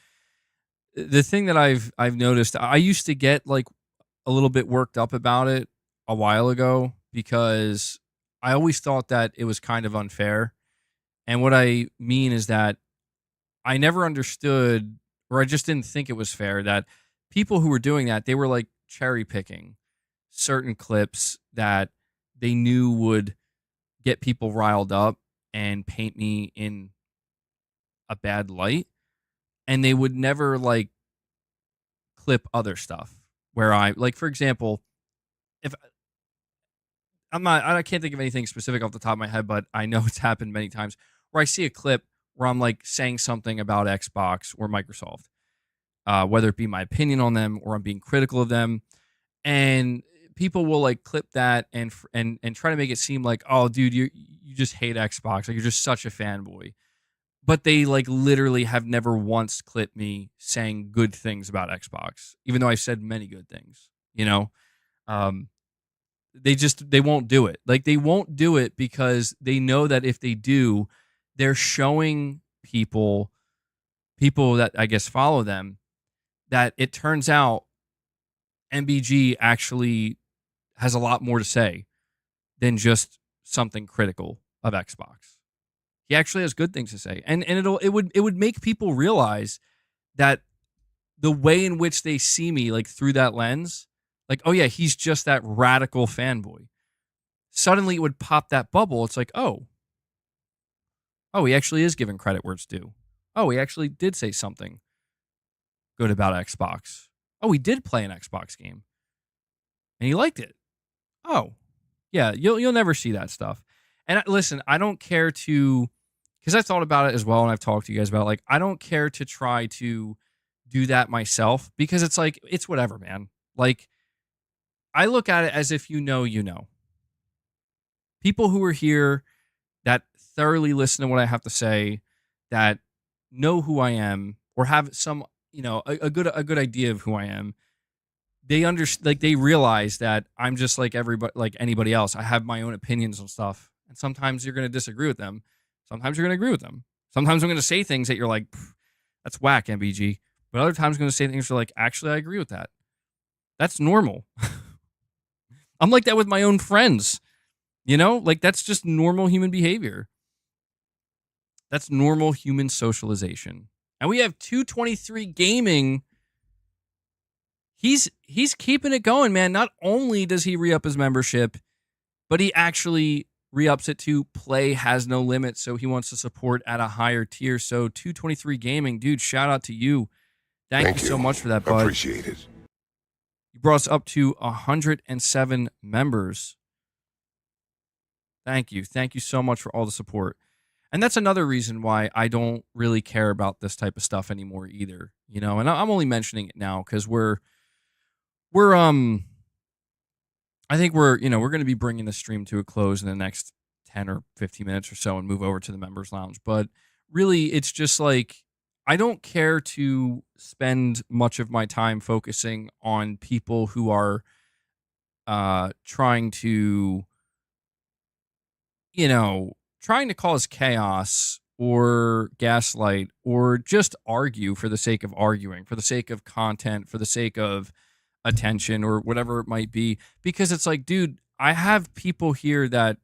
Speaker 1: the thing that I've noticed, I used to get like a little bit worked up about it a while ago because I always thought that it was kind of unfair. And what I mean is that I never understood, or I just didn't think it was fair that people who were doing that, they were like cherry picking certain clips that they knew would get people riled up and paint me in a bad light. And they would never like clip other stuff where I, like, for example, if I can't think of anything specific off the top of my head, but I know it's happened many times where I see a clip where I'm like saying something about Xbox or Microsoft, whether it be my opinion on them or I'm being critical of them, and people will like clip that and try to make it seem like, oh, dude, you just hate Xbox, like you're just such a fanboy, but they like literally have never once clipped me saying good things about Xbox, even though I said many good things. You know, they won't do it. Like they won't do it because they know that if they do, they're showing people that I guess follow them that it turns out MBG actually has a lot more to say than just something critical of Xbox. He actually has good things to say, and it would make people realize that the way in which they see me, like through that lens, like, oh yeah, he's just that radical fanboy. Suddenly it would pop that bubble. It's like, oh, he actually is giving credit where it's due. Oh, he actually did say something good about Xbox. Oh, he did play an Xbox game and he liked it. Oh, yeah, you'll never see that stuff. And listen, I don't care to, because I thought about it as well, and I've talked to you guys about it, like, I don't care to try to do that myself because it's like, it's whatever, man. Like, I look at it as if you know. People who are here that thoroughly listen to what I have to say, that know who I am, or have some, you know, a good idea of who I am. They they realize that I'm just like everybody, like anybody else. I have my own opinions on stuff, and sometimes you're going to disagree with them. Sometimes you're going to agree with them. Sometimes I'm going to say things that you're like, that's whack, MBG. But other times I'm going to say things that are like, actually, I agree with that. That's normal. I'm like that with my own friends. You know, like that's just normal human behavior. That's normal human socialization. And we have 223 Gaming. He's keeping it going, man. Not only does he re-up his membership, but he actually re-ups it to Play Has No Limit, so he wants to support at a higher tier. So 223 Gaming, dude, shout out to you. Thank you so much for that, bud.
Speaker 6: Appreciate it.
Speaker 1: You brought us up to 107 members. Thank you. Thank you so much for all the support. And that's another reason why I don't really care about this type of stuff anymore either. You know, and I'm only mentioning it now because I think we're going to be bringing the stream to a close in the next 10 or 15 minutes or so and move over to the members lounge. But really, it's just like, I don't care to spend much of my time focusing on people who are trying to cause chaos or gaslight or just argue for the sake of arguing, for the sake of content, for the sake of attention or whatever it might be. Because it's like, dude, I have people here that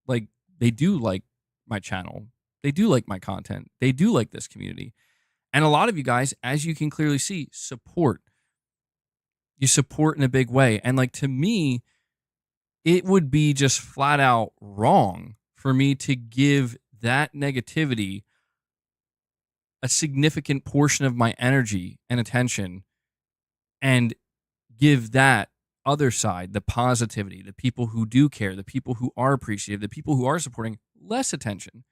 Speaker 1: like they do like my channel. They do like my content. They do like this community. And a lot of you guys, as you can clearly see, support. You support in a big way. And like to me, it would be just flat out wrong for me to give that negativity a significant portion of my energy and attention and give that other side, the positivity, the people who do care, the people who are appreciative, the people who are supporting, less attention.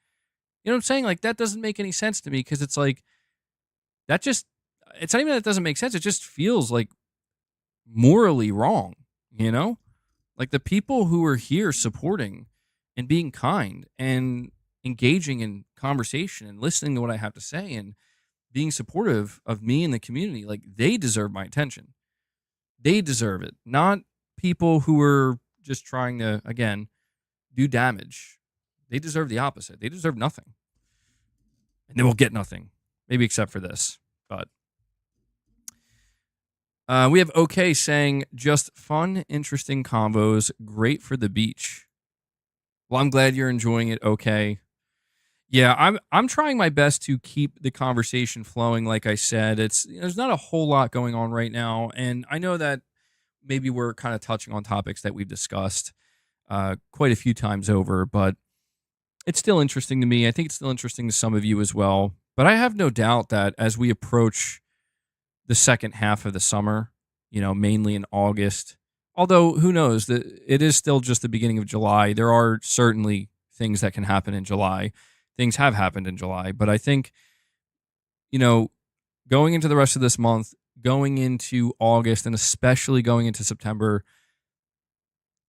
Speaker 1: You know what I'm saying? Like that doesn't make any sense to me because it's like that just, it's not even that it doesn't make sense. It just feels like morally wrong, you know? Like the people who are here supporting and being kind and engaging in conversation and listening to what I have to say and being supportive of me and the community, like they deserve my attention. They deserve it, not people who are just trying to, again, do damage. They deserve the opposite. They deserve nothing. And they will get nothing, maybe except for this. But we have OK saying, just fun, interesting combos, great for the beach. Well, I'm glad you're enjoying it, OK. Yeah, I'm trying my best to keep the conversation flowing. Like I said, there's not a whole lot going on right now, and I know that maybe we're kind of touching on topics that we've discussed quite a few times over, but it's still interesting to me. I think it's still interesting to some of you as well. But I have no doubt that as we approach the second half of the summer, you know, mainly in August, although who knows, that it is still just the beginning of July. There are certainly things that can happen in July. Things have happened in July, but I think, you know, going into the rest of this month, going into August, and especially going into September,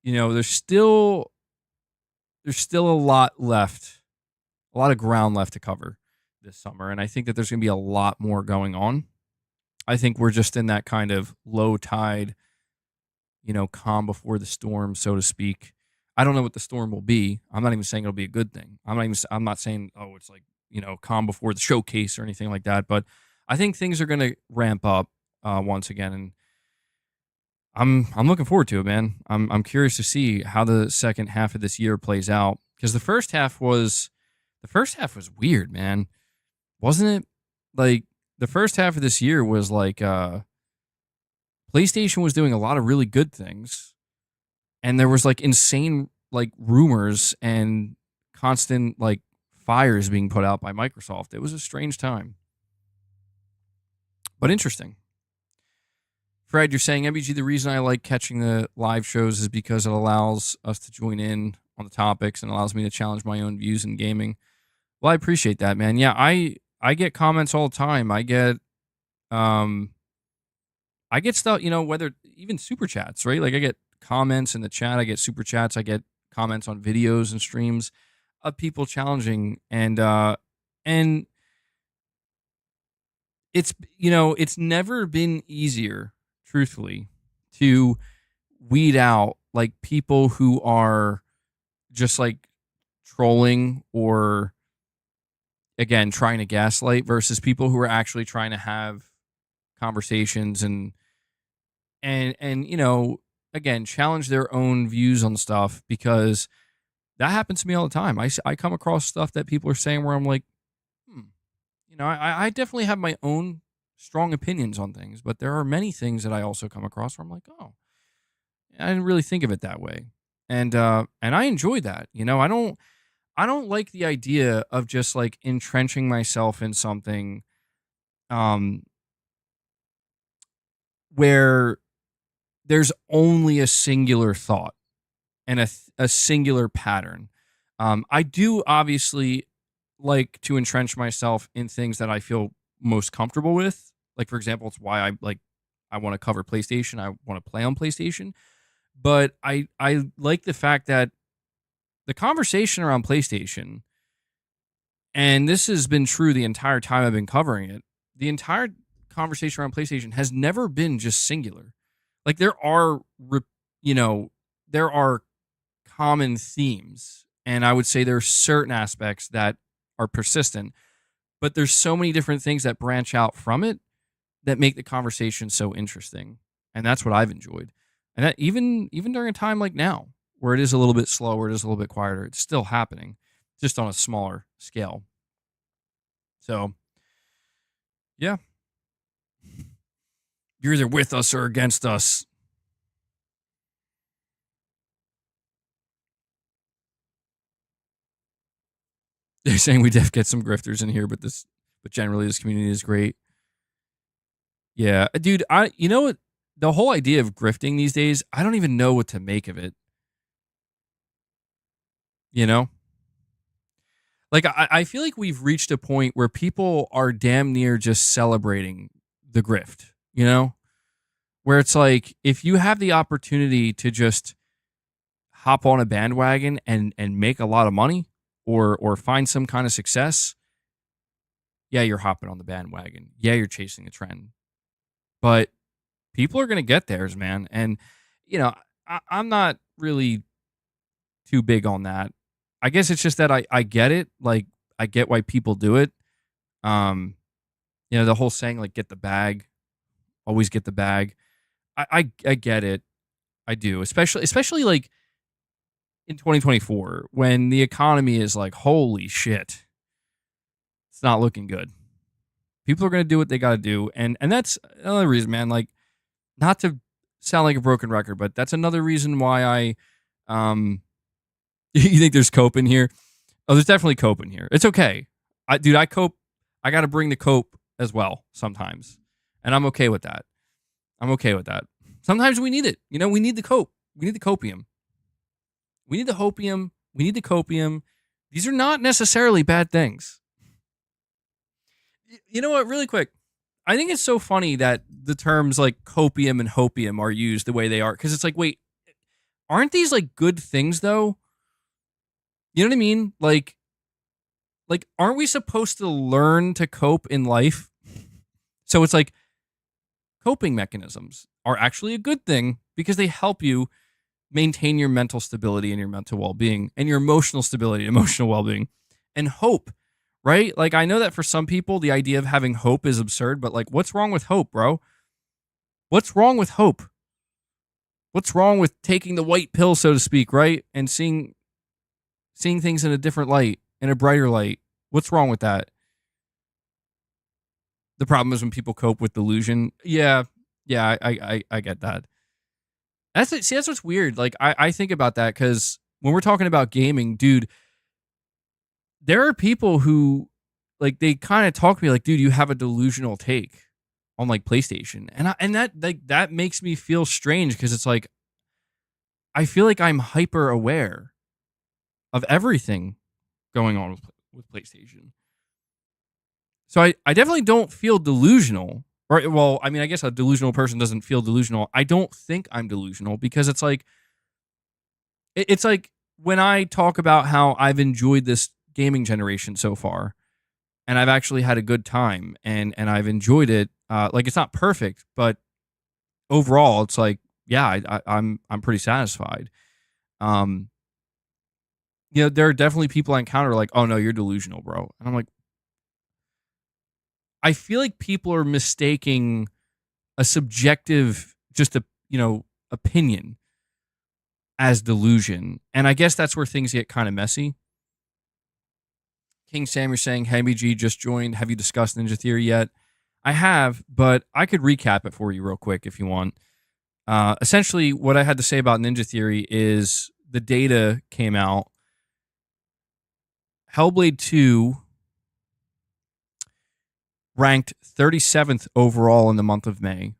Speaker 1: you know, there's still a lot left, a lot of ground left to cover this summer, and I think that there's going to be a lot more going on. I think we're just in that kind of low tide, you know, calm before the storm, so to speak. I don't know what the storm will be. I'm not even saying it'll be a good thing. I'm not saying, oh, it's like, you know, calm before the showcase or anything like that. But I think things are going to ramp up once again, and I'm looking forward to it, man. I'm curious to see how the second half of this year plays out, because the first half was weird, man, wasn't it? Like the first half of this year was like PlayStation was doing a lot of really good things. And there was like insane like rumors and constant like fires being put out by Microsoft. It was a strange time, but interesting. Fred, you're saying, MBG, the reason I like catching the live shows is because it allows us to join in on the topics and allows me to challenge my own views in gaming. Well, I appreciate that, man. Yeah, I get comments all the time. I get stuff, you know, whether even super chats, right? Like I get comments in the chat, I get super chats, I get comments on videos and streams of people challenging, and it's, you know, it's never been easier, truthfully, to weed out like people who are just like trolling or again trying to gaslight versus people who are actually trying to have conversations and you know, again, challenge their own views on stuff, because that happens to me all the time. I come across stuff that people are saying where I'm like, you know, I definitely have my own strong opinions on things, but there are many things that I also come across where I'm like, oh, I didn't really think of it that way. And I enjoy that. You know, I don't like the idea of just like entrenching myself in something where there's only a singular thought and a singular pattern. I do obviously like to entrench myself in things that I feel most comfortable with. Like, for example, it's why I want to cover PlayStation. I want to play on PlayStation. But I like the fact that the conversation around PlayStation, and this has been true the entire time I've been covering it, the entire conversation around PlayStation has never been just singular. Like there are common themes, and I would say there are certain aspects that are persistent. But there's so many different things that branch out from it that make the conversation so interesting. And that's what I've enjoyed. And that even during a time like now, where it is a little bit slower, it is a little bit quieter, it's still happening, just on a smaller scale. So, yeah. You're either with us or against us. They're saying we def get some grifters in here, but generally this community is great. Yeah, dude, you know what? The whole idea of grifting these days, I don't even know what to make of it. You know? Like, I feel like we've reached a point where people are damn near just celebrating the grift, you know? Where it's like, if you have the opportunity to just hop on a bandwagon and make a lot of money or find some kind of success, yeah, you're hopping on the bandwagon. Yeah, you're chasing a trend. But people are going to get theirs, man. And, you know, I'm not really too big on that. I guess it's just that I get it. Like, I get why people do it. You know, the whole saying, like, get the bag, always get the bag. I get it. I do. Especially like in 2024 when the economy is like, holy shit, it's not looking good. People are going to do what they got to do. And that's another reason, man, like, not to sound like a broken record, but that's another reason why I, you think there's cope in here? Oh, there's definitely cope in here. It's okay. I cope. I got to bring the cope as well sometimes. And I'm okay with that. Sometimes we need it. You know, we need the cope. We need the copium. We need the hopium. We need the copium. These are not necessarily bad things. You know what? Really quick. I think it's so funny that the terms like copium and hopium are used the way they are. Because it's like, wait, aren't these like good things though? You know what I mean? Like, aren't we supposed to learn to cope in life? So it's like coping mechanisms are actually a good thing because they help you maintain your mental stability and your mental well-being and your emotional stability and emotional well-being and hope, right? Like, I know that for some people, the idea of having hope is absurd, but like, what's wrong with hope, bro? What's wrong with hope? What's wrong with taking the white pill, so to speak, right? And seeing things in a different light, in a brighter light. What's wrong with that? The problem is when people cope with delusion. Yeah, I get that. That's what's weird. Like, I think about that because when we're talking about gaming, dude, there are people who, like, they kind of talk to me like, dude, you have a delusional take on like PlayStation, and that makes me feel strange because it's like I feel like I'm hyper aware of everything going on with PlayStation. So I definitely don't feel delusional. Or, well, I mean, I guess a delusional person doesn't feel delusional. I don't think I'm delusional because it's like when I talk about how I've enjoyed this gaming generation so far, and I've actually had a good time, and I've enjoyed it. Like, it's not perfect, but overall, it's like, yeah, I'm pretty satisfied. You know, there are definitely people I encounter like, oh no, you're delusional, bro. And I'm like, I feel like people are mistaking a subjective, just a, you know, opinion as delusion. And I guess that's where things get kind of messy. King Sam, you're saying, hey, MBG just joined. Have you discussed Ninja Theory yet? I have, but I could recap it for you real quick if you want. Essentially, what I had to say about Ninja Theory is the data came out. Hellblade 2 ranked 37th overall in the month of May,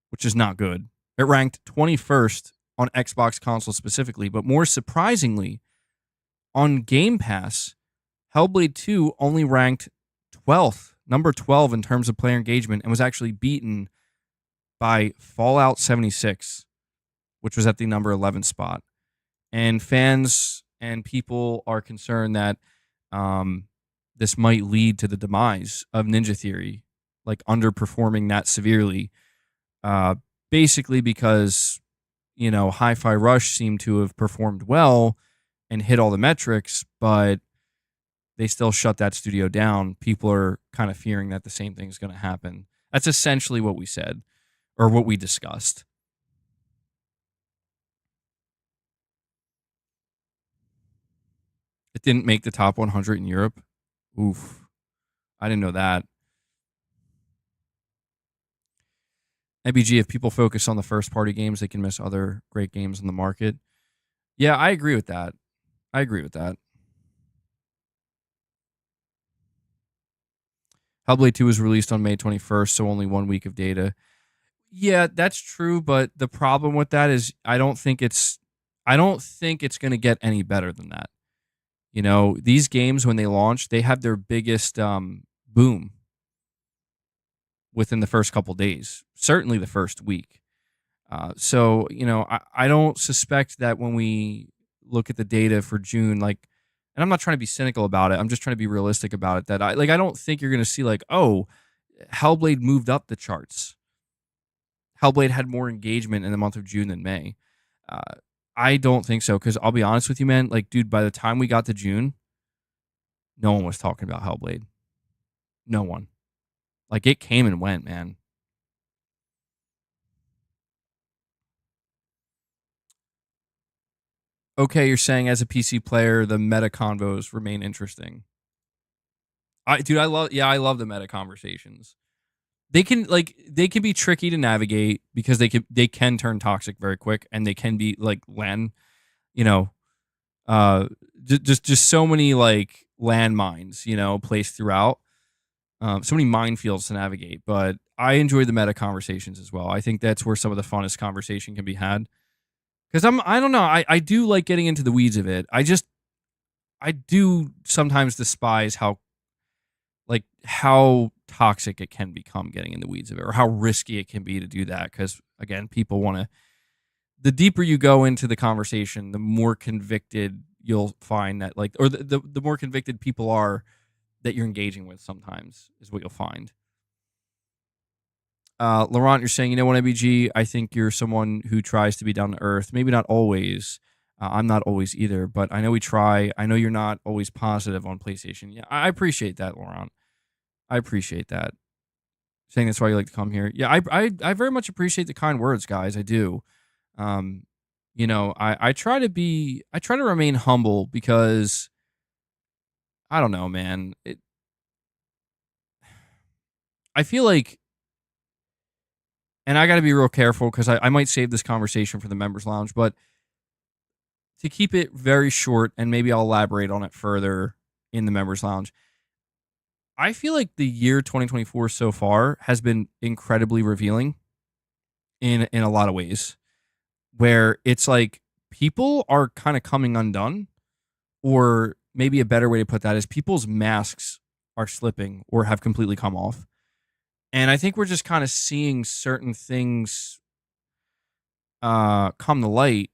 Speaker 1: which is not good. It ranked 21st on Xbox console specifically, but more surprisingly, on Game Pass, Hellblade 2 only ranked 12th, number 12 in terms of player engagement, and was actually beaten by Fallout 76, which was at the number 11 spot. And fans and people are concerned that this might lead to the demise of Ninja Theory, like underperforming that severely, basically because, you know, Hi-Fi Rush seemed to have performed well and hit all the metrics, but they still shut that studio down, people are kind of fearing that the same thing is going to happen. That's essentially what we said, or what we discussed. It didn't make the top 100 in Europe. Oof. I didn't know that. MBG, if people focus on the first party games, they can miss other great games in the market. Yeah, I agree with that. I agree with that. Hellblade 2 was released on May 21st, so only 1 week of data. Yeah, that's true, but the problem with that is I don't think it's going to get any better than that. You know, these games when they launch, they have their biggest boom within the first couple days, certainly the first week. So, you know, I don't suspect that when we look at the data for June, like, and I'm not trying to be cynical about it, I'm just trying to be realistic about it, that I don't think you're going to see like, oh, Hellblade moved up the charts. Hellblade had more engagement in the month of June than May. I don't think so, because I'll be honest with you, man. Like, dude, by the time we got to June, no one was talking about Hellblade. No one. Like, it came and went, man. Okay, you're saying as a PC player, the meta convos remain interesting. I love the meta conversations. They can be tricky to navigate because they can turn toxic very quick, and they can be like LAN, you know, just so many like landmines, you know, placed throughout. So many minefields to navigate, but I enjoy the meta conversations as well. I think that's where some of the funnest conversation can be had. Because I don't know, I do like getting into the weeds of it. I do sometimes despise how toxic it can become getting in the weeds of it, or how risky it can be to do that. Because again, people want to. The deeper you go into the conversation, the more convicted you'll find that, like, or the more convicted people are that you're engaging with. Sometimes is what you'll find. Laurent, you're saying, you know what, MBG, I think you're someone who tries to be down to earth. Maybe not always. I'm not always either, but I know we try. I know you're not always positive on PlayStation. Yeah, I appreciate that, Laurent. I appreciate that. Saying that's why you like to come here. Yeah, I very much appreciate the kind words, guys. I do. You know, I try to remain humble because I don't know, man. I feel like, and I got to be real careful because I might save this conversation for the members lounge, but to keep it very short, and maybe I'll elaborate on it further in the members lounge. I feel like the year 2024 so far has been incredibly revealing in a lot of ways, where it's like people are kind of coming undone, or maybe a better way to put that is people's masks are slipping or have completely come off. And I think we're just kind of seeing certain things come to light.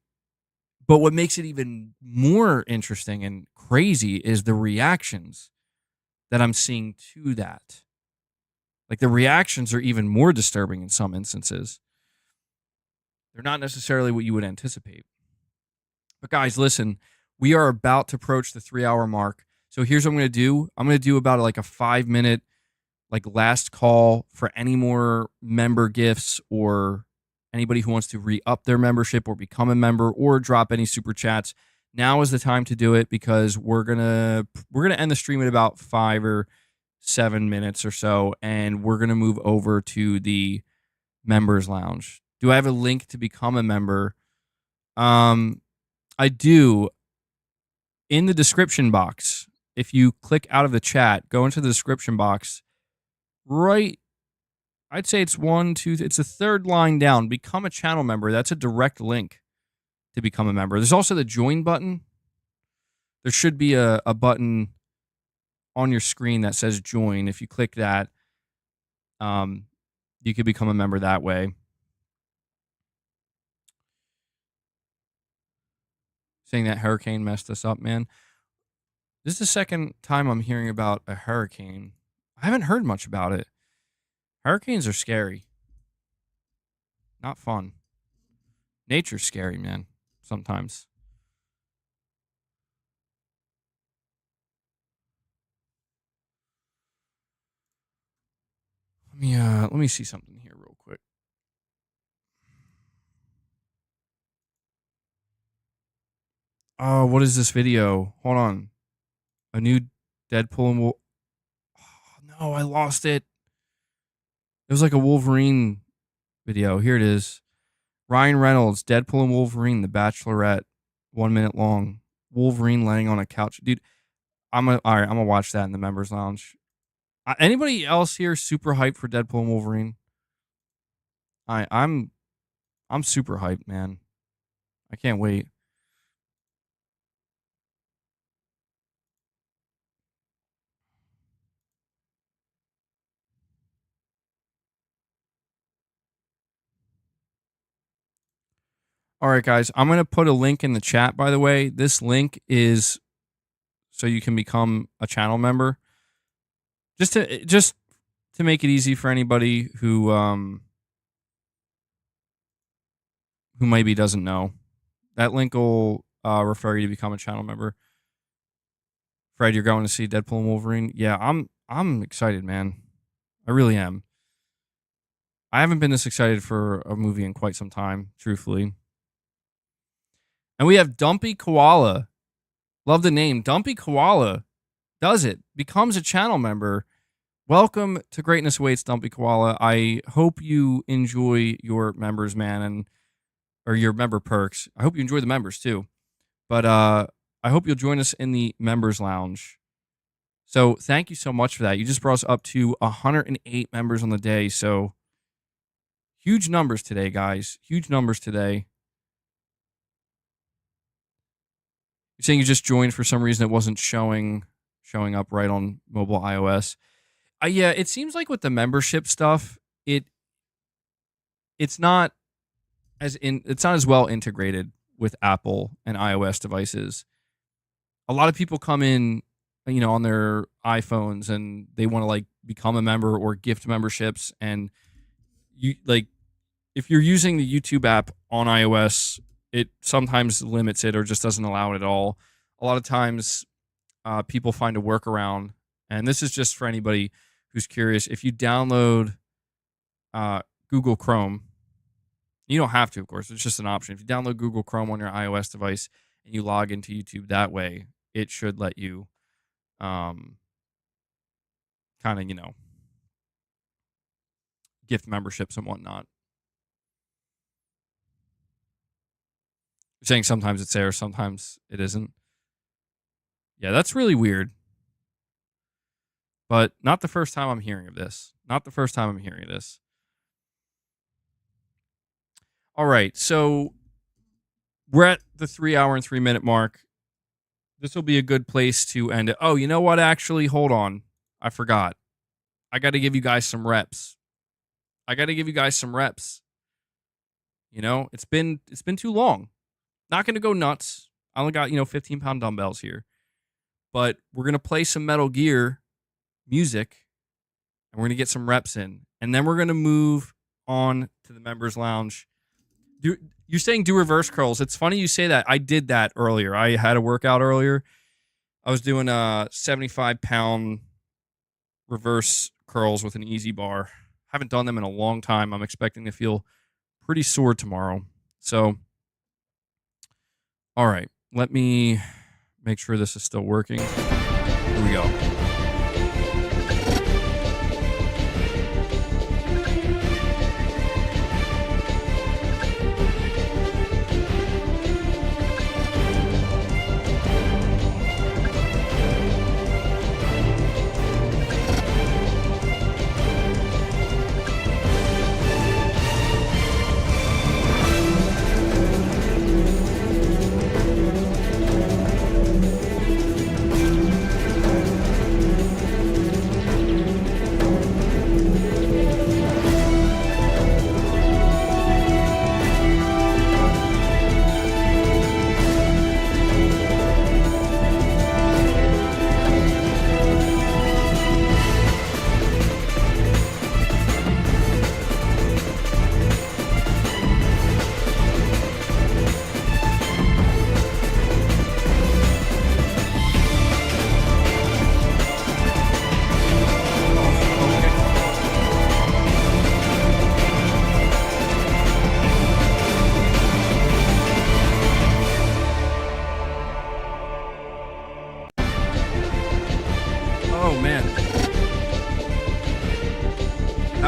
Speaker 1: But what makes it even more interesting and crazy is the reactions that I'm seeing to that. Like, the reactions are even more disturbing in some instances. They're not necessarily what you would anticipate. But guys, listen, we are about to approach the 3-hour mark. So here's what I'm going to do. I'm going to do about like a 5-minute like last call for any more member gifts, or anybody who wants to re-up their membership or become a member or drop any super chats. Now is the time to do it, because we're gonna end the stream at about 5 or 7 minutes or so, and we're gonna move over to the members lounge. Do I have a link to become a member? I do. In the description box, if you click out of the chat, go into the description box. Right, I'd say it's it's the third line down. Become a channel member. That's a direct link to become a member. There's also the join button. There should be a button on your screen that says join. If you click that, you could become a member that way. Saying that hurricane messed us up, man. This is the second time I'm hearing about a hurricane. I haven't heard much about it. Hurricanes are scary. Not fun. Nature's scary, man, sometimes. Let me see something here real quick. Oh, what is this video? Hold on. A new Deadpool and Oh, no, I lost it. It was like a Wolverine video. Here it is. Ryan Reynolds, Deadpool and Wolverine, The Bachelorette, 1 minute long. Wolverine laying on a couch. Dude, all right, I'm gonna watch that in the members lounge. Anybody else here super hyped for Deadpool and Wolverine? I'm super hyped, man. I can't wait. All right, guys, I'm going to put a link in the chat, by the way. This link is so you can become a channel member. Just to make it easy for anybody who maybe doesn't know. That link will refer you to become a channel member. Fred, you're going to see Deadpool and Wolverine? Yeah, I'm excited, man. I really am. I haven't been this excited for a movie in quite some time, truthfully. And we have Dumpy Koala. Love the name. Dumpy Koala does it. Becomes a channel member. Welcome to Greatness Awaits, Dumpy Koala. I hope you enjoy your members, man, or your member perks. I hope you enjoy the members, too. But I hope you'll join us in the members lounge. So thank you so much for that. You just brought us up to 108 members on the day. So huge numbers today, guys. Huge numbers today. You're saying you just joined for some reason it wasn't showing up right on mobile iOS. Yeah, it seems like with the membership stuff, it's not as well integrated with Apple and iOS devices. A lot of people come in, on their iPhones and they want to like become a member or gift memberships, and if you're using the YouTube app on iOS, it sometimes limits it or just doesn't allow it at all. A lot of times, people find a workaround, and this is just for anybody who's curious. If you download Google Chrome, you don't have to, of course. It's just an option. If you download Google Chrome on your iOS device and you log into YouTube that way, it should let you kind of, gift memberships and whatnot. You're saying sometimes it's there, sometimes it isn't. Yeah, that's really weird. But not the first time I'm hearing of this. Not the first time I'm hearing of this. All right, so we're at the 3 hour and 3 minute mark. This will be a good place to end it. Oh, you know what? Actually, hold on. I forgot. I got to give you guys some reps. It's been too long. Not going to go nuts. I only got, 15-pound dumbbells here. But we're going to play some Metal Gear music, and we're going to get some reps in. And then we're going to move on to the members lounge. You're saying do reverse curls. It's funny you say that. I did that earlier. I had a workout earlier. I was doing 75-pound reverse curls with an easy bar. Haven't done them in a long time. I'm expecting to feel pretty sore tomorrow. So, all right. Let me make sure this is still working. Here we go.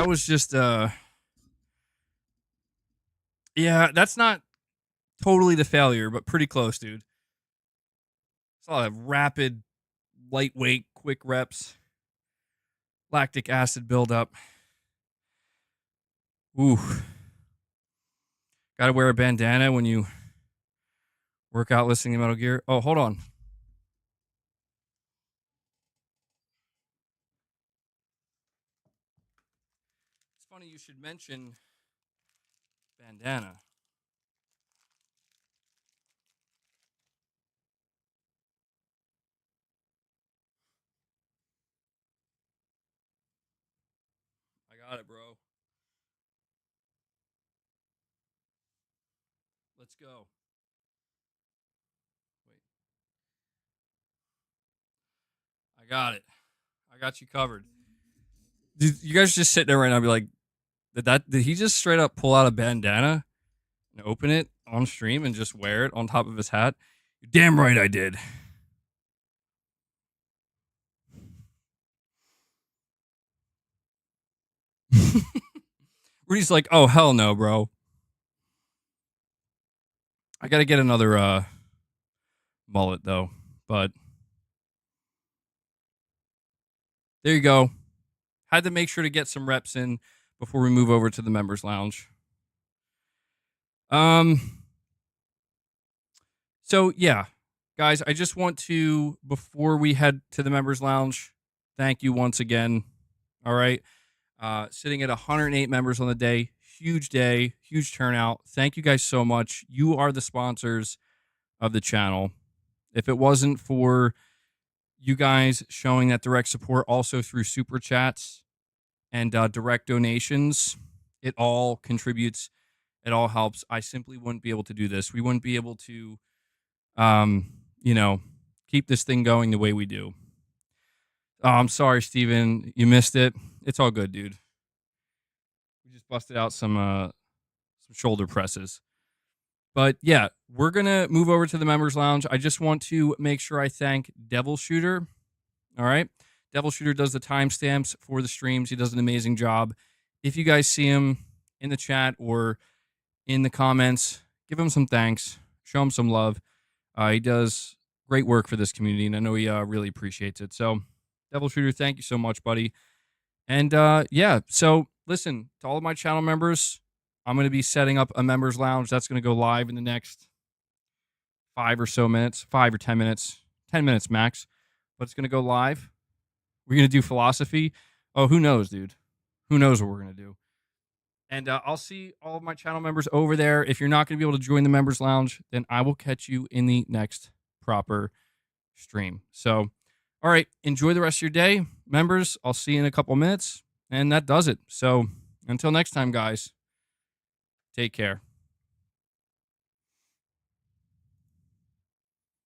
Speaker 1: that was just yeah, that's not totally the failure, but pretty close, dude. It's a lot of rapid, lightweight, quick reps, lactic acid buildup. Ooh. Gotta wear a bandana when you work out listening to Metal Gear. Oh, hold on. It's funny you should mention bandana. I got it, bro. Let's go. Wait. I got it. I got you covered. Dude, you guys just sitting there right now and be like, did he just straight up pull out a bandana and open it on stream and just wear it on top of his hat? You're damn right I did. Rudy's like, oh, hell no, bro. I got to get another mullet, though. But there you go. Had to make sure to get some reps in before we move over to the members lounge. So, yeah. Guys, I just want to, before we head to the members lounge, thank you once again. All right. Sitting at 108 members on the day. Huge day, huge turnout. Thank you guys so much. You are the sponsors of the channel. If it wasn't for you guys showing that direct support also through super chats and direct donations, it all contributes. It all helps. I simply wouldn't be able to do this. We wouldn't be able to, keep this thing going the way we do. Oh, I'm sorry, Steven. You missed it. It's all good, dude. We just busted out some shoulder presses. But yeah, we're going to move over to the members lounge. I just want to make sure I thank Devil Shooter. All right. Devil Shooter does the timestamps for the streams. He does an amazing job. If you guys see him in the chat or in the comments, give him some thanks. Show him some love. He does great work for this community, and I know he really appreciates it. So, Devil Shooter, thank you so much, buddy. And yeah, so listen, to all of my channel members, I'm going to be setting up a members lounge. That's going to go live in the next 5 or so minutes, 5 or 10 minutes, 10 minutes max. But it's going to go live. We're going to do philosophy. Oh, who knows, dude? Who knows what we're going to do? And I'll see all of my channel members over there. If you're not going to be able to join the members lounge, then I will catch you in the next proper stream. So, all right, enjoy the rest of your day. Members, I'll see you in a couple minutes. And that does it. So until next time, guys, take care.